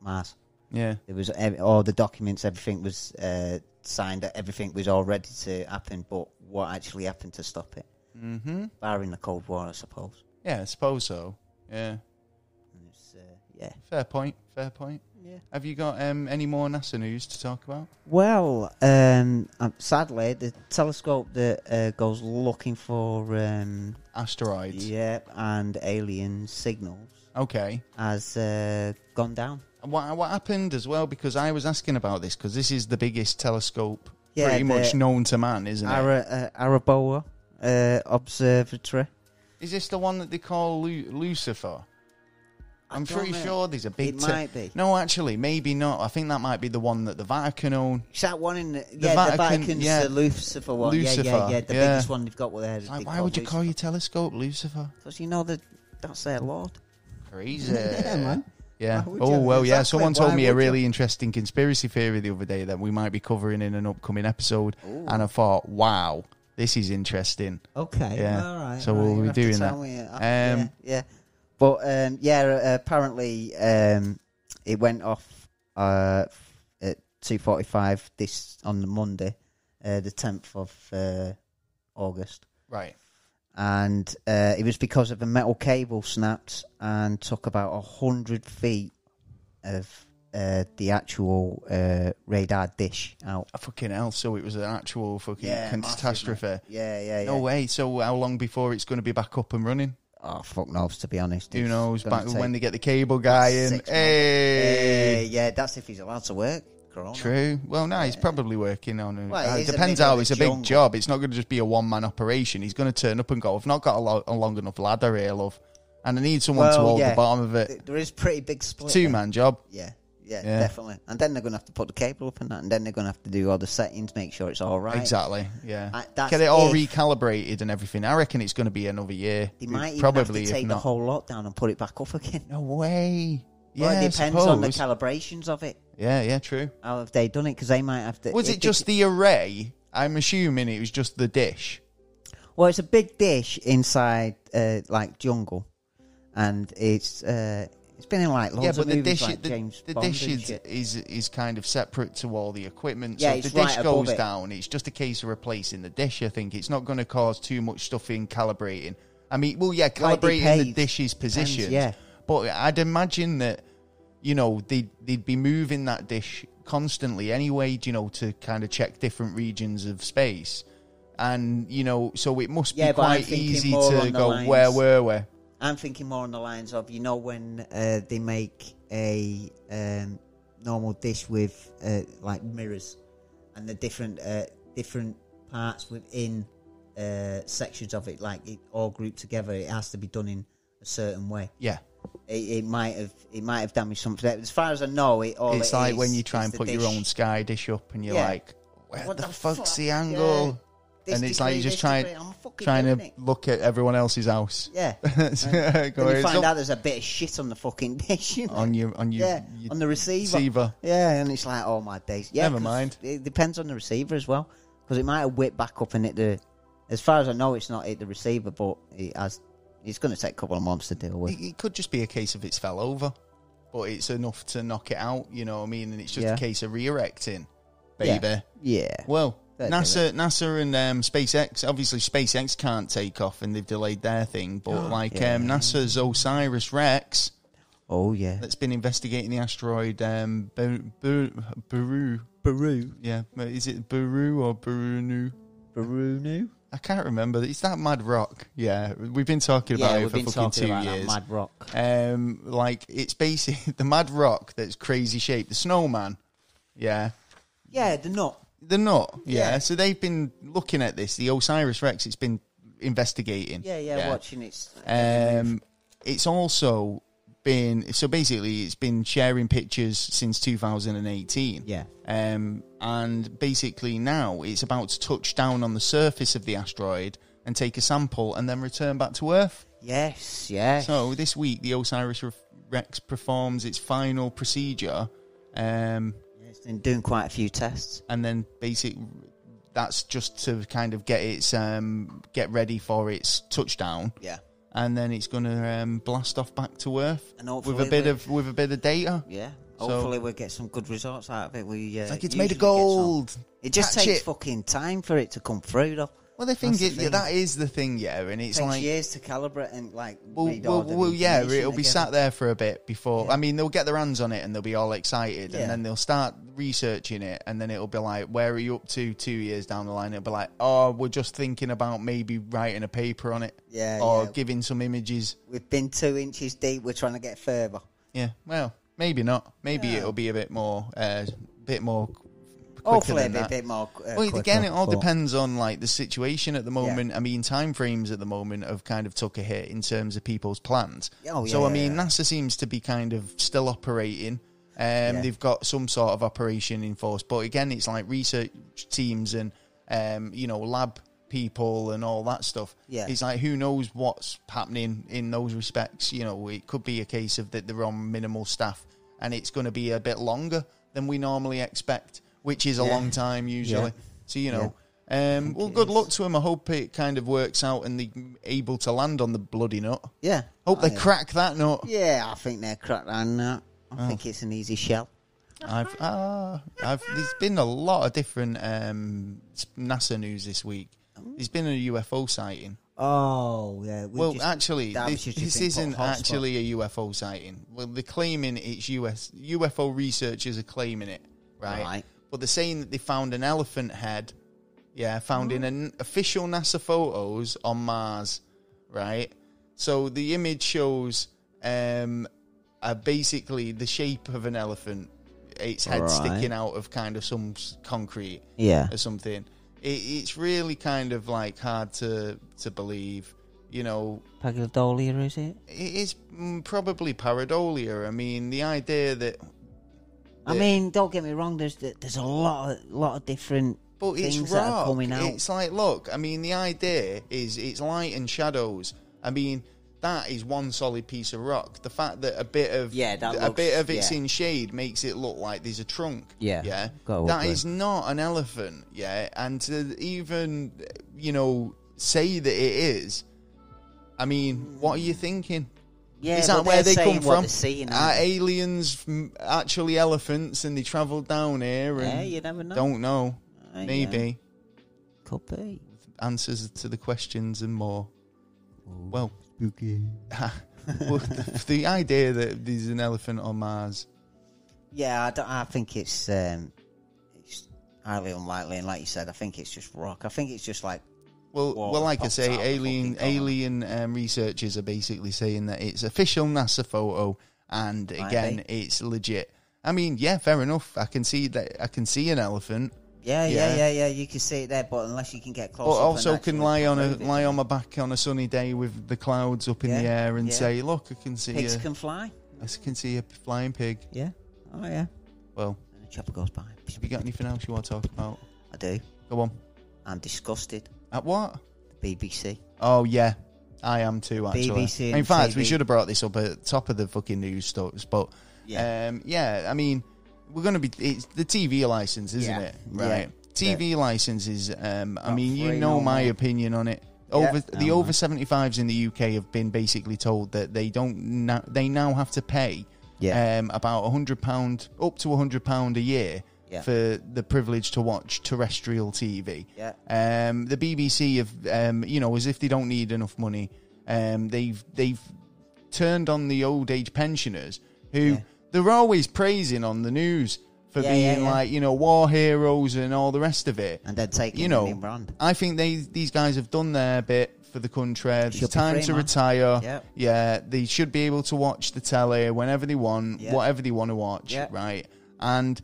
Mars.
Yeah,
it was all the documents, everything was signed, everything was all ready to happen, but what actually happened to stop it?
Mm-hmm.
Barring the Cold War, I suppose.
Yeah, I suppose so. Yeah. Fair point. Yeah. Have you got any more NASA news to talk about?
Well, sadly, the telescope that goes looking for
asteroids,
and alien signals, has gone down.
What happened as well? Because I was asking about this, because this is the biggest telescope pretty much known to man, isn't it?
Araboa Observatory.
Is this the one that they call Lucifer? I'm pretty sure there's a big...
It might be.
No, actually, maybe not. I think that might be the one that the Vatican own.
Is that one in the Vatican's the Lucifer one.
Lucifer.
Yeah, the biggest one they've got with their...
why would you call your telescope Lucifer?
Because that's their Lord.
Crazy.
Yeah, man.
Yeah. Oh, well, yeah. Someone told me a really interesting conspiracy theory the other day that we might be covering in an upcoming episode. Ooh. And I thought, wow, this is interesting.
Okay.
Yeah.
All right.
So we'll be doing that.
Yeah. But, apparently it went off at 2:45 on the Monday, the 10th of August.
Right.
And it was because of a metal cable snapped and took about 100 feet of the actual radar dish out.
Fucking hell, so it was an actual fucking catastrophe.
Yeah.
No way. So how long before it's going to be back up and running?
Oh, fuck knows, to be honest.
Who knows? Back when they get the cable guy in.
Hey! Yeah, that's if he's allowed to work. Corona.
True. Well, no, he's probably working on it. It depends how. It's a big job. It's not going to just be a one-man operation. He's going to turn up and go, I've not got a long enough ladder here, love. And I need someone to hold the bottom of it.
There is pretty big split.
Two-man job.
Yeah, definitely. And then they're going to have to put the cable up and that, and then they're going to have to do all the settings, make sure it's all right.
Exactly, yeah. Get it all recalibrated and everything. I reckon it's going to be another year.
They might even have to take the whole lot down and put it back up again.
No way.
Well, it depends on the calibrations of it.
Yeah, true.
How have they done it? Because they might have to...
Was it just the array? I'm assuming it was just the dish.
Well, it's a big dish inside, like, jungle. And it's been in like loads of movies, like James Bond.
The dish is kind of separate to all the equipment.
Yeah,
so if the dish goes down, it's just a case of replacing the dish. I think it's not going to cause too much stuff in calibrating. I mean, calibrating the dish's position. Yeah, but I'd imagine that they'd be moving that dish constantly anyway. To kind of check different regions of space, and so it must be quite easy to go. Where were we?
I'm thinking more on the lines of, when they make a normal dish with like mirrors and the different parts within sections of it, like it all grouped together. It has to be done in a certain way.
Yeah,
it might have damaged something. As far as I know, it's
like when you try and put your own sky dish up, and you're like, where the fuck's the angle? Yeah. And it's like you're just trying to look at everyone else's house.
Yeah. Then you find out there's a bit of shit on the fucking dish.
On your
on the receiver. Yeah, and it's like, oh my days. Yeah,
never mind.
It depends on the receiver as well, because it might have whipped back up and hit the. As far as I know, it's not hit the receiver, but it's going to take a couple of months to deal with.
It could just be a case of it's fell over, but it's enough to knock it out. You know what I mean? And it's just a case of re-erecting, baby.
Yeah.
Well. NASA and SpaceX, obviously SpaceX can't take off and they've delayed their thing, but NASA's OSIRIS-REx, that's been investigating the asteroid Baru. Yeah, is it Baru or Barunu?
Barunu?
I can't remember. It's that mad rock. Yeah, we've been talking about it for fucking 2 years.
Mad rock.
Like it's basically the mad rock that's crazy shaped. The snowman. Yeah.
Yeah, the nut.
The nut, So they've been looking at this. The OSIRIS-REx, it's been investigating.
Yeah. Watching it.
It's also been... So basically, it's been sharing pictures since 2018.
Yeah.
And basically now, it's about to touch down on the surface of the asteroid and take a sample and then return back to Earth.
Yes.
So this week, the OSIRIS-REx performs its final procedure.
It's been doing quite a few tests,
and then that's just to kind of get its get ready for its touchdown.
Yeah,
and then it's going to blast off back to Earth
and
with a bit of data.
Yeah, hopefully we'll get some good results out of it.
It's like it's made of gold.
It just takes fucking time for it to come through, though.
Well, they think that is the thing, and it's
takes
like
years to calibrate and
it'll be sat there for a bit before. Yeah. I mean, they'll get their hands on it and they'll be all excited, and then they'll start researching it, and then it'll be like, where are you up to 2 years down the line? It'll be like, oh, we're just thinking about maybe writing a paper on it, or giving some images.
We've been 2 inches deep. We're trying to get further.
Yeah, well, maybe not. Maybe it'll be a bit more.
Hopefully a bit more.
Well, again, it all depends on like the situation at the moment. Yeah. I mean, timeframes at the moment have kind of took a hit in terms of people's plans. NASA seems to be kind of still operating. They've got some sort of operation in force, but again, it's like research teams and lab people and all that stuff. Yeah. It's like who knows what's happening in those respects. It could be a case of that they're on minimal staff, and it's going to be a bit longer than we normally expect. Which is a long time usually. So, well, good luck to him. I hope it kind of works out and they're able to land on the bloody nut.
Yeah.
Hope they crack that nut.
Yeah, I think they'll crack that nut. I think it's an easy shell.
There's been a lot of different NASA news this week. There's been a UFO sighting.
Oh, yeah.
Actually, this isn't actually a UFO sighting. Well, they're claiming it's UFO researchers are claiming it, right? But they're saying that they found an elephant head, found in an official NASA photos on Mars, right? So the image shows basically the shape of an elephant, its head sticking out of kind of some concrete or something. It's really kind of like hard to believe.
Pareidolia, is it?
It is probably pareidolia. I mean, the idea that...
I mean, don't get me wrong, there's a lot of different things that are coming out.
It's like, look, I mean, the idea is it's light and shadows. I mean, that is one solid piece of rock. The fact that a bit of it's in shade makes it look like there's a trunk. Yeah. That is not an elephant. Yeah, and to even say that it is. I mean, what are you thinking?
Yeah,
is that where they come from?
Seeing,
are aliens actually elephants and they travelled down here? And
you never know.
Don't know. Maybe.
Could be.
Answers to the questions and more.
Ooh,
well,
spooky.
Well, the idea that there's an elephant on Mars.
Yeah, I think it's highly unlikely, and like you said, I think it's just rock. I think it's just like.
Well, like I say, alien researchers are basically saying that it's official NASA photo, and again, it's legit. I mean, yeah, fair enough. I can see that. I can see an elephant.
Yeah. You can see it there, but unless you can get close.
But also can lie on my back on a sunny day with the clouds up in the air and say, "Look, I can see."
Pigs can fly.
I can see a flying pig.
Yeah. Oh yeah.
Well,
and a chopper goes by.
Have you got anything else you want to talk about?
I do.
Go on.
I'm disgusted.
At what?
The BBC.
Oh, yeah. I am too, actually.
BBC
in fact,
TV.
We should have brought this up at the top of the fucking news stocks. But, I mean, we're going to be... It's the TV licence, isn't it? Right. Yeah. TV licence is... I mean, you know my opinion on it. The over 75s in the UK have been basically told that they now have to pay about £100, up to £100 a year for the privilege to watch terrestrial TV.
Yeah.
The BBC have, as if they don't need enough money, they've turned on the old age pensioners who they're always praising on the news for being like, war heroes and all the rest of it.
And then taking the name brand.
I think these guys have done their bit for the country. It's time to retire.
Yep.
Yeah, they should be able to watch the telly whenever they want, whatever they want to watch, right? And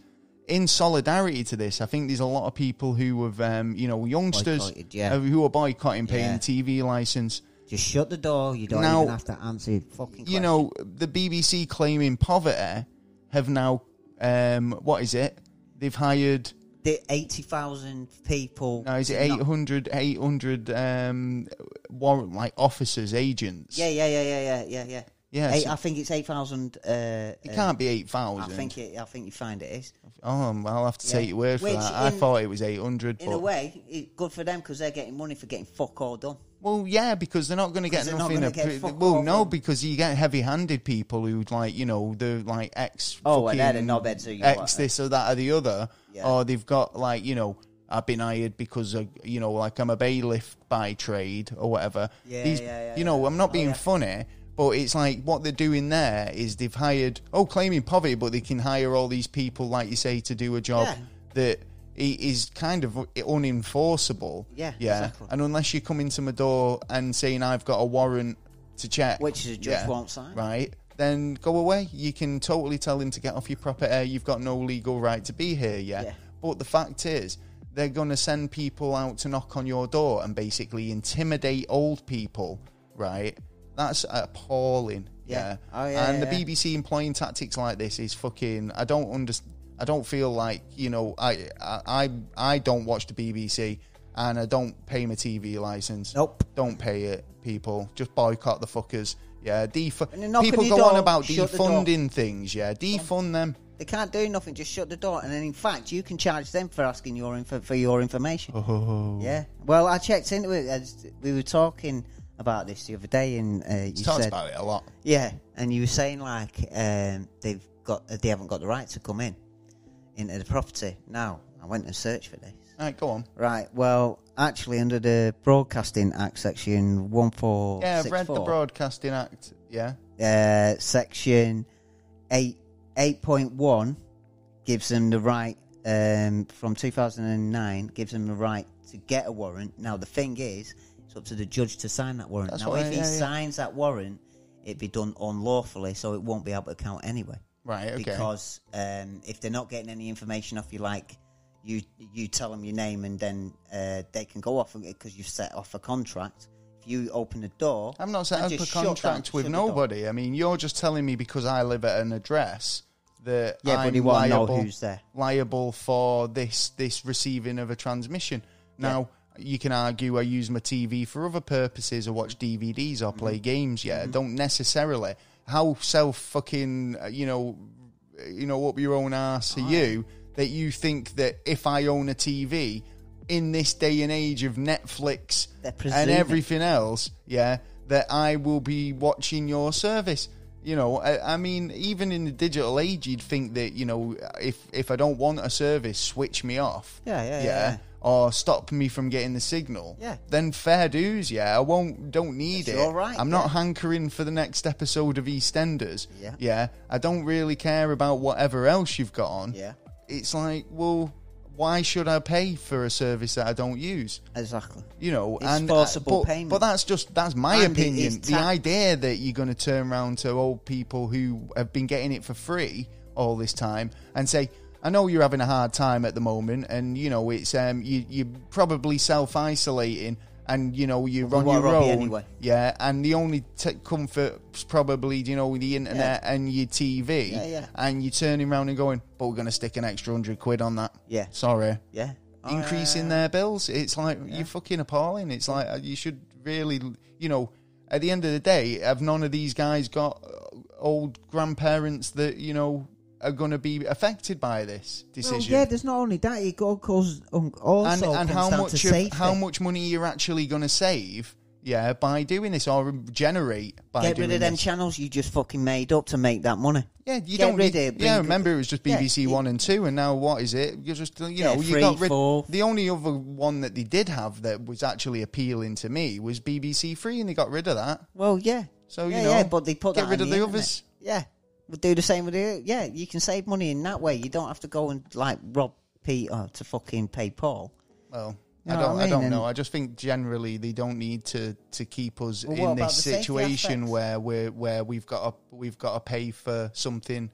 in solidarity to this, I think there's a lot of people who have, youngsters who are boycotting paying the TV licence.
Just shut the door. You don't even have to answer your fucking question.
The BBC claiming poverty have now, what is it? They've hired...
80,000 people.
No, is it 800 warrant, like officers, agents?
Yeah.
Yeah,
I think it's 8,000.
It can't be 8,000.
I think you find it is.
Oh, I'll have to take your word for that. I thought it was 800.
In a way, it's good for them because they're getting money for getting fuck all done.
Well, yeah, because they're not going to get nothing. Because you get heavy-handed people who, they're like ex.
Oh, and they're the knobheads.
Ex this or that or the other, or they've got I've been hired because I'm a bailiff by trade or whatever. I'm not being funny. But it's like what they're doing there is they've hired, claiming poverty, but they can hire all these people, like you say, to do a job that is kind of unenforceable.
Yeah, exactly.
And unless you come into my door and saying I've got a warrant to check,
which the judge won't sign,
right? Then go away. You can totally tell him to get off your property. You've got no legal right to be here. Yeah. But the fact is, they're going to send people out to knock on your door and basically intimidate old people, right? That's appalling. Yeah.
Oh, yeah.
And the BBC employing tactics like this is fucking. I don't feel like I don't watch the BBC and I don't pay my TV license.
Nope.
Don't pay it, people. Just boycott the fuckers. Yeah. People go on about defunding things. Yeah. Defund them.
They can't do nothing. Just shut the door. And then, in fact, you can charge them for asking for your information.
Oh.
Yeah. Well, I checked into it. We were talking about this the other day, and you
talked about it a lot.
Yeah, and you were saying like they haven't got the right to come into the property. Now, I went and searched for this.
All right, go on.
Right, well, actually, under the Broadcasting Act, section 1464.
Yeah, I've read the Broadcasting Act. Yeah.
Section 8.1 gives them the right. From 2009, gives them the right to get a warrant. Now, the thing is, up to the judge to sign that warrant. If he signs that warrant, it'd be done unlawfully, so it won't be able to count anyway.
Right, okay.
Because if they're not getting any information off you, like you tell them your name and then they can go off because you've set off a contract. you open the door...
I'm not set up a contract with nobody. I mean, you're just telling me because I live at an address that I'm liable for this receiving of a transmission. Now, you can argue I use my TV for other purposes or watch DVDs or play games. Don't necessarily. How self-fucking, up your own arse are you that you think that if I own a TV in this day and age of Netflix and everything else, that I will be watching your service? I mean, even in the digital age, you'd think that, if I don't want a service, switch me off. Or stop me from getting the signal. Then fair dues, I don't need it.
All right,
I'm not hankering for the next episode of EastEnders. I don't really care about whatever else you've got on. It's like, well, why should I pay for a service that I don't use?
Exactly.
It's
forcible payment.
But that's my opinion. The idea that you're going to turn around to old people who have been getting it for free all this time and say, I know you're having a hard time at the moment, and it's you're probably self-isolating, and you're on your own.
Anyway.
And the only comfort's probably the internet and your TV. And you're turning around and going, but we're going to stick an extra £100 on that. Sorry. Increasing their bills. It's like you're fucking appalling. It's like you should really, at the end of the day, have none of these guys got old grandparents that are going to be affected by this decision?
Well, there's not only that, it goes also
and how much money you're actually going to save by doing this or generate by
get
doing
rid of them channels you just fucking made up to make that money.
You don't rid of it. Remember it was just BBC 1 and 2, and now what is it? You're just you got rid. The only other one that they did have that was actually appealing to me was BBC 3, and they got rid of that.
Well, so but they put
get rid of the others.
We'll do the same with it. You can save money in that way. You don't have to go and rob Peter to fucking pay Paul.
Well, I don't know. I just think generally they don't need to keep us in this situation where we've got to pay for something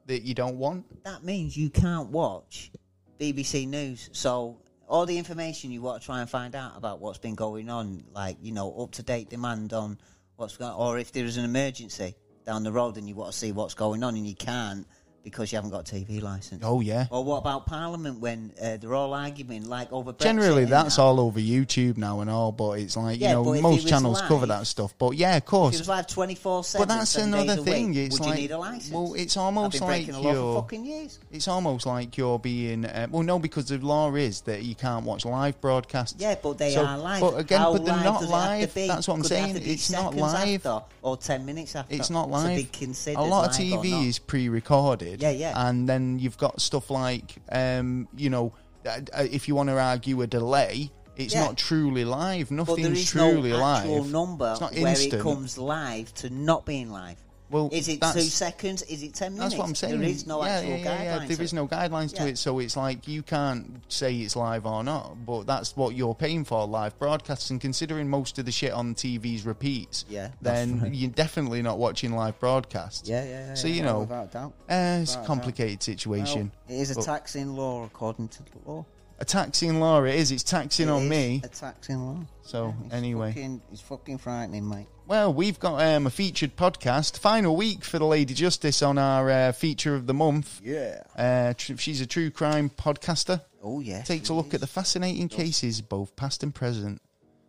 that you don't want.
That means you can't watch BBC News. So all the information you want to try and find out about what's been going on, up to date demand on what's going on, or if there is an emergency down the road and you want to see what's going on and you can't because you haven't got a TV licence.
Oh, yeah.
Or what about Parliament when they're all arguing over Brexit?
Generally, that's all over YouTube now and all, but it's like, most channels cover that stuff. But of course.
If it was live 24/7,
but that's another thing.
Would you need a licence?
Well, it's almost like
for fucking years.
It's almost like you're being... no, because the law is that you can't watch live broadcasts.
Yeah, but they are live.
But again, they're not live. That's what I'm saying. It's not live.
Or 10 minutes after.
It's not live.
So
a lot of TV is pre-recorded. And then you've got stuff like, if you want to argue a delay, it's not truly live. Nothing's truly live.
There is no actual number
it's not
where
instant.
it comes live to not being live.
Well,
is it 2 seconds? Is it 10 minutes?
That's what I'm saying.
There is no actual guidelines.
There is no guidelines to it, so it's like you can't say it's live or not, but that's what you're paying for, live broadcasts. And considering most of the shit on TV's repeats, then you're definitely not watching live broadcasts. So,
without a doubt.
It's a complicated situation.
Well, it is a taxing law according to the law.
A taxing law it is. It's taxing on me.
A taxing law.
So, anyway.
It's fucking frightening, mate.
Well, we've got a featured podcast. Final week for the Lady Justice on our feature of the month.
Yeah.
She's a true crime podcaster.
Oh, yeah.
Takes a look at the fascinating cases, both past and present.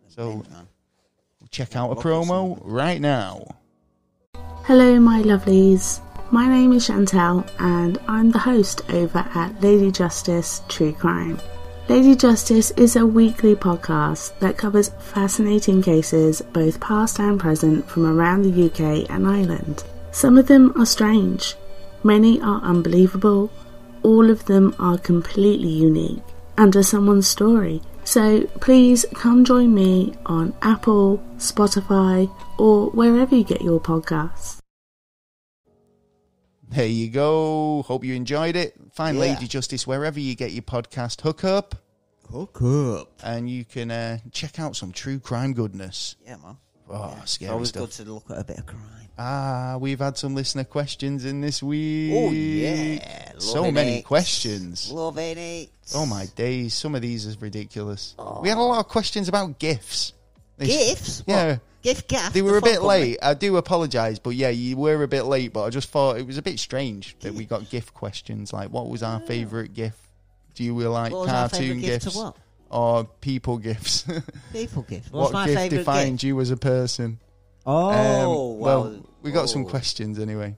So, check out a promo right now.
Hello, my lovelies. My name is Chantel, and I'm the host over at Lady Justice True Crime. Lady Justice is a weekly podcast that covers fascinating cases, both past and present, from around the UK and Ireland. Some of them are strange, many are unbelievable, all of them are completely unique and are someone's story. So please come join me on Apple, Spotify, or wherever you get your podcasts.
There you go. Hope you enjoyed it. Find Lady Justice wherever you get your podcast. Hook up. And you can check out some true crime goodness.
Yeah, man.
Scary
always
stuff.
Good to look at a bit of crime.
We've had some listener questions in this week.
Oh, yeah.
So many questions.
Loving it.
Oh, my days. Some of these is ridiculous. We had a lot of questions about GIFs.
Gifts?
Yeah.
Gift gaff?
They were a bit late. I do apologise, but yeah, you were a bit late, but I just thought it was a bit strange that we got gift questions. Like, what was our favourite gift? Do you like cartoon gifts?
What?
Or people gifts?
People gifts.
What gift defines you as a person?
Oh,
well, we got some questions anyway.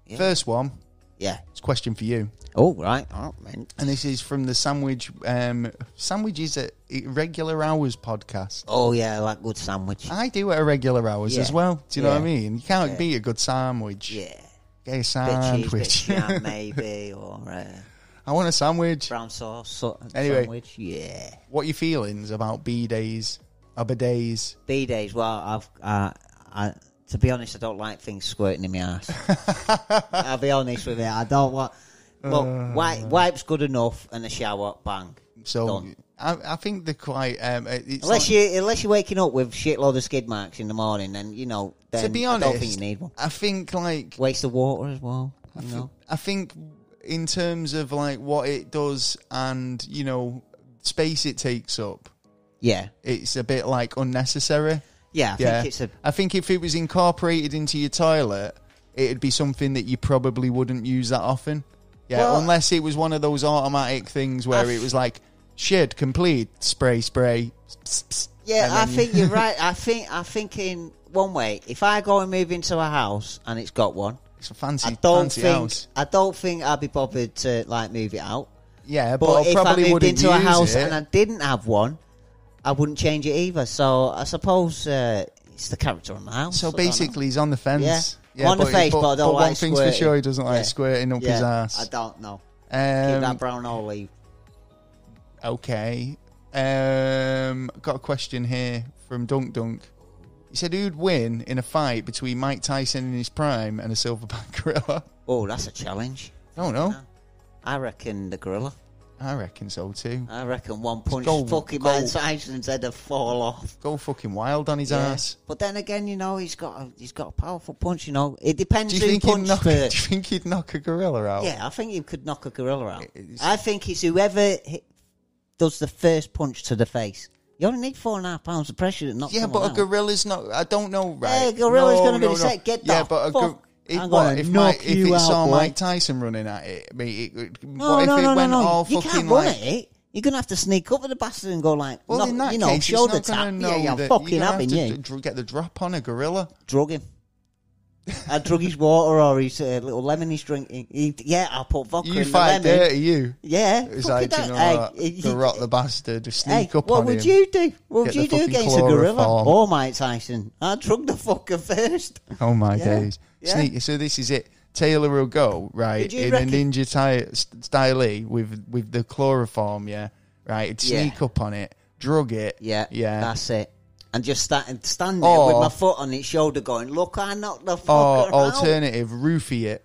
Yeah. First one.
Yeah.
It's a question for you.
Oh, right. Oh, man.
And this is from the Sandwiches at Irregular Hours podcast.
Oh, yeah, I like good sandwich.
I do at Irregular Hours as well. Do you know what I mean? You can't beat a good sandwich.
Yeah.
Get a sandwich.
Bit cheese, bit jam, maybe, or...
I want a sandwich.
Brown sauce
anyway,
sandwich, yeah.
What are your feelings about B-days, bidets?
B-days, well, to be honest, I don't like things squirting in my ass. I'll be honest with you. I don't want... Look, wipe's good enough and a shower, bang.
So, I think they're quite...
unless you're waking up with shitload of skid marks in the morning, then, then
to be honest,
I don't think you need one.
I think, like...
Waste of water as well,
I think in terms of, like, what it does and, space it takes up...
Yeah.
It's a bit, like, unnecessary.
Yeah,
I think if it was incorporated into your toilet, it'd be something that you probably wouldn't use that often. Yeah, well, unless it was one of those automatic things where it was like, shit, complete, spray. Pss, pss,
yeah, I think you're right. I think in one way, if I go and move into a house and it's got one,
it's a fancy house.
I don't think I'd be bothered to, like, move it out.
Yeah, but
if
probably
I moved into a house
it.
and I didn't have one, I wouldn't change it either. So I suppose it's the character of my house.
So basically, he's on the fence.
Yeah. On the face, but I don't like
one thing's for sure, he doesn't like squirting up his ass.
I don't know. Keep that brown olive.
Okay. Got a question here from Dunk. He said, who'd win in a fight between Mike Tyson in his prime and a silverback gorilla?
Oh, that's a challenge.
I don't know.
I reckon the gorilla.
I reckon so too.
I reckon one punch fucking Mike Tyson's head would fall off.
Go fucking wild on his ass.
But then again, he's got a powerful punch. It depends
who
punched first.
Do you think he'd knock a gorilla out?
Yeah, I think he could knock a gorilla out. I think it's whoever does the first punch to the face. You only need 4.5 pounds of pressure to knock someone out.
A gorilla's not... I don't know, right?
Yeah, a gorilla's going to be the set. Get that fuck.
If it saw Mike Tyson running at it, what if it went all fucking
you can't run at it. You're going to have to sneak up with the bastard and go like,
well, in that case,
shoulder tap. Yeah, fucking having you.
Get the drop on a gorilla.
Drug him. I drug his water or his little lemon he's drinking. I'll put vodka in the lemon.
You fight dirty, you.
Yeah.
It's like, the rot the bastard, just sneak up on him.
What would you do? What would you do against a gorilla? Or Mike Tyson? I'd drug the fucker first.
Oh my days. Yeah. So this is it. Taylor will go, right, in a ninja style with the chloroform, right? It'd sneak up on it, drug it.
Yeah. That's it. And just stand there with my foot on its shoulder going, look, I knocked the fucker out.
Alternative, roofie it.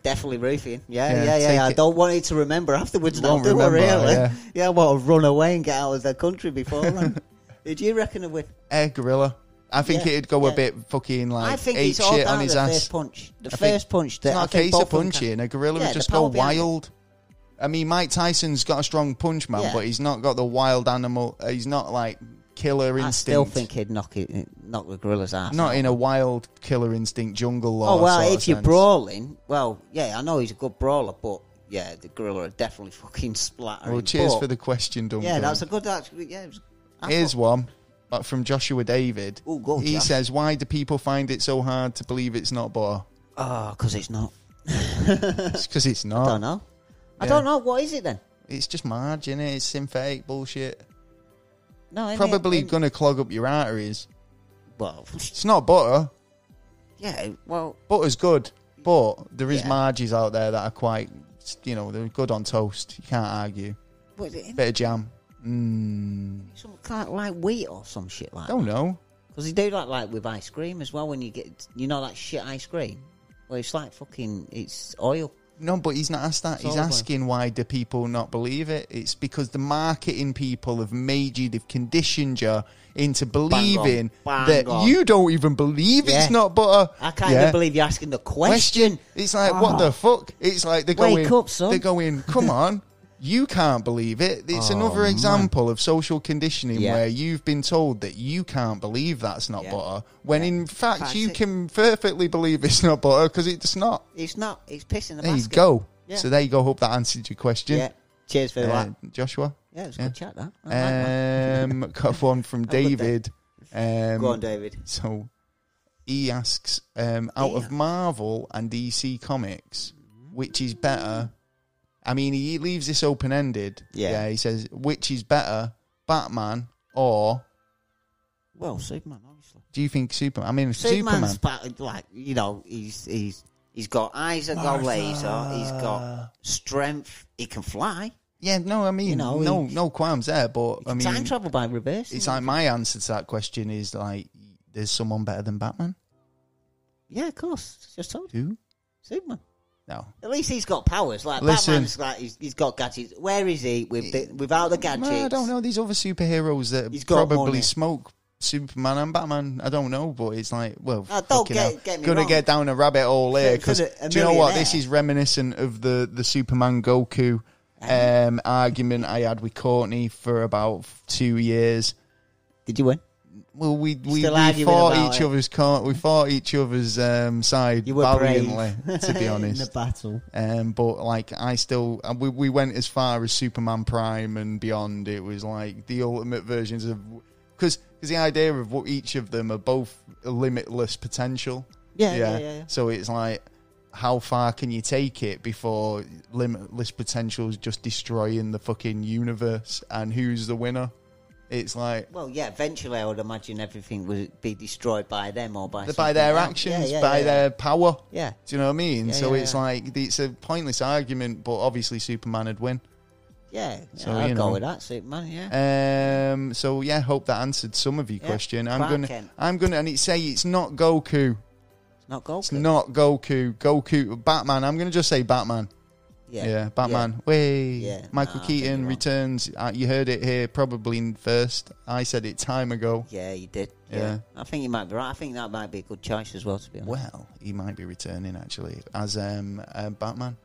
Definitely roofing. Yeah. I don't want it to remember afterwards now, do I really? Yeah, I want to run away and get out of the country before then. Did you reckon it would?
Gorilla. I think it'd go a bit fucking like shit on his ass.
First punch. The first punch.
It's not a case of punching. A gorilla would just go wild. I mean, Mike Tyson's got a strong punch, man, but he's not got the wild animal. He's not like killer instinct. I
still think he'd knock the gorilla's ass.
Not in a wild killer instinct jungle law.
Oh, well, if you're brawling, I know he's a good brawler, but yeah, the gorilla would definitely fucking splatter him.
Well, cheers for the question, Duncan.
Yeah, that's a good...
Here's one. From Joshua David.
Ooh, go,
he
Josh.
says, why do people find it so hard to believe it's not butter?
Oh, because it's not.
It's because it's not.
I don't know. I don't know. What is it then?
It's just margarine, it's synthetic bullshit.
No,
probably going to clog up your arteries.
Well,
it's not butter.
Yeah, well...
Butter's good, but there is margies out there that are quite, they're good on toast. You can't argue. Bit of jam.
Some kind of like wheat or some shit like that.
Don't know.
Because they do that like with ice cream as well when you get, that shit ice cream? Well, it's like fucking, it's oil.
No, but he's not asked that. He's asking why do people not believe it? It's because the marketing people have made you, they've conditioned you into believing that you don't even believe it's not butter.
I can't even believe you're asking the question.
It's like, what the fuck? It's like they're going, come on. You can't believe it. It's another example of social conditioning where you've been told that you can't believe that's not butter, when in fact you can perfectly believe it's not butter because it's not.
It's not. It's piss in the
basket.
There
you go. Yeah. So there you go. Hope that answered your question.
Yeah. Cheers for that.
Joshua?
Yeah, it was a good chat, that.
Got one from David.
Go on, David.
So he asks, out of Marvel and DC Comics, which is better... I mean, he leaves this open-ended. Yeah, he says, which is better, Batman or...
Well, Superman, obviously.
Do you think Superman? I mean,
Superman's like, you know, he's got eyes that go laser. He's got strength. He can fly.
Yeah, no, I mean, you know, no qualms there. But I mean,
time travel by reverse.
It's like my answer to that question is like, there's someone better than Batman.
Yeah, of course. Just told
you.
Who? Superman.
No.
At least he's got powers. Like Batman's like he's got gadgets. Where is he without the gadgets?
I don't know. These other superheroes that probably smoke Superman and Batman. I don't know, but it's like, well,
don't get me
gonna
wrong.
Get down a rabbit hole here because do you know what? This is reminiscent of the Superman Goku argument I had with Courtney for about 2 years.
Did you win?
Well, we fought each other's side valiantly, to be honest.
In the battle.
But like, we went as far as Superman Prime and beyond. It was like the ultimate versions of, because the idea of what each of them are both limitless potential.
Yeah.
So it's like, how far can you take it before limitless potential is just destroying the fucking universe? And who's the winner? It's like...
Well, yeah, eventually I would imagine everything would be destroyed by them or by
their actions, their power.
Yeah.
Do you know what I mean? So it's like, it's a pointless argument, but obviously Superman would win.
Yeah, so, I'll go with that, Superman,
So, yeah, hope that answered some of your question. I'm gonna, and it's not Goku.
It's not Goku?
It's not Goku. Batman. I'm going to just say Batman. Yeah, Batman.
Yeah.
Michael Keaton returns. You heard it here probably first. I said it time ago.
Yeah, you did. Yeah. I think you might be right. I think that might be a good choice as well, to be honest.
Well, he might be returning, actually, as Batman.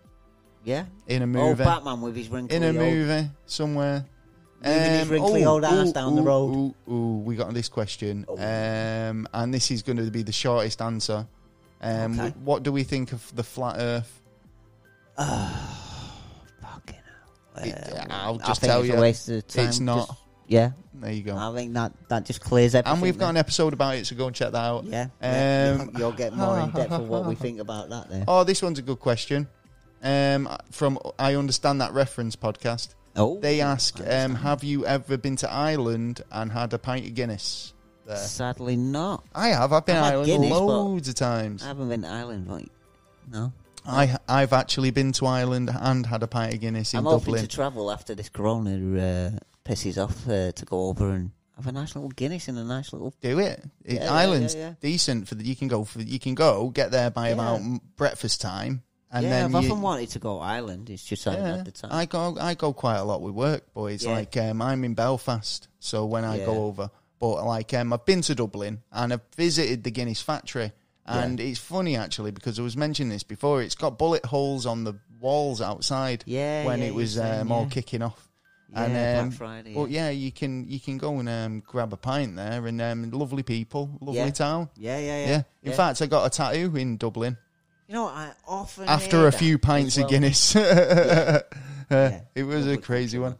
Yeah?
In a movie.
Oh, Batman with his wrinkly
movie somewhere.
Moving his wrinkly old ass down the road.
We got this question. And this is going to be the shortest answer.
Okay.
What do we think of the flat Earth?
Fucking hell.
I'll just tell you,
it's a waste of time.
It's not.
Yeah.
There you go.
I think that just clears everything.
And we've got an episode about it, so go and check that out.
Yeah. You'll get more in depth of what we think about that there.
Oh, this one's a good question. From I Understand That Reference podcast.
Oh.
They ask, have you ever been to Ireland and had a pint of Guinness there?
Sadly not.
I have. I've been to Ireland Guinness, loads of times.
I haven't been to Ireland, right? No.
I've actually been to Ireland and had a pint of Guinness in Dublin.
I'm hoping to travel after this corona pisses off to go over and have a nice little Guinness in a nice little...
Do it. Ireland's decent. You can go, get there by about breakfast time. And then
I've often wanted to go to Ireland. It's just I haven't had the time.
I go quite a lot with work, boys. Like, I'm in Belfast, so when I go over... But, like, I've been to Dublin and I've visited the Guinness factory. And it's funny, actually, because I was mentioning this before. It's got bullet holes on the walls outside when it was all kicking off.
Yeah, and, Black Friday.
But you can go and grab a pint there, and lovely people, lovely town.
Yeah.
In fact, I got a tattoo in Dublin.
You know, I often
after a few pints of Guinness. It was a crazy one.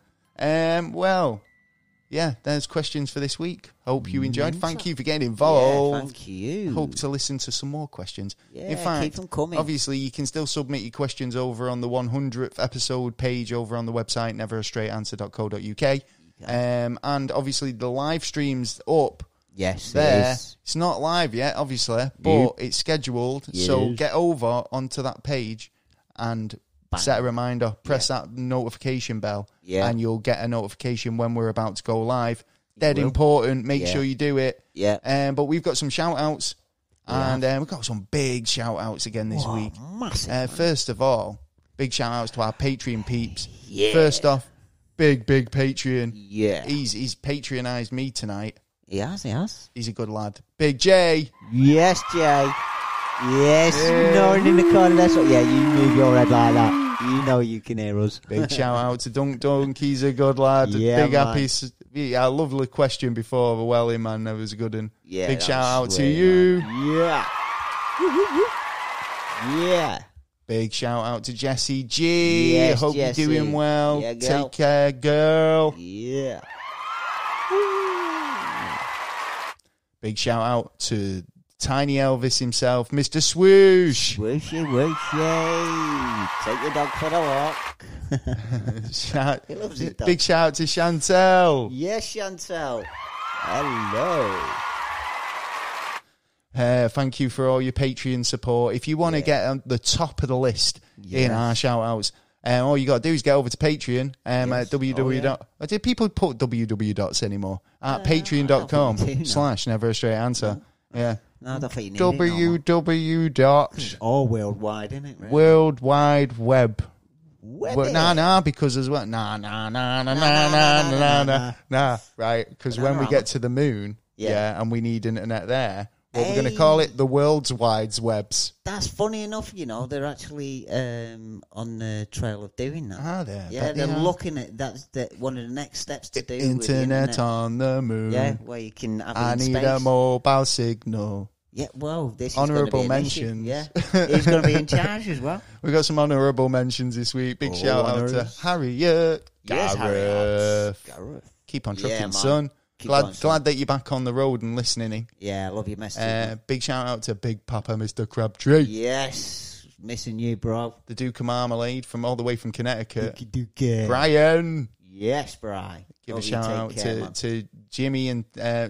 There's questions for this week. Hope you enjoyed. Thank you for getting involved.
Yeah, thank you.
Hope to listen to some more questions.
Yeah,
in fact,
keep them coming.
Obviously, you can still submit your questions over on the 100th episode page over on the website, neverastraightanswer.co.uk. And obviously, the live stream's up.
Yes,
there.
It is.
It's not live yet, obviously, but it's scheduled. Yes. So get over onto that page and set a reminder. Press that notification bell, and you'll get a notification when we're about to go live. Dead important. Make sure you do it.
Yeah.
But we've got some shout-outs, and we've got some big shout-outs again this week.
Massive.
First of all, big shout-outs to our Patreon peeps.
Yeah.
First off, big Patreon.
Yeah.
He's patronised me tonight.
He has.
He's a good lad. Big J.
Yes, Jay. Yes, snoring in the corner. That's what. Yeah, you move your head like that. You know you can hear us.
Big shout out to Dunk. He's a good lad.
Yeah,
big
man.
happy. Yeah, lovely question before Orwellian, man. That was a good one.
Yeah,
big
that
shout out
was
to
sweet,
you.
man. Yeah.
Big shout out to Jessie G.
Yes,
Hope
Jessie.
you're doing well.
Yeah, girl.
Take care, girl.
Yeah.
Big shout out to Tiny Elvis himself, Mr. Swoosh.
Swooshy, wooshy. Take your dog for a walk. He loves his dog.
Big shout out to Chantel.
Yes, Chantel. Hello.
Thank you for all your Patreon support. If you want to get on the top of the list in our shout outs, all you got to do is get over to Patreon at www. Do people put www dots anymore? At patreon.com/neverastray-answer. Yeah.
No, I don't think you need
www dot.
All worldwide, isn't it? Really?
World Wide Web.
Webby.
Nah, because as well. Nah. Right, because when we get to the moon, and we need internet there, what we're going to call it, the world's wide webs.
That's funny enough, they're actually on the trail of doing that.
Are they?
Yeah, they're looking at that's one of the next steps to do.
Internet on the moon.
Yeah, where you can have
I
it in
need
space.
a mobile signal.
Yeah, well, this is
Honourable
gonna be an issue.
mentions.
Yeah, he's going to be in charge as well.
We got some honourable mentions this week. Big shout out to Harriet.
Yes,
Gareth. Keep on trucking,
man.
son. Glad that you're back on the road and listening.
Yeah, I love your message.
Big shout out to Big Papa, Mr. Crabtree.
Yes, missing you, bro.
The Duke of Marmalade from all the way from Connecticut.
Duke.
Brian.
Yes, Brian.
Give a shout out to Jimmy and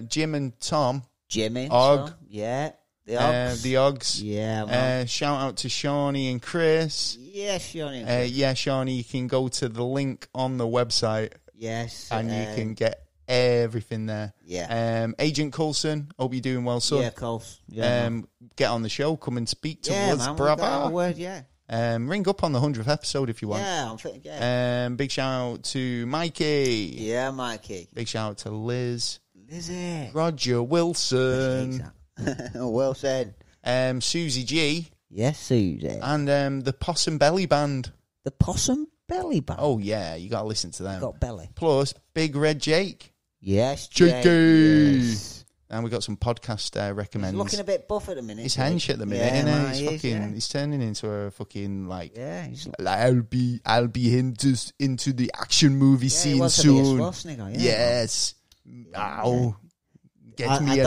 Jim and Tom.
Jimmy.
Og.
Tom. Yeah. The Ogs.
The Ogs.
Yeah, man.
Shout out to Shawnee and Chris.
Yes, Shawnee and Chris.
Yeah, Shawnee, you can go to the link on the website.
Yes.
And you can get everything there.
Yeah.
Agent Coulson, hope you're doing well, son.
Yeah, Coulson. Yeah,
get on the show, come and speak to us,
man,
brother.
Word, yeah.
Ring up on the 100th episode if you want.
Yeah, I'm thinking, yeah.
Big shout out to Mikey.
Yeah, Mikey.
Big shout out to Liz.
Lizzie.
Roger Wilson.
Well said.
Susie G.
Yes, Susie.
And the Possum Belly Band.
The Possum Belly Band.
Oh, yeah, you got to listen to them.
Got belly.
Plus, Big Red Jake.
Yes, Jake.
Yes. And we got some podcast recommends.
He's looking a bit buff at the minute.
He's hench at the minute,
yeah,
isn't he? He's turning into a fucking
he's
I'll be into the action movie scene soon. Yes. Ow. Get me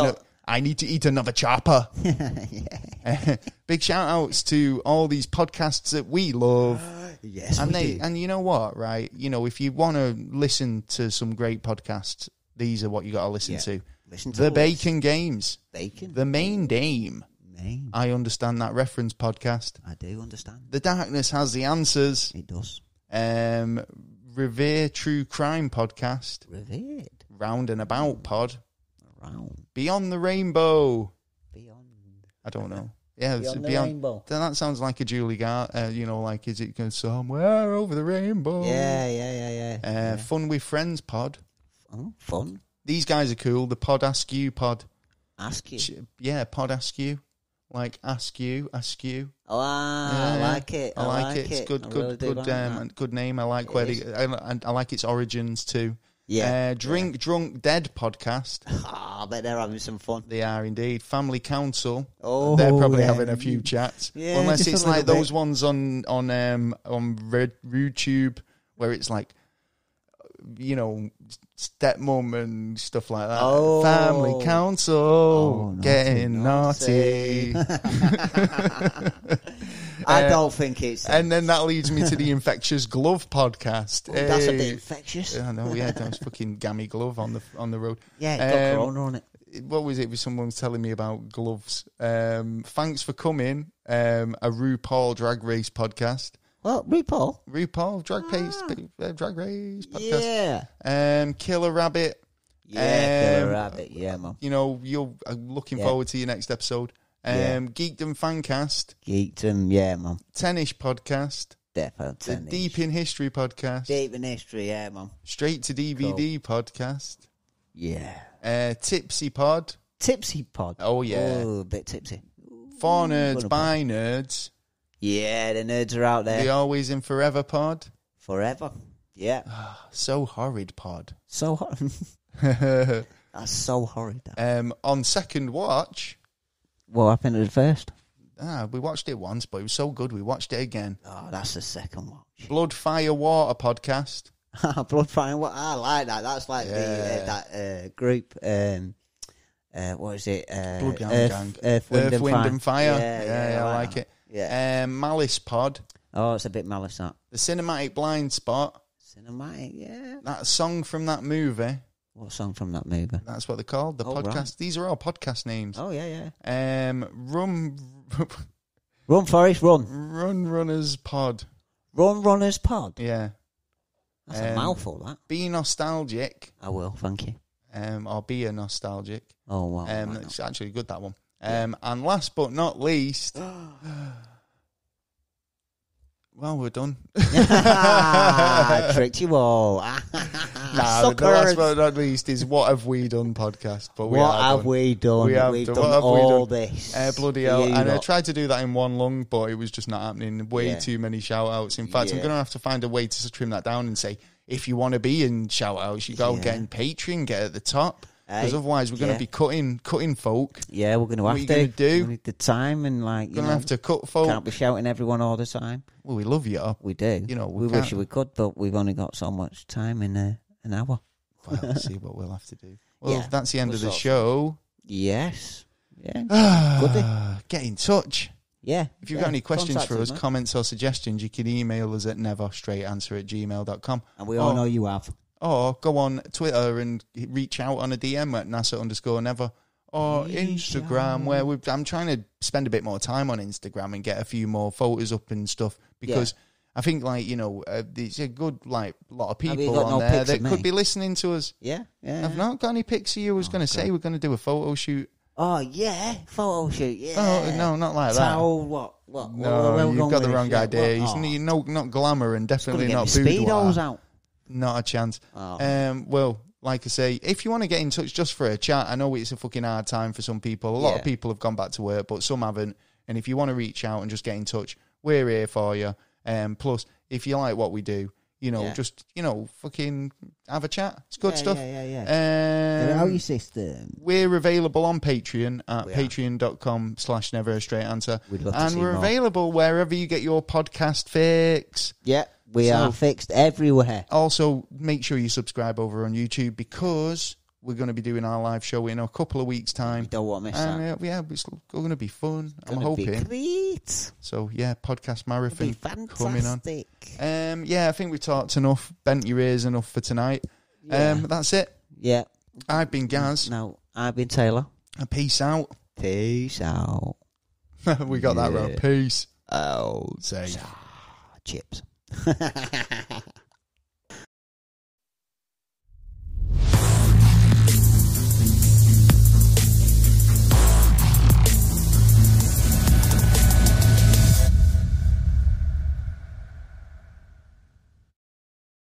I need to eat another chopper. Big shout outs to all these podcasts that we love.
Yes,
and you know what, right? If you want to listen to some great podcasts, these are what you got to listen to.
Listen to
the Bacon Games.
Bacon.
The Main Dame. I understand that reference podcast.
I do understand.
The Darkness Has the Answers.
It does.
Revere True Crime podcast.
Revered.
Round and About pod.
Round.
Beyond the Rainbow.
Beyond.
I don't know. Yeah,
Beyond the Rainbow.
That sounds like a Julie Gart. Like, is it going somewhere over the rainbow?
Yeah.
Fun with Friends pod.
Oh, fun.
These guys are cool. The Pod Ask You pod.
Ask You?
Yeah, Pod Ask You. Like, ask you.
Oh, I like it.
I like it. It's good name. I like I like its origins too.
Yeah.
Drink Drunk Dead podcast.
I bet they're having some fun.
They are indeed. Family Council.
Oh,
they're probably having a few chats.
Yeah,
unless it's like
bit.
those ones on YouTube where it's like, stepmom and stuff like that.
Oh.
Family Council. Getting naughty.
I don't think it's...
And then that leads me to the Infectious Glove podcast.
Oh, that's a bit infectious.
I know, yeah. That was fucking gammy glove on the road.
Yeah, it got corona on it.
What was it? Someone was telling me about gloves. Thanks for coming. A RuPaul Drag Race podcast.
Well, RuPaul
Drag Race podcast.
Yeah.
Killer Rabbit.
Yeah, Killer Rabbit. Yeah, man.
You're looking forward to your next episode. Geekdom Fancast.
Geekdom, yeah, man.
Tennish podcast.
Definitely.
The Deep in History podcast.
Deep in History, yeah, man.
Straight to DVD podcast.
Yeah.
Tipsy Pod.
Tipsy Pod.
Oh, yeah.
Oh, a bit tipsy.
For Nerds by Nerds.
Yeah, the nerds are out there.
The Always and Forever pod.
Forever. Yeah.
So horrid pod.
So horrid. That's so horrid.
On second watch.
What happened to the first?
We watched it once, but it was so good we watched it again.
Oh, that's the second watch.
Blood, Fire, Water podcast.
Blood, Fire, Water. I like that. That's like that group. What is it?
Blood Gang.
Earth, Wind and
Fire.
Yeah,
I like it.
Yeah.
Malice pod.
Oh, it's a bit malice, that.
The Cinematic Blind Spot.
Cinematic, yeah.
That song from that movie.
What song from that movie?
That's what they're called. The podcast. Right. These are all podcast names.
Oh, yeah.
Run,
Forest, run.
Run Runners pod.
Run Runners pod?
Yeah.
That's a mouthful, that.
Be nostalgic.
I will, thank you.
Or be a nostalgic.
Oh, wow.
It's actually good, that one. And last but not least... Well, we're done.
Tricked you all.
Last but not least is What Have We Done podcast. But
What have we done? We've done all this.
Bloody hell. And I tried to do that in one lung, but it was just not happening. Way too many shout-outs. In fact, I'm going to have to find a way to trim that down and say, if you want to be in shout-outs, you got to get in Patreon, get at the top. Because otherwise we're going to be cutting folk.
Yeah, we're going to have to.
What are you going to do?
We need the time and
we're going to have to cut folk.
Can't be shouting everyone all the time.
Well, we love you.
We do.
We
wish we could, but we've only got so much time in an hour.
Well, let's see what we'll have to do. Well, that's the end of the show.
Yes. Yeah. Goodie.
Get in touch.
Yeah.
If you've got any questions for us, comments or suggestions, you can email us at neverstraightanswer@gmail.com.
And we all know you have.
Or go on Twitter and reach out on a DM at NASA_never. Or Instagram, where I'm trying to spend a bit more time on Instagram and get a few more photos up and stuff. Because I think, there's a good, lot of people on there that could be listening to us.
Yeah.
I've not got any pics of you. I was going to say we're going to do a photo shoot.
Oh, yeah. Photo shoot, yeah.
Oh, no, not like that.
What?
No, you've got the wrong idea. You're not glamour and definitely not
Speedos out.
Not a chance. Well, like I say, if you want to get in touch just for a chat, I know it's a fucking hard time for some people. A lot of people have gone back to work, but some haven't. And if you want to reach out and just get in touch, we're here for you. Plus, if you like what we do, just, fucking have a chat. It's good stuff.
Yeah. How your system?
We're available on Patreon at patreon.com/neverstraightanswer.
We'd love to see
we're
more.
available wherever you get your podcast fix.
Yeah. We are fixed everywhere.
Also, make sure you subscribe over on YouTube because we're going to be doing our live show in a couple of weeks' time.
You don't want to miss that.
It's going to be fun.
I'm hoping. Great.
So, podcast marathon coming on. I think we've talked enough, bent your ears enough for tonight. That's it.
Yeah.
I've been Gaz.
No, I've been Taylor.
And peace out.
Peace out.
We got that right. Peace.
Oh.
Say.
Chips.